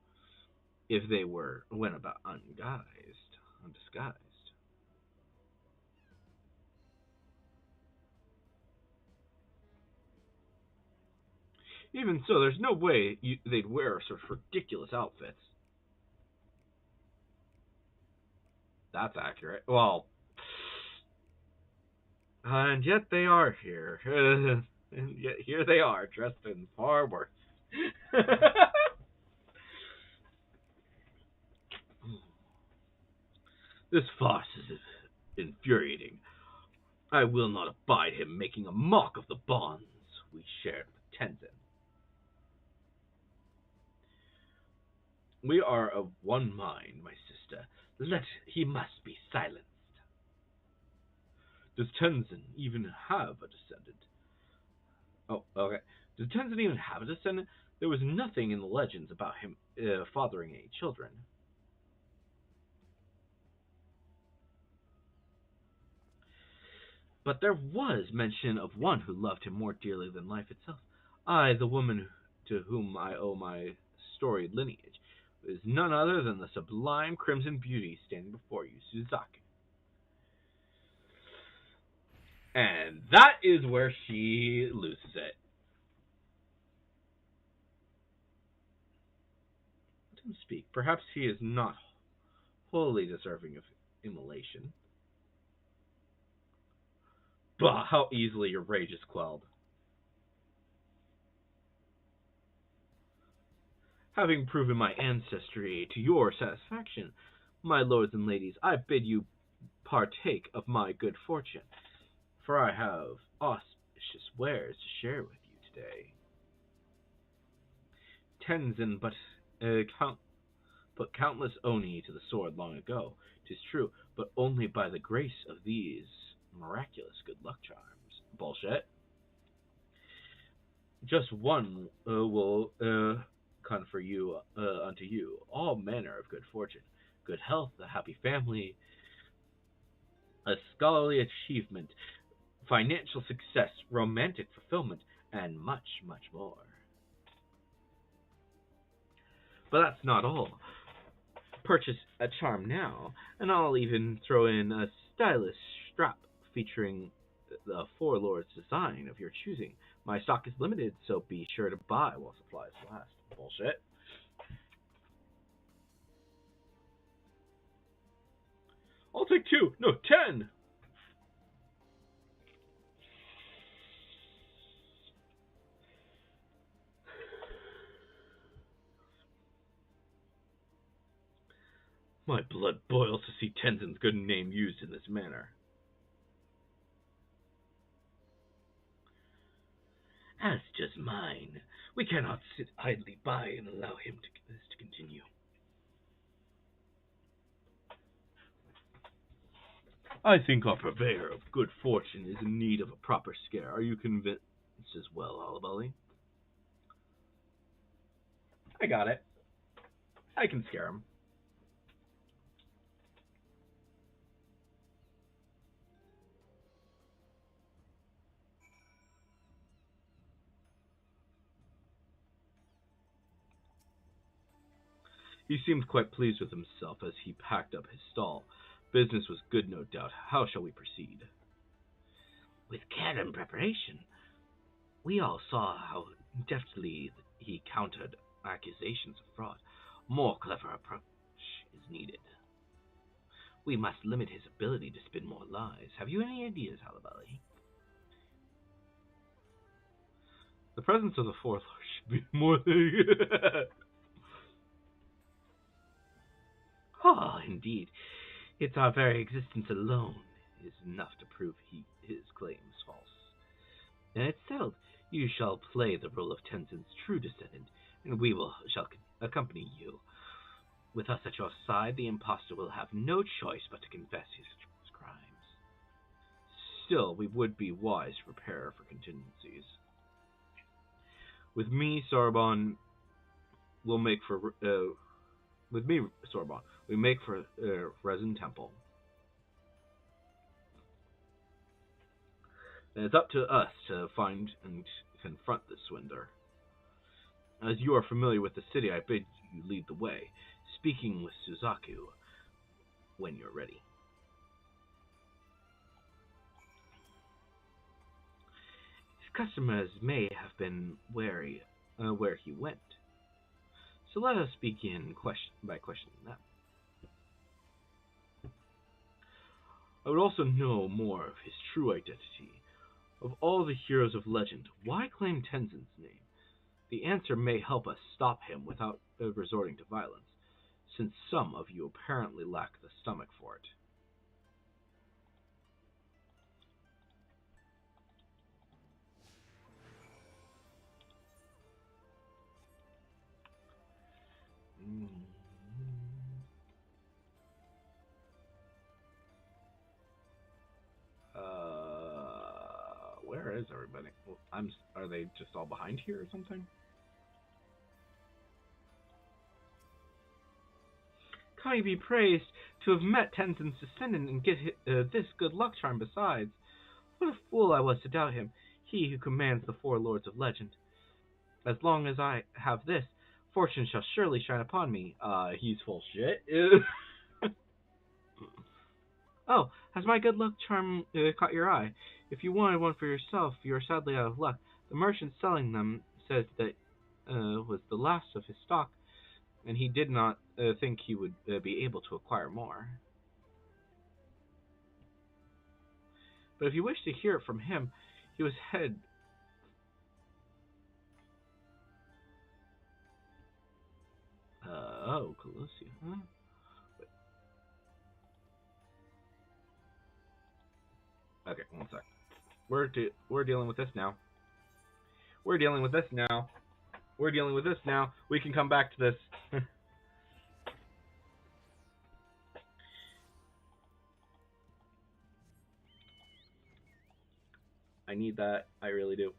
Speaker 1: if they went about undisguised. Even so, there's no way they'd wear such ridiculous outfits. That's accurate. Well, and yet they are here. And yet here they are, dressed in far worse. This farce is infuriating. I will not abide him making a mock of the bonds we shared with Tenzin. We are of one mind, my sister. He must be silenced. Does Tenzin even have a descendant? Oh, okay. Does Tenzin even have a descendant? There was nothing in the legends about him fathering any children. But there was mention of one who loved him more dearly than life itself. I, the woman to whom I owe my storied lineage, is none other than the sublime Crimson Beauty standing before you, Suzaku. And that is where she loses it. Let him speak. Perhaps he is not wholly deserving of immolation. Bah, how easily your rage is quelled. Having proven my ancestry to your satisfaction, my lords and ladies, I bid you partake of my good fortune, for I have auspicious wares to share with you today. Tenzin put countless Oni to the sword long ago, 'tis true, but only by the grace of these miraculous good luck charms. Bullshit. Just one will confer you unto you all manner of good fortune, good health, a happy family, a scholarly achievement, financial success, romantic fulfillment, and much, much more. But that's not all. purchase a charm now, and I'll even throw in a stylish strap featuring the Four Lords design of your choosing. My stock is limited, so be sure to buy while supplies last. Bullshit. I'll take 2. No, 10. My blood boils to see Tenzin's good name used in this manner.
Speaker 2: As does mine. We cannot sit idly by and allow this to continue.
Speaker 1: I think our purveyor of good fortune is in need of a proper scare. Are you convinced as well, Alibali? I got it. I can scare him. He seemed quite pleased with himself as he packed up his stall. Business was good, no doubt. How shall we proceed?
Speaker 2: With care and preparation. We all saw how deftly he countered accusations of fraud. More clever approach is needed. We must limit his ability to spin more lies. Have you any ideas, Alibali?
Speaker 1: The presence of the Fourth Lord should be more than...
Speaker 2: Ah, indeed. It's our very existence alone is enough to prove his claims false. And it's settled. You shall play the role of Tenzin's true descendant, and we shall accompany you. With us at your side, the impostor will have no choice but to confess his crimes.
Speaker 1: Still, we would be wise to prepare for contingencies. With me, Sorbonne will make for... with me, Sorbonne, we make for Resin Temple. And it's up to us to find and confront this swindler. As you are familiar with the city, I bid you lead the way, speaking with Suzaku when you're ready.
Speaker 2: His customers may have been wary where he went, so let us begin by questioning them.
Speaker 1: I would also know more of his true identity. Of all the heroes of legend, why claim Tenzin's name? The answer may help us stop him without resorting to violence, since some of you apparently lack the stomach for it. Where is everybody? Are they just all behind here or something?
Speaker 2: Kami be praised to have met Tenzin's descendant and get this good luck charm besides. What a fool I was to doubt him, he who commands the Four Lords of Legend. As long as I have this, fortune shall surely shine upon me.
Speaker 1: He's full shit.
Speaker 2: Oh, has my good luck charm caught your eye? If you wanted one for yourself, you are sadly out of luck. The merchant selling them says that was the last of his stock, and he did not think he would be able to acquire more. But if you wish to hear it from him, he was head... Colossia, huh?
Speaker 1: Okay, one sec. We're dealing with this now. We're dealing with this now. We're dealing with this now. We can come back to this. I need that. I really do.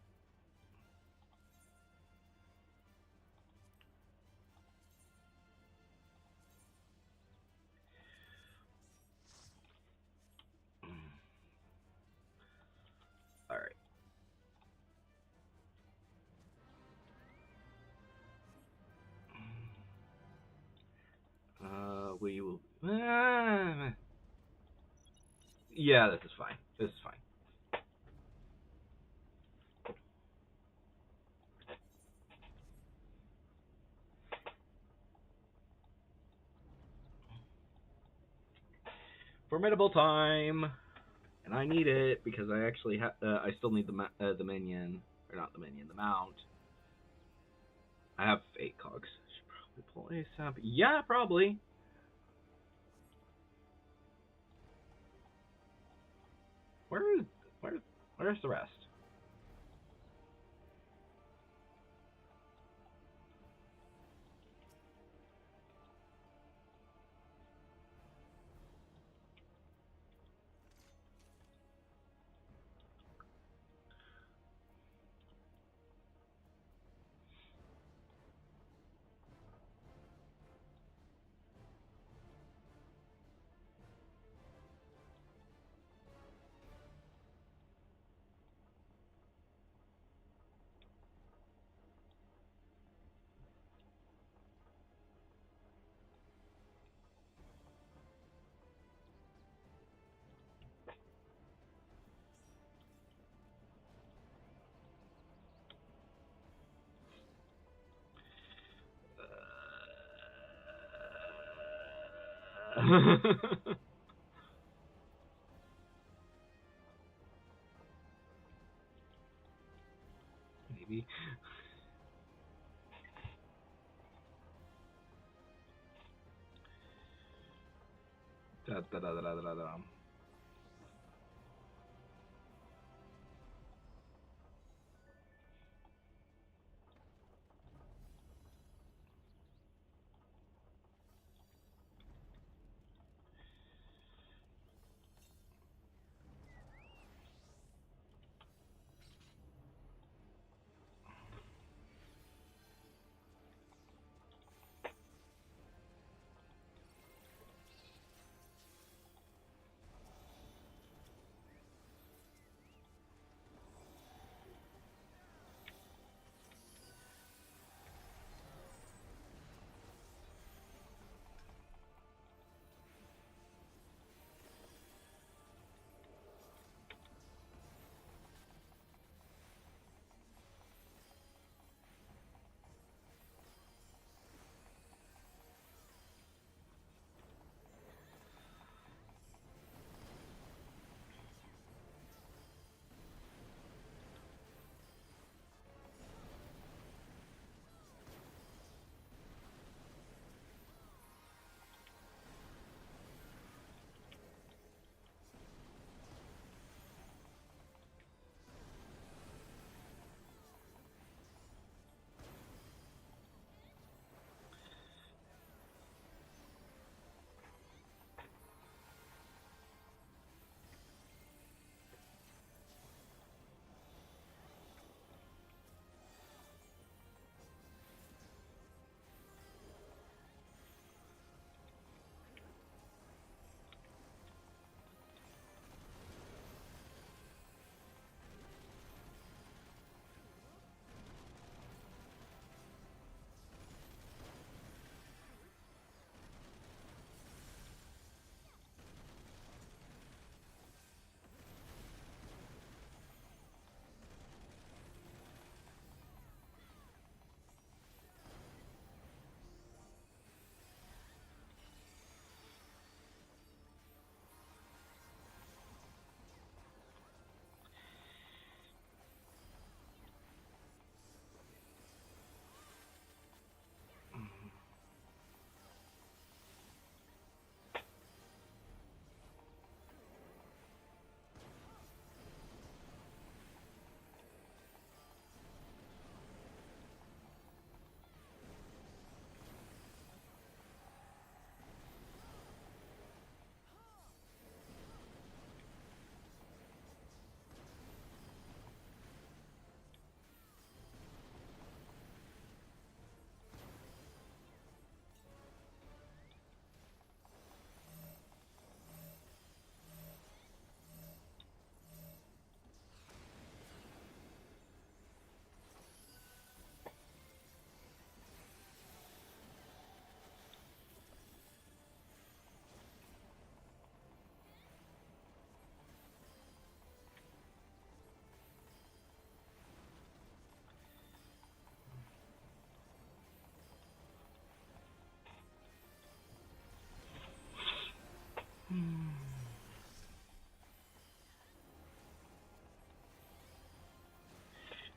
Speaker 1: Alright. Yeah, this is fine. This is fine. Formidable time, and I need it because I actually I still need the minion, or not the minion, the mount. I have 8 cogs. Should probably pull ASAP. Yeah, probably. Where where's the rest? Maybe. Da, da, da, da, da, da, da.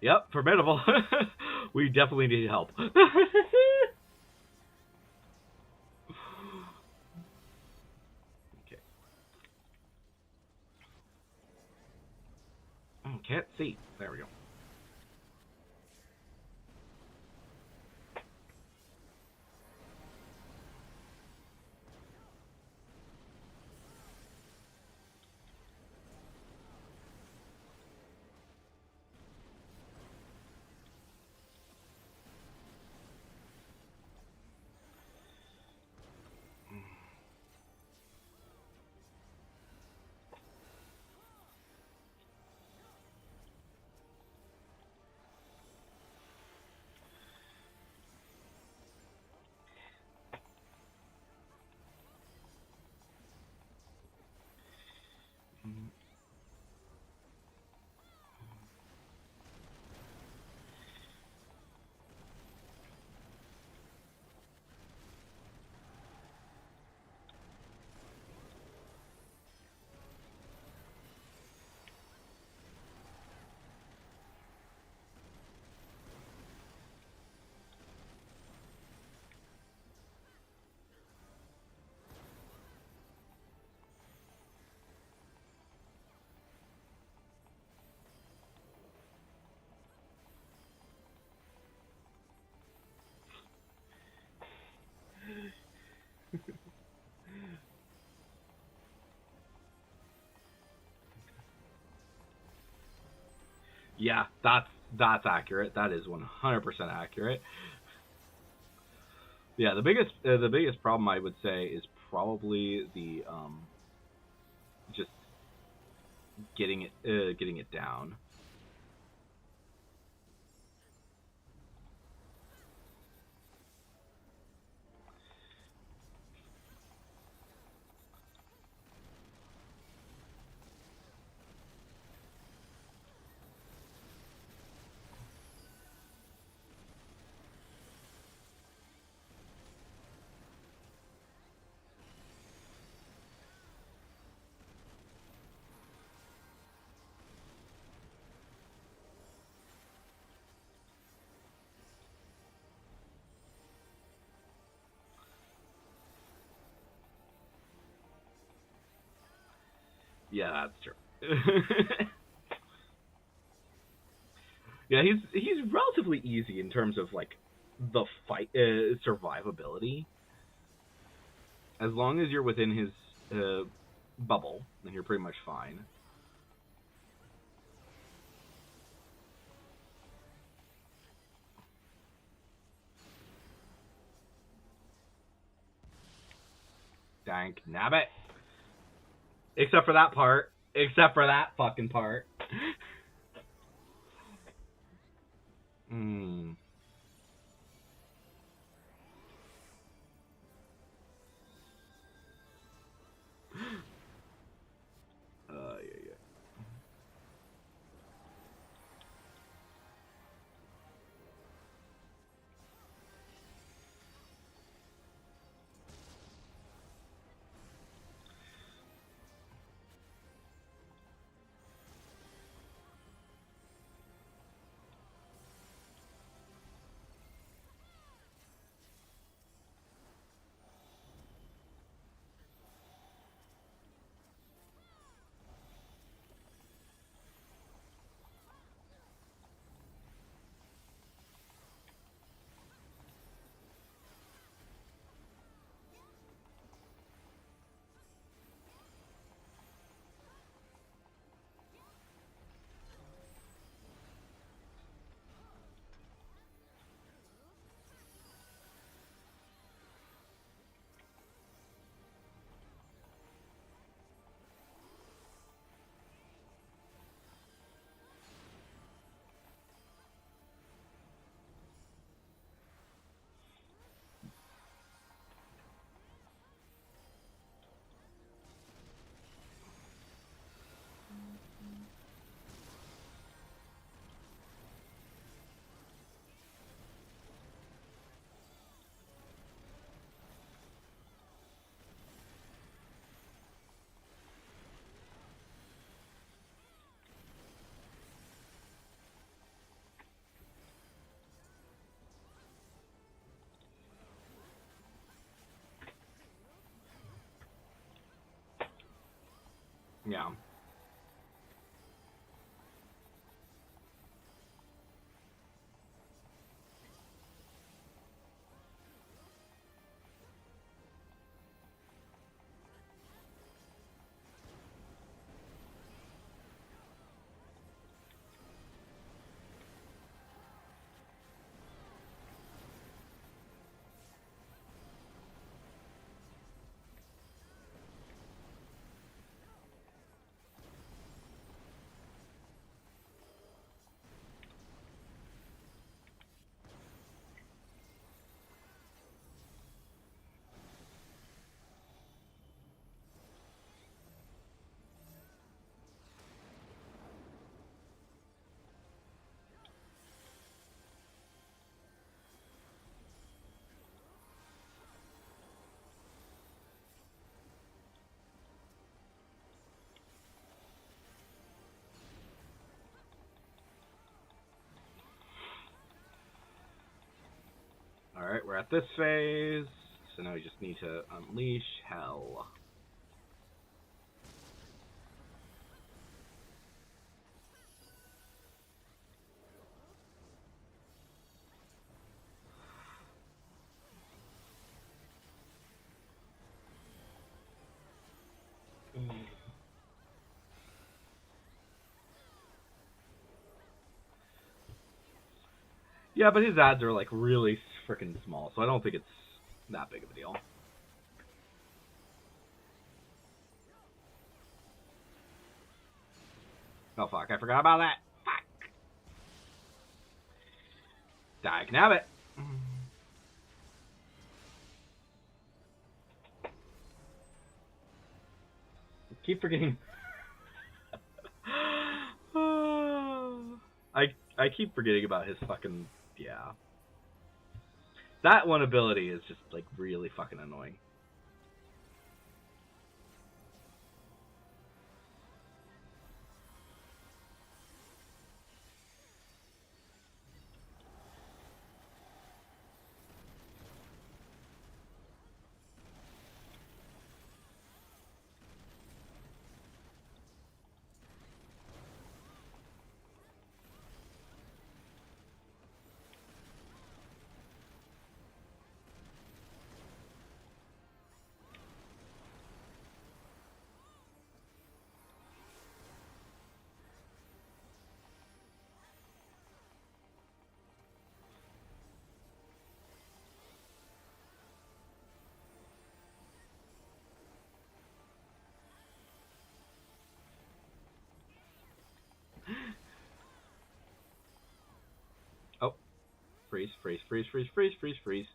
Speaker 1: Yep, formidable. We definitely need help. Okay. Can't see. There we go. Yeah, that's accurate. That is 100% accurate. Yeah, the biggest problem I would say is probably the just getting it down. Yeah, that's true. Yeah, he's relatively easy in terms of like the fight survivability. As long as you're within his bubble, then you're pretty much fine. Dank nabbit. Except for that part. Except for that fucking part. Hmm. Yeah, yeah. Yeah. Alright, we're at this phase, so now we just need to unleash hell. Yeah, but his ads are like really freaking small, so I don't think it's that big of a deal. Oh fuck, I forgot about that. Fuck. Diagnabbit. Keep forgetting. I keep forgetting about his fucking, yeah. That one ability is just like really fucking annoying. Oh, freeze, freeze, freeze, freeze, freeze, freeze, freeze.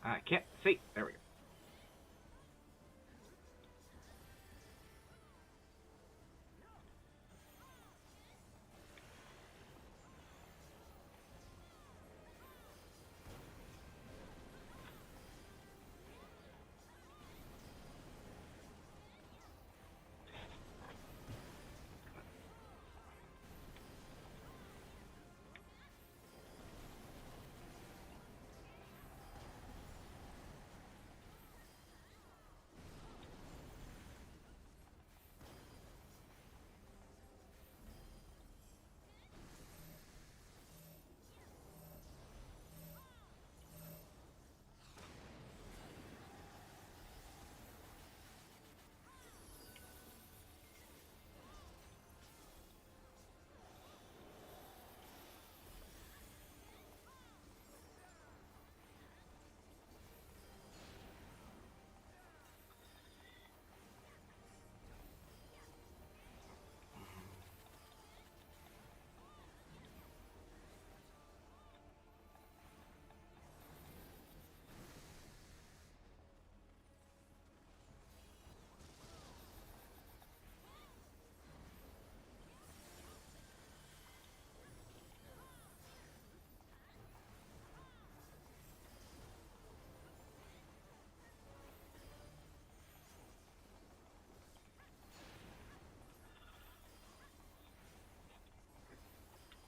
Speaker 1: I can't see. There we go.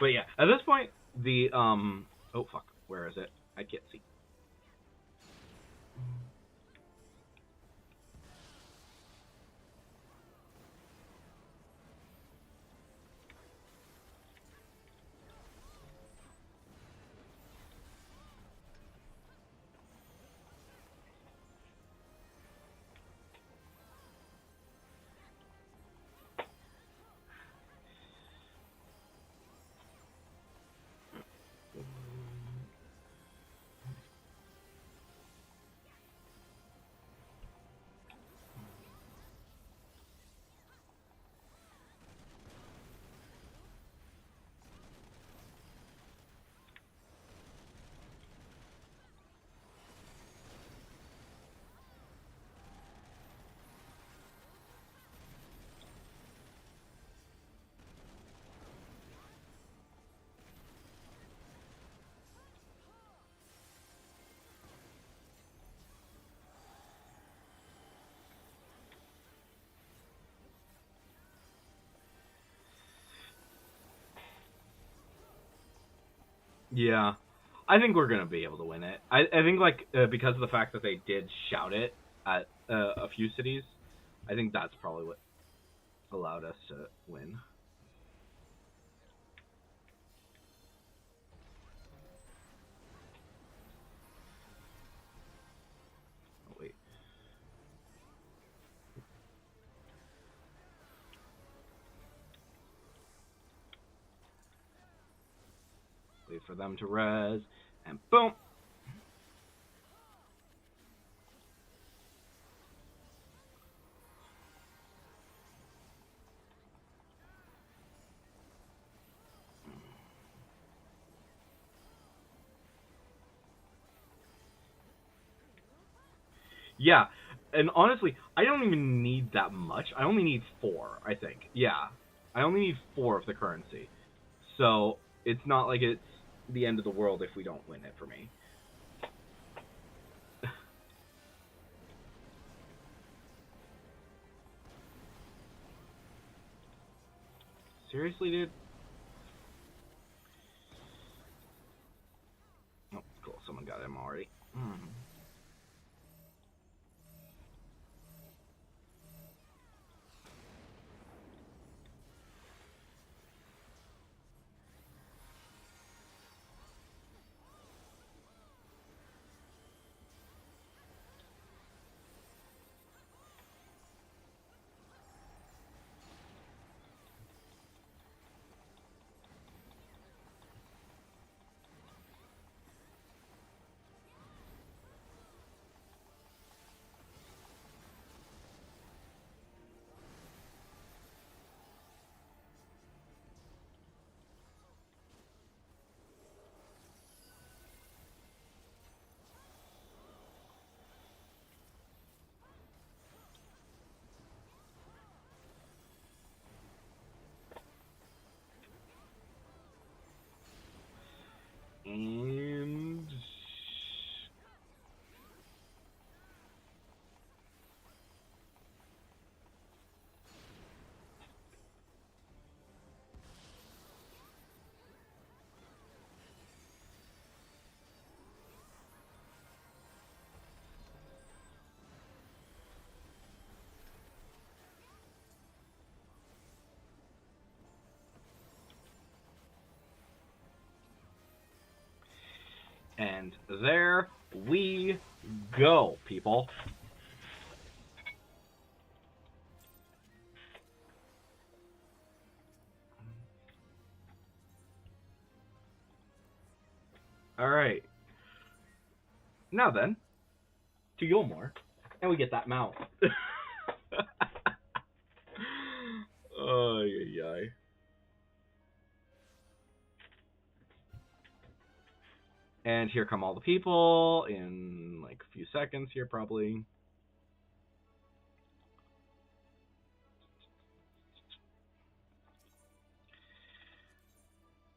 Speaker 1: But yeah, at this point, the oh fuck, where is it? I can't see. Yeah, I think we're gonna be able to win it. I think like because of the fact that they did shout it at a few cities, I think that's probably what allowed us to win. Oh, wait. Wait for them to res, and boom. Yeah, and honestly, I don't even need that much. I only need 4, I think. Yeah, I only need 4 of the currency. So it's not like it's the end of the world if we don't win it for me. Seriously, dude? Oh, cool. Someone got him already. And And there we go, people. Alright. Now then, to Yulmore. And we get that mount. Oh, yeah. And here come all the people in like a few seconds here, probably.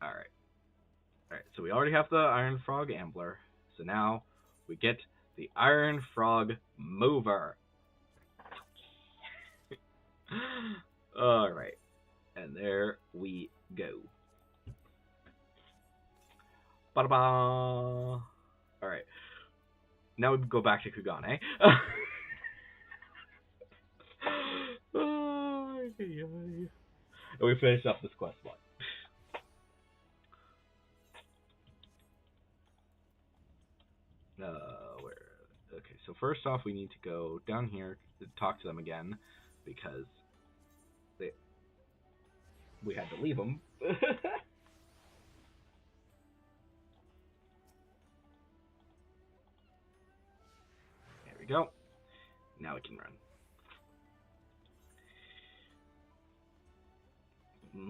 Speaker 1: Alright. Alright, so we already have the Iron Frog Ambler. So now we get the Iron Frog Mover. Alright. And there we go. Ba-da-ba. Alright. Now we go back to Kugane. And we finish up this quest line. Where? Okay, so first off, we need to go down here to talk to them again because we had to leave them. There we go. Now we can run.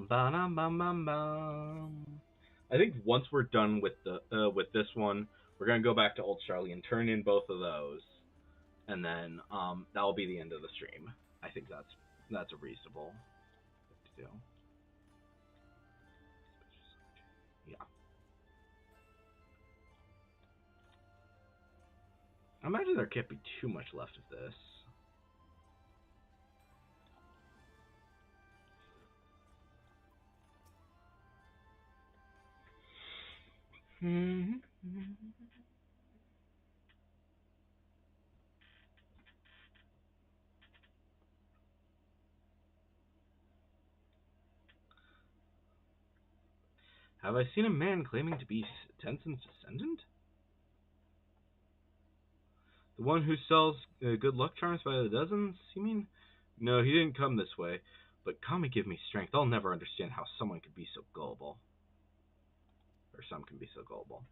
Speaker 1: Ba-dum-bum-bum-bum. I think once we're done with the with this one, we're gonna go back to Old Charlie and turn in both of those, and then that will be the end of the stream. I think that's a reasonable thing to do. Yeah. I imagine there can't be too much left of this. Have I seen a man claiming to be Tenzin's descendant? The one who sells good luck charms by the dozens, you mean? No, he didn't come this way. But Kami give me strength. I'll never understand how someone could be so gullible. Or some can be so gullible.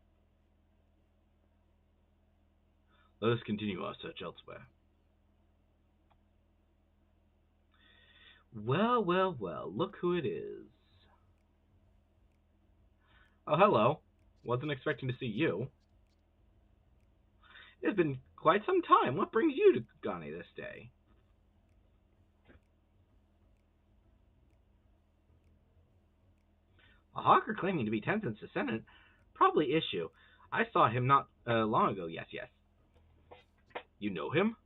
Speaker 1: Let us continue our search elsewhere. Well, well, well. Look who it is. Oh, hello. Wasn't expecting to see you. It's been quite some time. What brings you to Kugane this day? A hawker claiming to be Tenzin's descendant? Probably issue. I saw him not long ago. Yes, yes. You know him?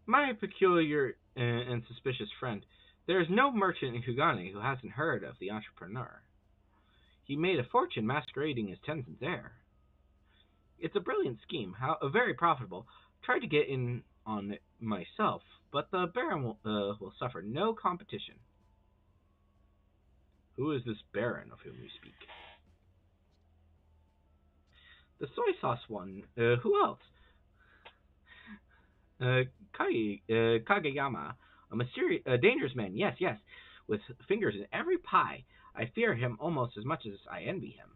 Speaker 1: My peculiar and suspicious friend. There is no merchant in Kugane who hasn't heard of the entrepreneur. He made a fortune masquerading as Tenzin's heir. It's a brilliant scheme, very profitable. Tried to get in on it myself, but the Baron will suffer no competition. Who is this Baron of whom you speak? The soy sauce one. Who else? Kageyama, a dangerous man. Yes, yes, with fingers in every pie. I fear him almost as much as I envy him.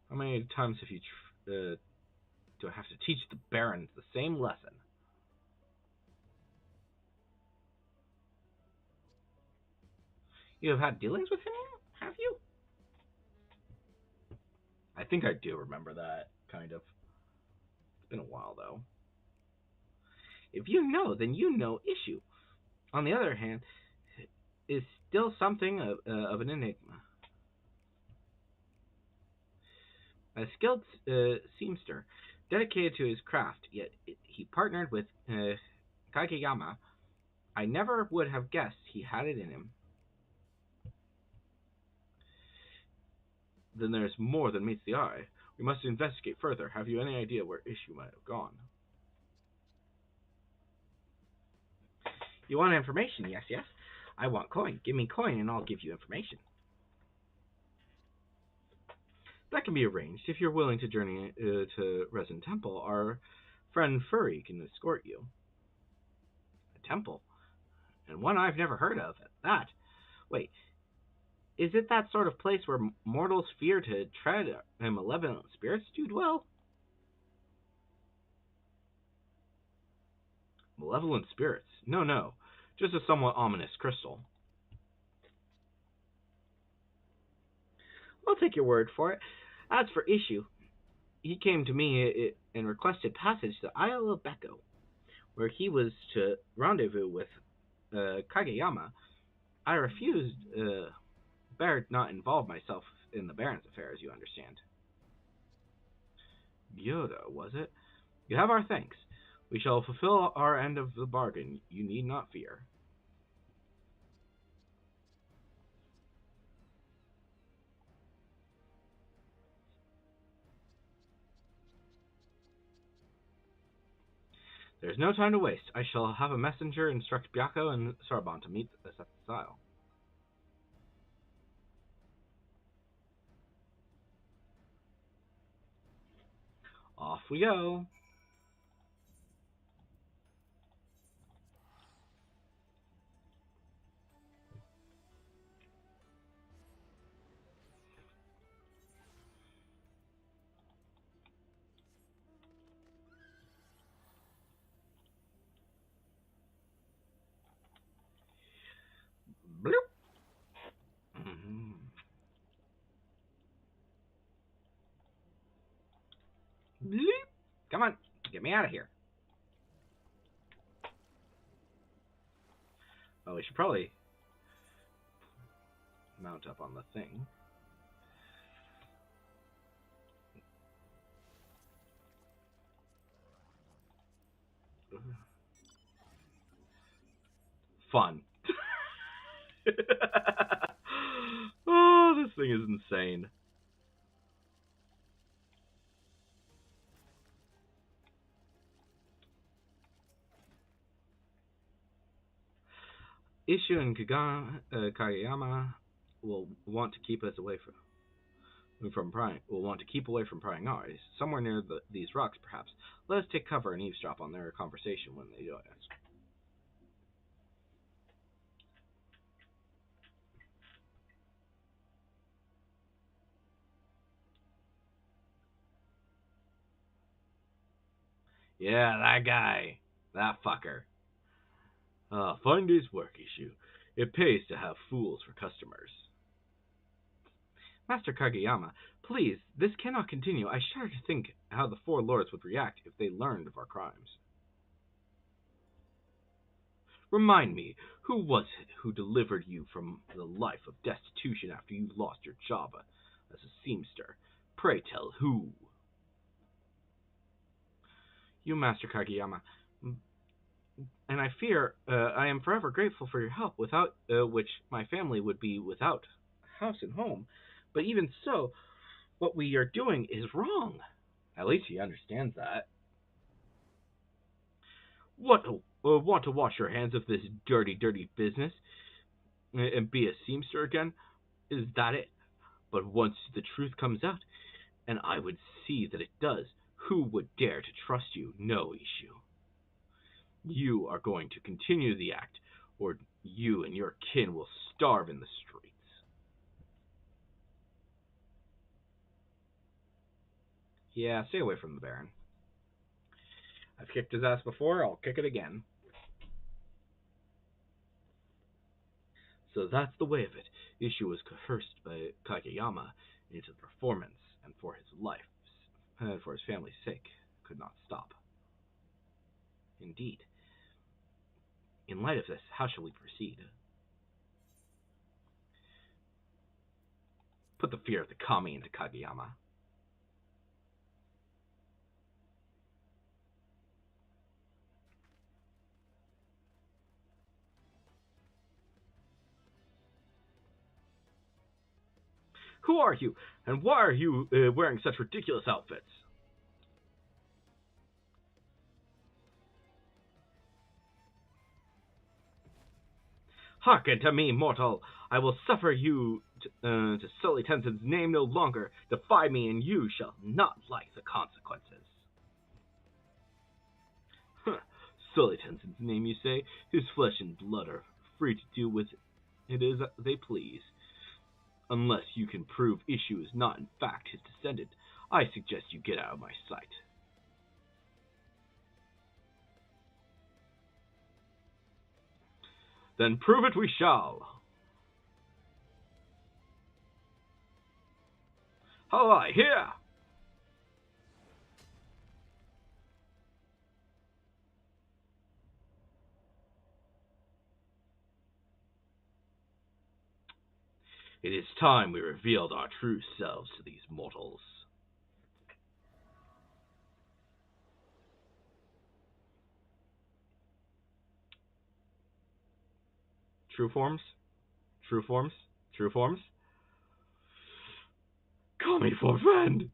Speaker 1: How many times have you do I have to teach the Barons the same lesson? You have had dealings with him, have you? I think I do remember that, kind of. It's been a while, though. If you know, then you know issue. On the other hand, is still something of an enigma. A skilled seamster, dedicated to his craft, yet he partnered with Kageyama. I never would have guessed he had it in him. Then there's more than meets the eye. We must investigate further. Have you any idea where issue might have gone? You want information? Yes, yes. I want coin. Give me coin and I'll give you information. That can be arranged. If you're willing to journey to Resin Temple, our friend Furry can escort you. A temple? And one I've never heard of at that. Wait, is it that sort of place where mortals fear to tread and malevolent spirits do dwell? Malevolent spirits? No, no. Just a somewhat ominous crystal. I'll take your word for it. As for issue, he came to me and requested passage to Isle of Beko, where he was to rendezvous with Kageyama. I refused, better not involve myself in the Baron's affairs, you understand. Yoda, was it? You have our thanks. We shall fulfill our end of the bargain. You need not fear. There's no time to waste. I shall have a messenger instruct Byakko and Sarabon to meet us at the Isle. Off we go. Bloop. Bloop. Come on, get me out of here. Oh, we should probably mount up on the thing. Fun. Oh, this thing is insane. Isshu and Kageyama will want to keep us away from prying. Will want to keep away from prying eyes. Somewhere near these rocks, perhaps. Let us take cover and eavesdrop on their conversation when they join us. Yeah, that guy. That fucker. Fine day's work, Isshu. It pays to have fools for customers. Master Kageyama, please, this cannot continue. I shudder to think how the four lords would react if they learned of our crimes. Remind me, who was it who delivered you from the life of destitution after you lost your job as a seamster? Pray tell, who? You, Master Kageyama. And I fear I am forever grateful for your help, without which my family would be without house and home. But even so, what we are doing is wrong. At least he understands that. What, want to wash your hands of this dirty, dirty business and be a seamster again? Is that it? But once the truth comes out, and I would see that it does, who would dare to trust you? No, Isshu. You are going to continue the act, or you and your kin will starve in the streets. Yeah, stay away from the Baron. I've kicked his ass before, I'll kick it again. So that's the way of it. Isshu was coerced by Kageyama into the performance, and for his life, for his family's sake, could not stop. Indeed. In light of this, how shall we proceed? Put the fear of the kami into Kageyama. Who are you, and why are you wearing such ridiculous outfits? Hearken to me, mortal. I will suffer you to sully Tenzin's name no longer. Defy me, and you shall not like the consequences. Sully Tenzin's name, you say? His flesh and blood are free to do with it as they please. Unless you can prove Isshu is not in fact his descendant, I suggest you get out of my sight. Then prove it we shall. Hi, here! It is time we revealed our true selves to these mortals. True forms? True forms? True forms? Call me for friend! It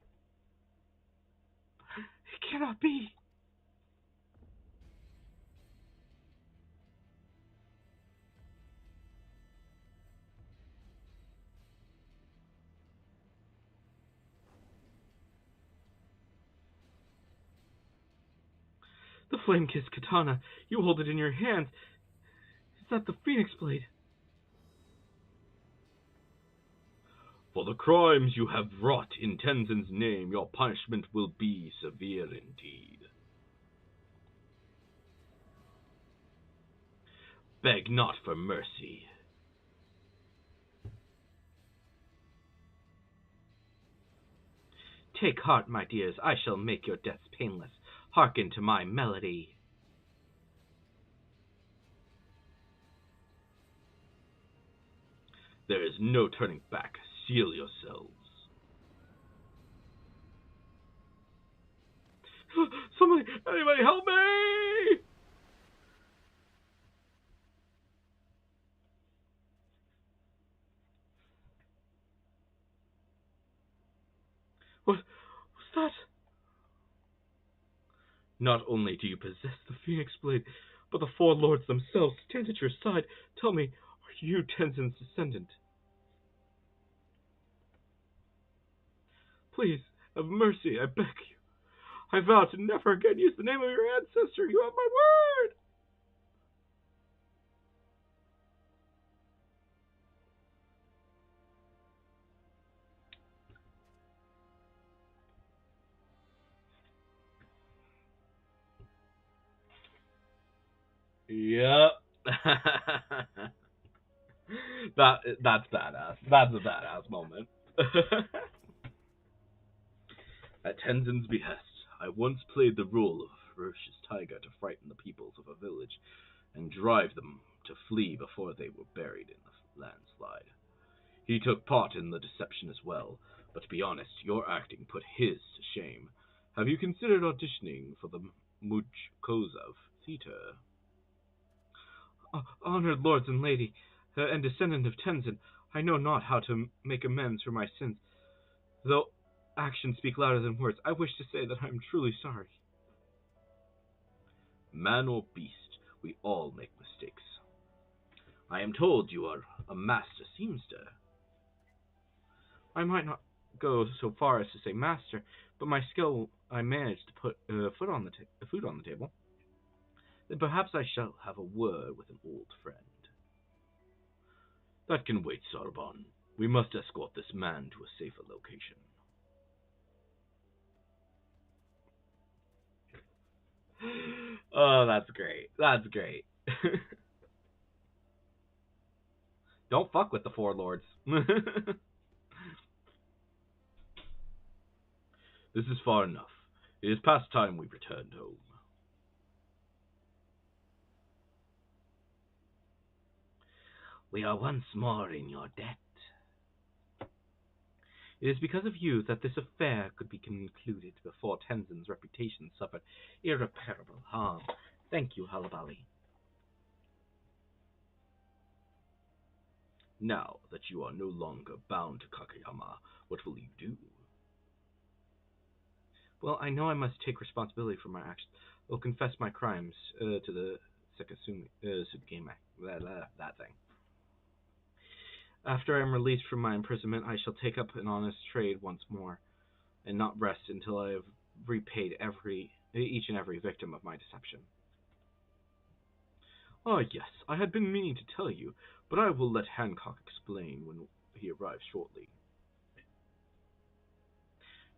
Speaker 1: cannot be!
Speaker 3: The flame-kissed katana. You hold it in your hands. Is that the Phoenix Blade?
Speaker 1: For the crimes you have wrought in Tenzin's name, your punishment will be severe indeed. Beg not for mercy.
Speaker 3: Take heart, my dears, I shall make your deaths painless. Hearken to my melody.
Speaker 1: There is no turning back. Seal yourselves.
Speaker 3: Somebody, anybody help me! What's that?
Speaker 1: Not only do you possess
Speaker 3: The Phoenix Blade, but the four lords themselves stand at your side. Tell me, are you Tenzin's descendant? Please, have mercy, I beg you. I vow to never again use the name of your ancestor. You have my word!
Speaker 1: Yep. That's badass. That's a badass moment. At Tenzin's behest, I once played the role of a ferocious tiger to frighten the peoples of a village and drive them to flee before they were buried in the landslide. He took part in the deception as well, but to be honest, your acting put his to shame. Have you considered auditioning for the Mujkozov Theater?
Speaker 3: Honored lords and lady, and descendant of Tenzin, I know not how to make amends for my sins. Though actions speak louder than words, I wish to say that I am truly sorry.
Speaker 1: Man or beast, we all make mistakes. I am told you are a master seamster.
Speaker 3: I might not go so far as to say master, but my skill I managed to put food on the table. Then perhaps I shall have a word with an old friend.
Speaker 1: That can wait, Sarban. We must escort this man to a safer location.
Speaker 3: Oh, that's great. That's great. Don't fuck with the four lords.
Speaker 1: This is far enough. It is past time we returned home.
Speaker 2: We are once more in your debt.
Speaker 3: It is because of you that this affair could be concluded before Tenzin's reputation suffered irreparable harm. Thank you, Halabali.
Speaker 1: Now that you are no longer bound to Kakayama, what will you do?
Speaker 3: Well, I know I must take responsibility for my actions. I will confess my crimes to the Tsukgame, that thing. After I am released from my imprisonment, I shall take up an honest trade once more, and not rest until I have repaid each and every victim of my deception. Ah, yes, I had been meaning to tell you, but I will let Hancock explain when he arrives shortly.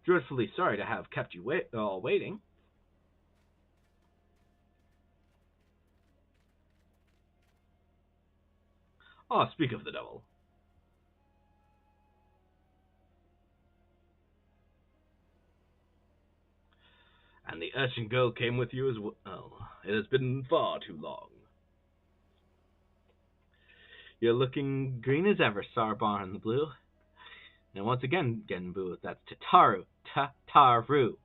Speaker 3: Dreadfully sorry to have kept you all waiting.
Speaker 1: Ah, speak of the devil. And the urchin girl came with you as well. Oh, it has been far too long.
Speaker 3: You're looking green as ever, Sarban the Blue. And once again, Genbu, that's Tataru. Tataru.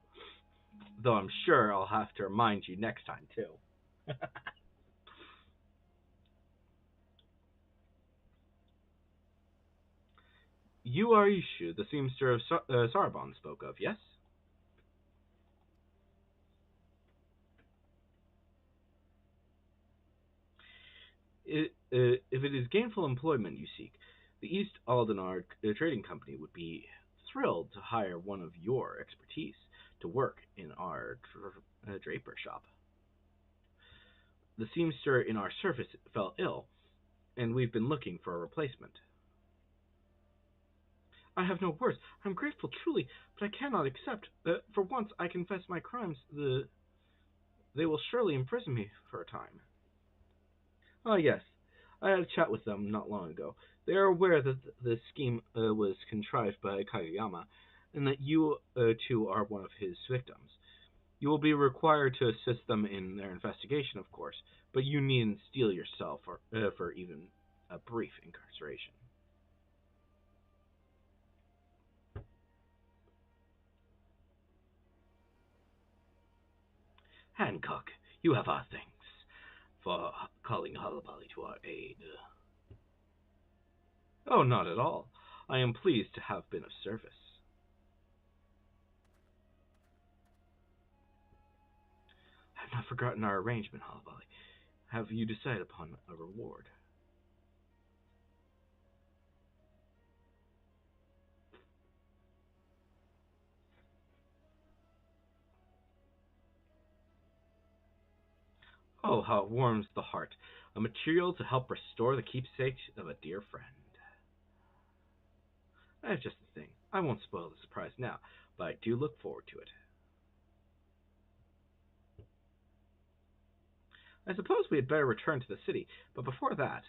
Speaker 3: Though I'm sure I'll have to remind you next time, too. You are Ishu, the seamster of Sarban spoke of, yes? If it is gainful employment you seek, the East Aldenar Trading Company would be thrilled to hire one of your expertise to work in our draper shop. The seamster in our service fell ill, and we've been looking for a replacement. I have no words. I'm grateful, truly, but I cannot accept. For once, I confess my crimes. They will surely imprison me for a time. Ah, yes. I had a chat with them not long ago. They are aware that the scheme was contrived by Kageyama, and that you two are one of his victims. You will be required to assist them in their investigation, of course, but you needn't steel yourself for even a brief incarceration.
Speaker 2: Hancock, you have our thanks for calling Hullabally to our aid.
Speaker 3: Oh, not at all. I am pleased to have been of service. I have not forgotten our arrangement, Hullabally. Have you decided upon a reward? Oh, how it warms the heart. A material to help restore the keepsake of a dear friend. That's just the thing. I won't spoil the surprise now, but I do look forward to it. I suppose we had better return to the city, but before that,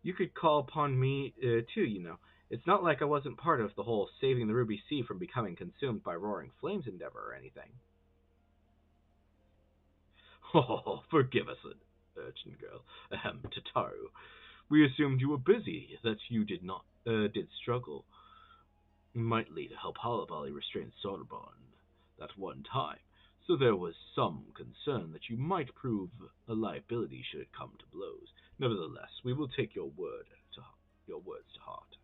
Speaker 3: you could call upon me, too, you know. It's not like I wasn't part of the whole saving the Ruby Sea from becoming consumed by roaring flames endeavor or anything. Oh, forgive us, urchin girl. Tataru. We assumed you were busy, that you did struggle mightily to help Hullabally restrain Sorbonne that one time, so there was some concern that you might prove a liability should it come to blows. Nevertheless, we will take your words to heart.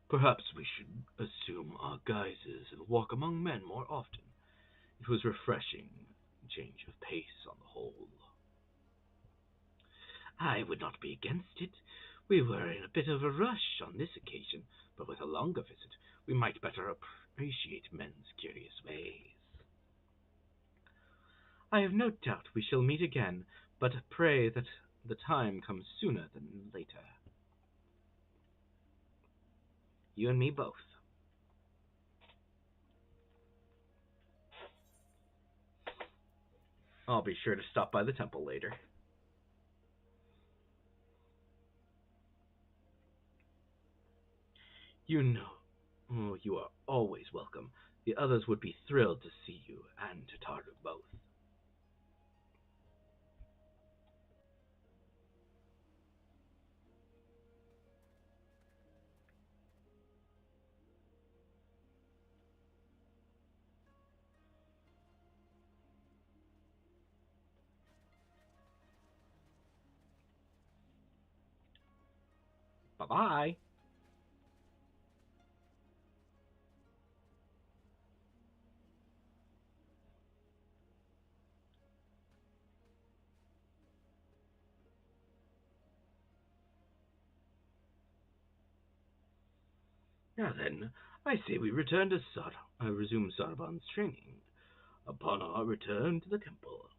Speaker 3: Perhaps we should assume our guises and walk among men more often. It was refreshing, change of pace on the whole.
Speaker 2: I would not be against it. We were in a bit of a rush on this occasion, but with a longer visit, we might better appreciate men's curious ways.
Speaker 3: I have no doubt we shall meet again, but pray that the time comes sooner than later.
Speaker 2: You and me both.
Speaker 3: I'll be sure to stop by the temple later. You know, you are always welcome. The others would be thrilled to see you and Tataru both. Bye-bye.
Speaker 2: Now then, I say we return to resume Sorbonne's training upon our return to the temple.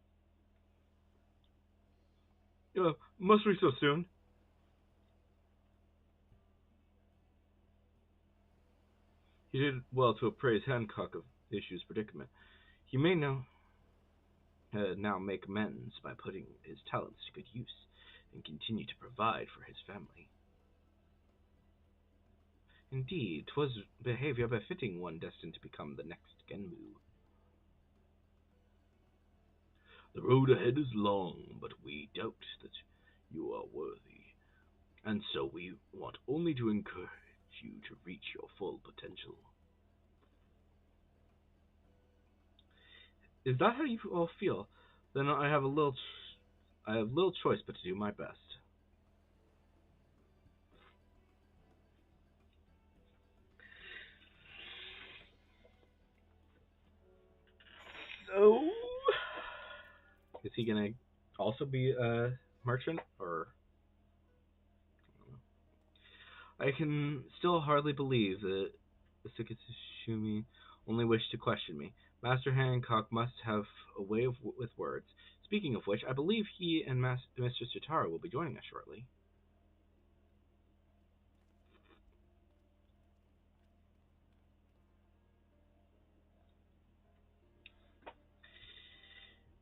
Speaker 3: Must we so soon? He did well to appraise Hancock of the issue's predicament. He may now make amends by putting his talents to good use and continue to provide for his family. Indeed, 'twas behavior befitting one destined to become the next Genmu.
Speaker 2: The road ahead is long, but we doubt that you are worthy, and so we want only to encourage you to reach your full potential.
Speaker 3: Is that how you all feel? Then I have little choice but to do my best. So, is he gonna also be a merchant, or? I can still hardly believe that the Sekitsumi only wished to question me, Master Hancock must have a way with words. Speaking of which, I believe he and Mr. Sitara will be joining us shortly.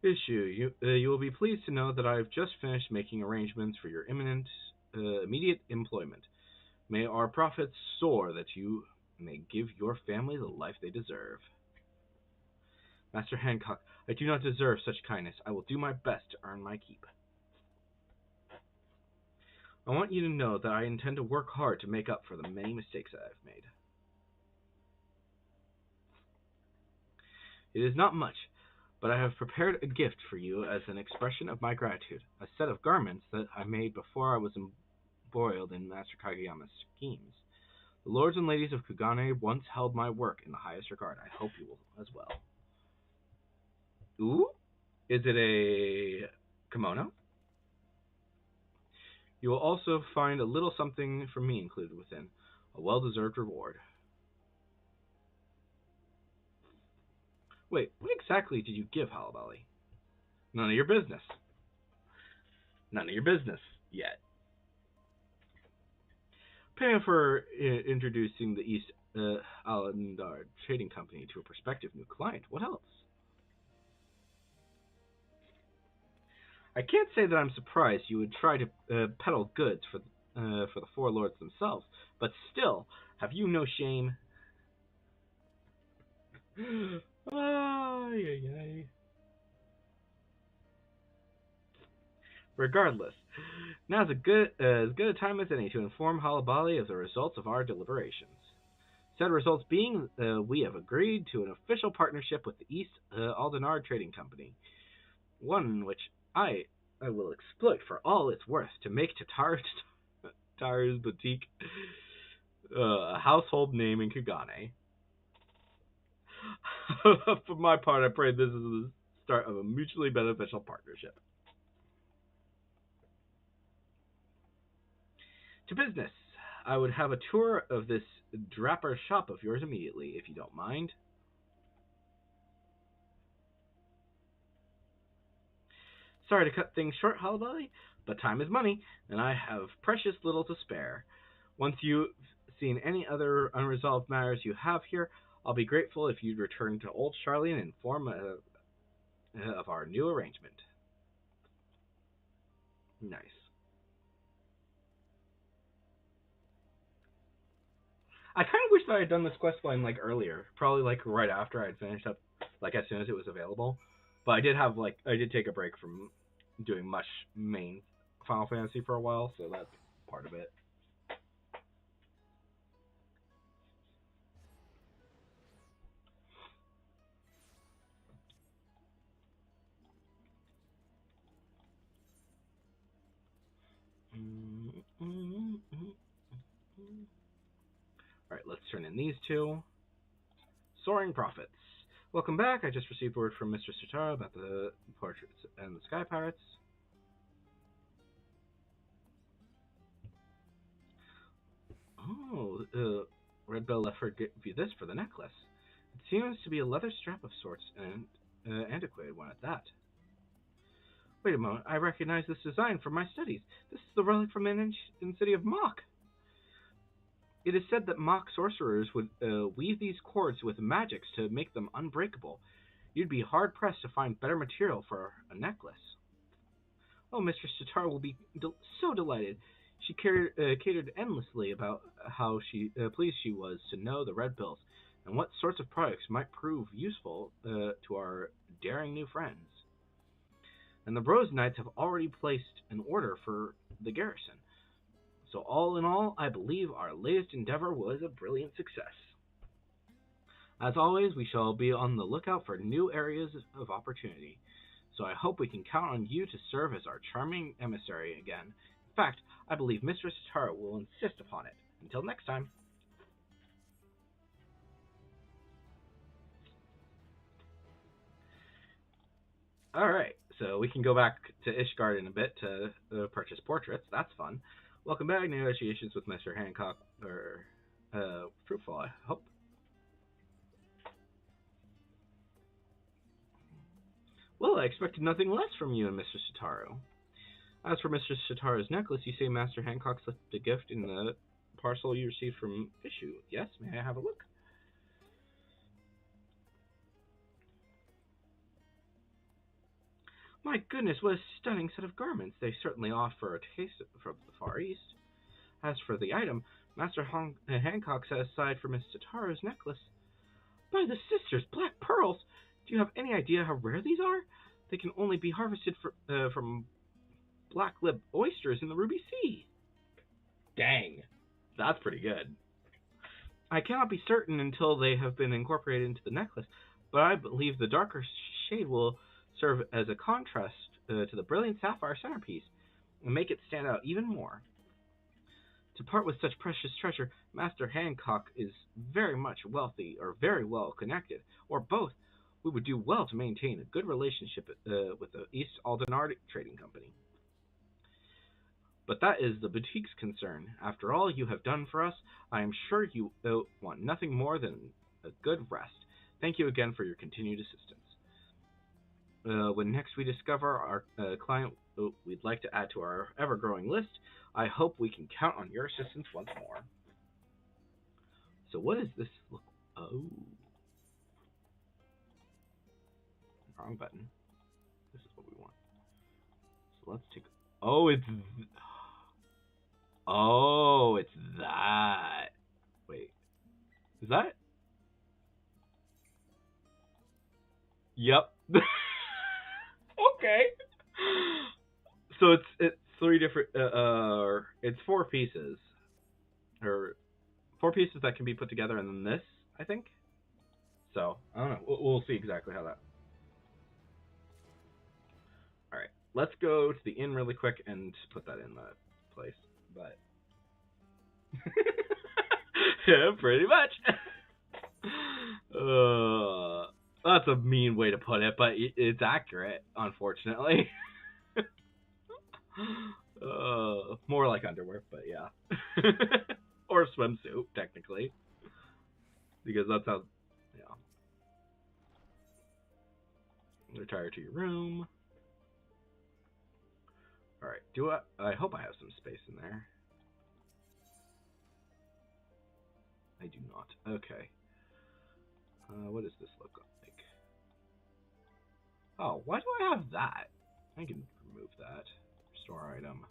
Speaker 3: Issue, you will be pleased to know that I have just finished making arrangements for your immediate employment. May our profits soar that you may give your family the life they deserve. Master Hancock, I do not deserve such kindness. I will do my best to earn my keep. I want you to know that I intend to work hard to make up for the many mistakes that I've made. It is not much, but I have prepared a gift for you as an expression of my gratitude, a set of garments that I made before I was embroiled in Master Kageyama's schemes. The lords and ladies of Kugane once held my work in the highest regard. I hope you will as well. Ooh? Is it a kimono? You will also find a little something from me included within, a well-deserved reward. Wait, what exactly did you give Halabali? None of your business. None of your business yet. Paying for introducing the East Alandar Trading Company to a prospective new client. What else? I can't say that I'm surprised you would try to peddle goods for the four lords themselves, but still, have you no shame? Regardless, now's as good a time as any to inform Halabali of the results of our deliberations. Said results being, we have agreed to an official partnership with the East Aldenar Trading Company, one which I will exploit for all it's worth to make Tatar's Boutique a household name in Kugane. For my part, I pray this is the start of a mutually beneficial partnership. To business. I would have a tour of this draper shop of yours immediately, if you don't mind. Sorry to cut things short, Halabali, but time is money, and I have precious little to spare. Once you've seen any other unresolved matters you have here, I'll be grateful if you'd return to Old Charlie and inform of our new arrangement. Nice. I kind of wish that I had done this quest line like earlier, probably like right after I'd finished up, like as soon as it was available. But I did take a break from doing much main Final Fantasy for a while, so that's part of it. Alright, let's turn in these two. Soaring Profits. Welcome back. I just received word from Mr. Sitara about the portraits and the Sky Pirates. Oh, Red Bell left her give you this for the necklace. It seems to be a leather strap of sorts, and an antiquated one at that. Wait a moment, I recognize this design from my studies. This is the relic from an ancient city of Mach. It is said that Mach sorcerers would weave these cords with magics to make them unbreakable. You'd be hard-pressed to find better material for a necklace. Oh, Mistress Sitara will be so delighted. She catered endlessly about how pleased she was to know the Red Bills and what sorts of products might prove useful to our daring new friends. And the Rose Knights have already placed an order for the garrison. So all in all, I believe our latest endeavor was a brilliant success. As always, we shall be on the lookout for new areas of opportunity. So I hope we can count on you to serve as our charming emissary again. In fact, I believe Mistress Sitara will insist upon it. Until next time. Alright, so we can go back to Ishgard in a bit to purchase portraits. That's fun. Welcome back. Negotiations with Mr. Hancock are fruitful, I hope. I expected nothing less from you and Mr. Shitaru. As for Mr. Shitaru's necklace, you say Master Hancock slipped a gift in the parcel you received from Issue. Yes, may I have a look? My goodness, what a stunning set of garments. They certainly offer a taste from the Far East. As for the item, Master Hancock set aside for Miss Shitaru's necklace. By the sisters, black pearls! Do you have any idea how rare these are? They can only be harvested from black-lipped oysters in the Ruby Sea.
Speaker 1: Dang. That's pretty good.
Speaker 3: I cannot be certain until they have been incorporated into the necklace, but I believe the darker shade will serve as a contrast to the brilliant sapphire centerpiece and make it stand out even more. To part with such precious treasure, Master Hancock is very much wealthy or very well connected, or both. We would do well to maintain a good relationship with the East Alden Art Trading Company. But that is the boutique's concern. After all you have done for us, I am sure you want nothing more than a good rest. Thank you again for your continued assistance. When next we discover our client we'd like to add to our ever-growing list, I hope we can count on your assistance once more. So what does this look? Oh. Wrong button. This is what we want. So let's take... Oh, it's... Oh, it's that. Wait. Is that... Yep. Okay. So it's three different it's four pieces. Or four pieces that can be put together, and then this, I think. So, I don't know. We'll see exactly how that. All right. Let's go to the inn really quick and put that in the place. But yeah, pretty much. That's a mean way to put it, but it's accurate, unfortunately. More like underwear, but yeah. Or a swimsuit, technically. Because that's how, yeah. Retire to your room. Alright, I hope I have some space in there. I do not. Okay. What does this look like? Oh, why do I have that? I can remove that. Restore item.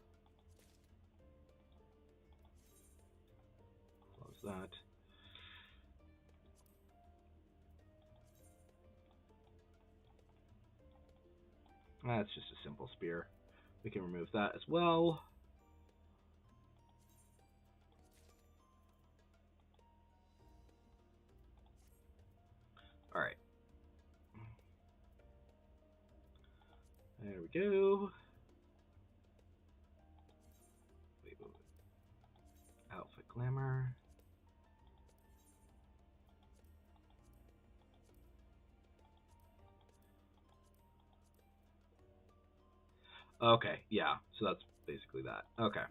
Speaker 3: Close that. That's just a simple spear. We can remove that as well. Alright. There we go. Wait. Outfit glamour. Okay, yeah, so that's basically that. Okay.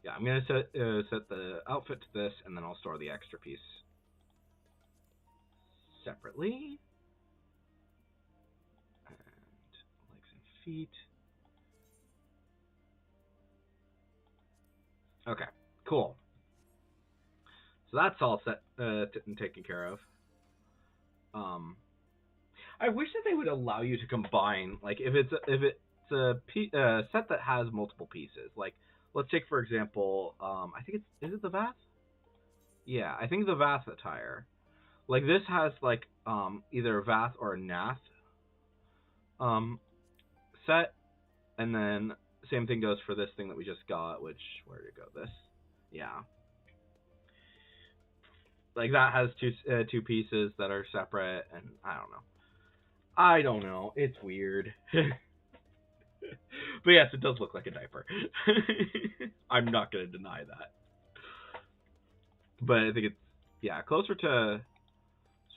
Speaker 3: Yeah, I'm going to set the outfit to this, and then I'll store the extra piece separately. And legs and feet. Okay, cool. So that's all set and taken care of. I wish that they would allow you to combine, like, if it's a set that has multiple pieces. Like, let's take, for example, I think is it the Vath? Yeah, I think the Vath attire. Like, this has, like, either a Vath or a Nath set, and then same thing goes for this thing that we just got, which, where did it go? This? Yeah. Like, that has two pieces that are separate, and I don't know. It's weird. But yes, it does look like a diaper. I'm not going to deny that. But I think it's, yeah, closer to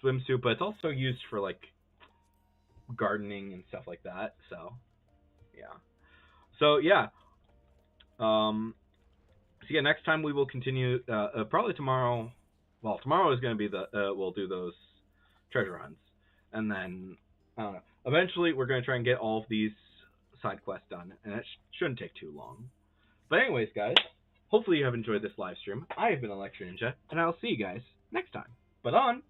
Speaker 3: swimsuit, but it's also used for, like, gardening and stuff like that. So, yeah. So, yeah. So, yeah, next time we will continue, probably tomorrow. Well, tomorrow is going to be we'll do those treasure hunts. And then I don't know. Eventually, we're going to try and get all of these side quests done, and it shouldn't take too long. But anyways, guys, hopefully you have enjoyed this live stream. I have been Electro Ninja, and I'll see you guys next time. But on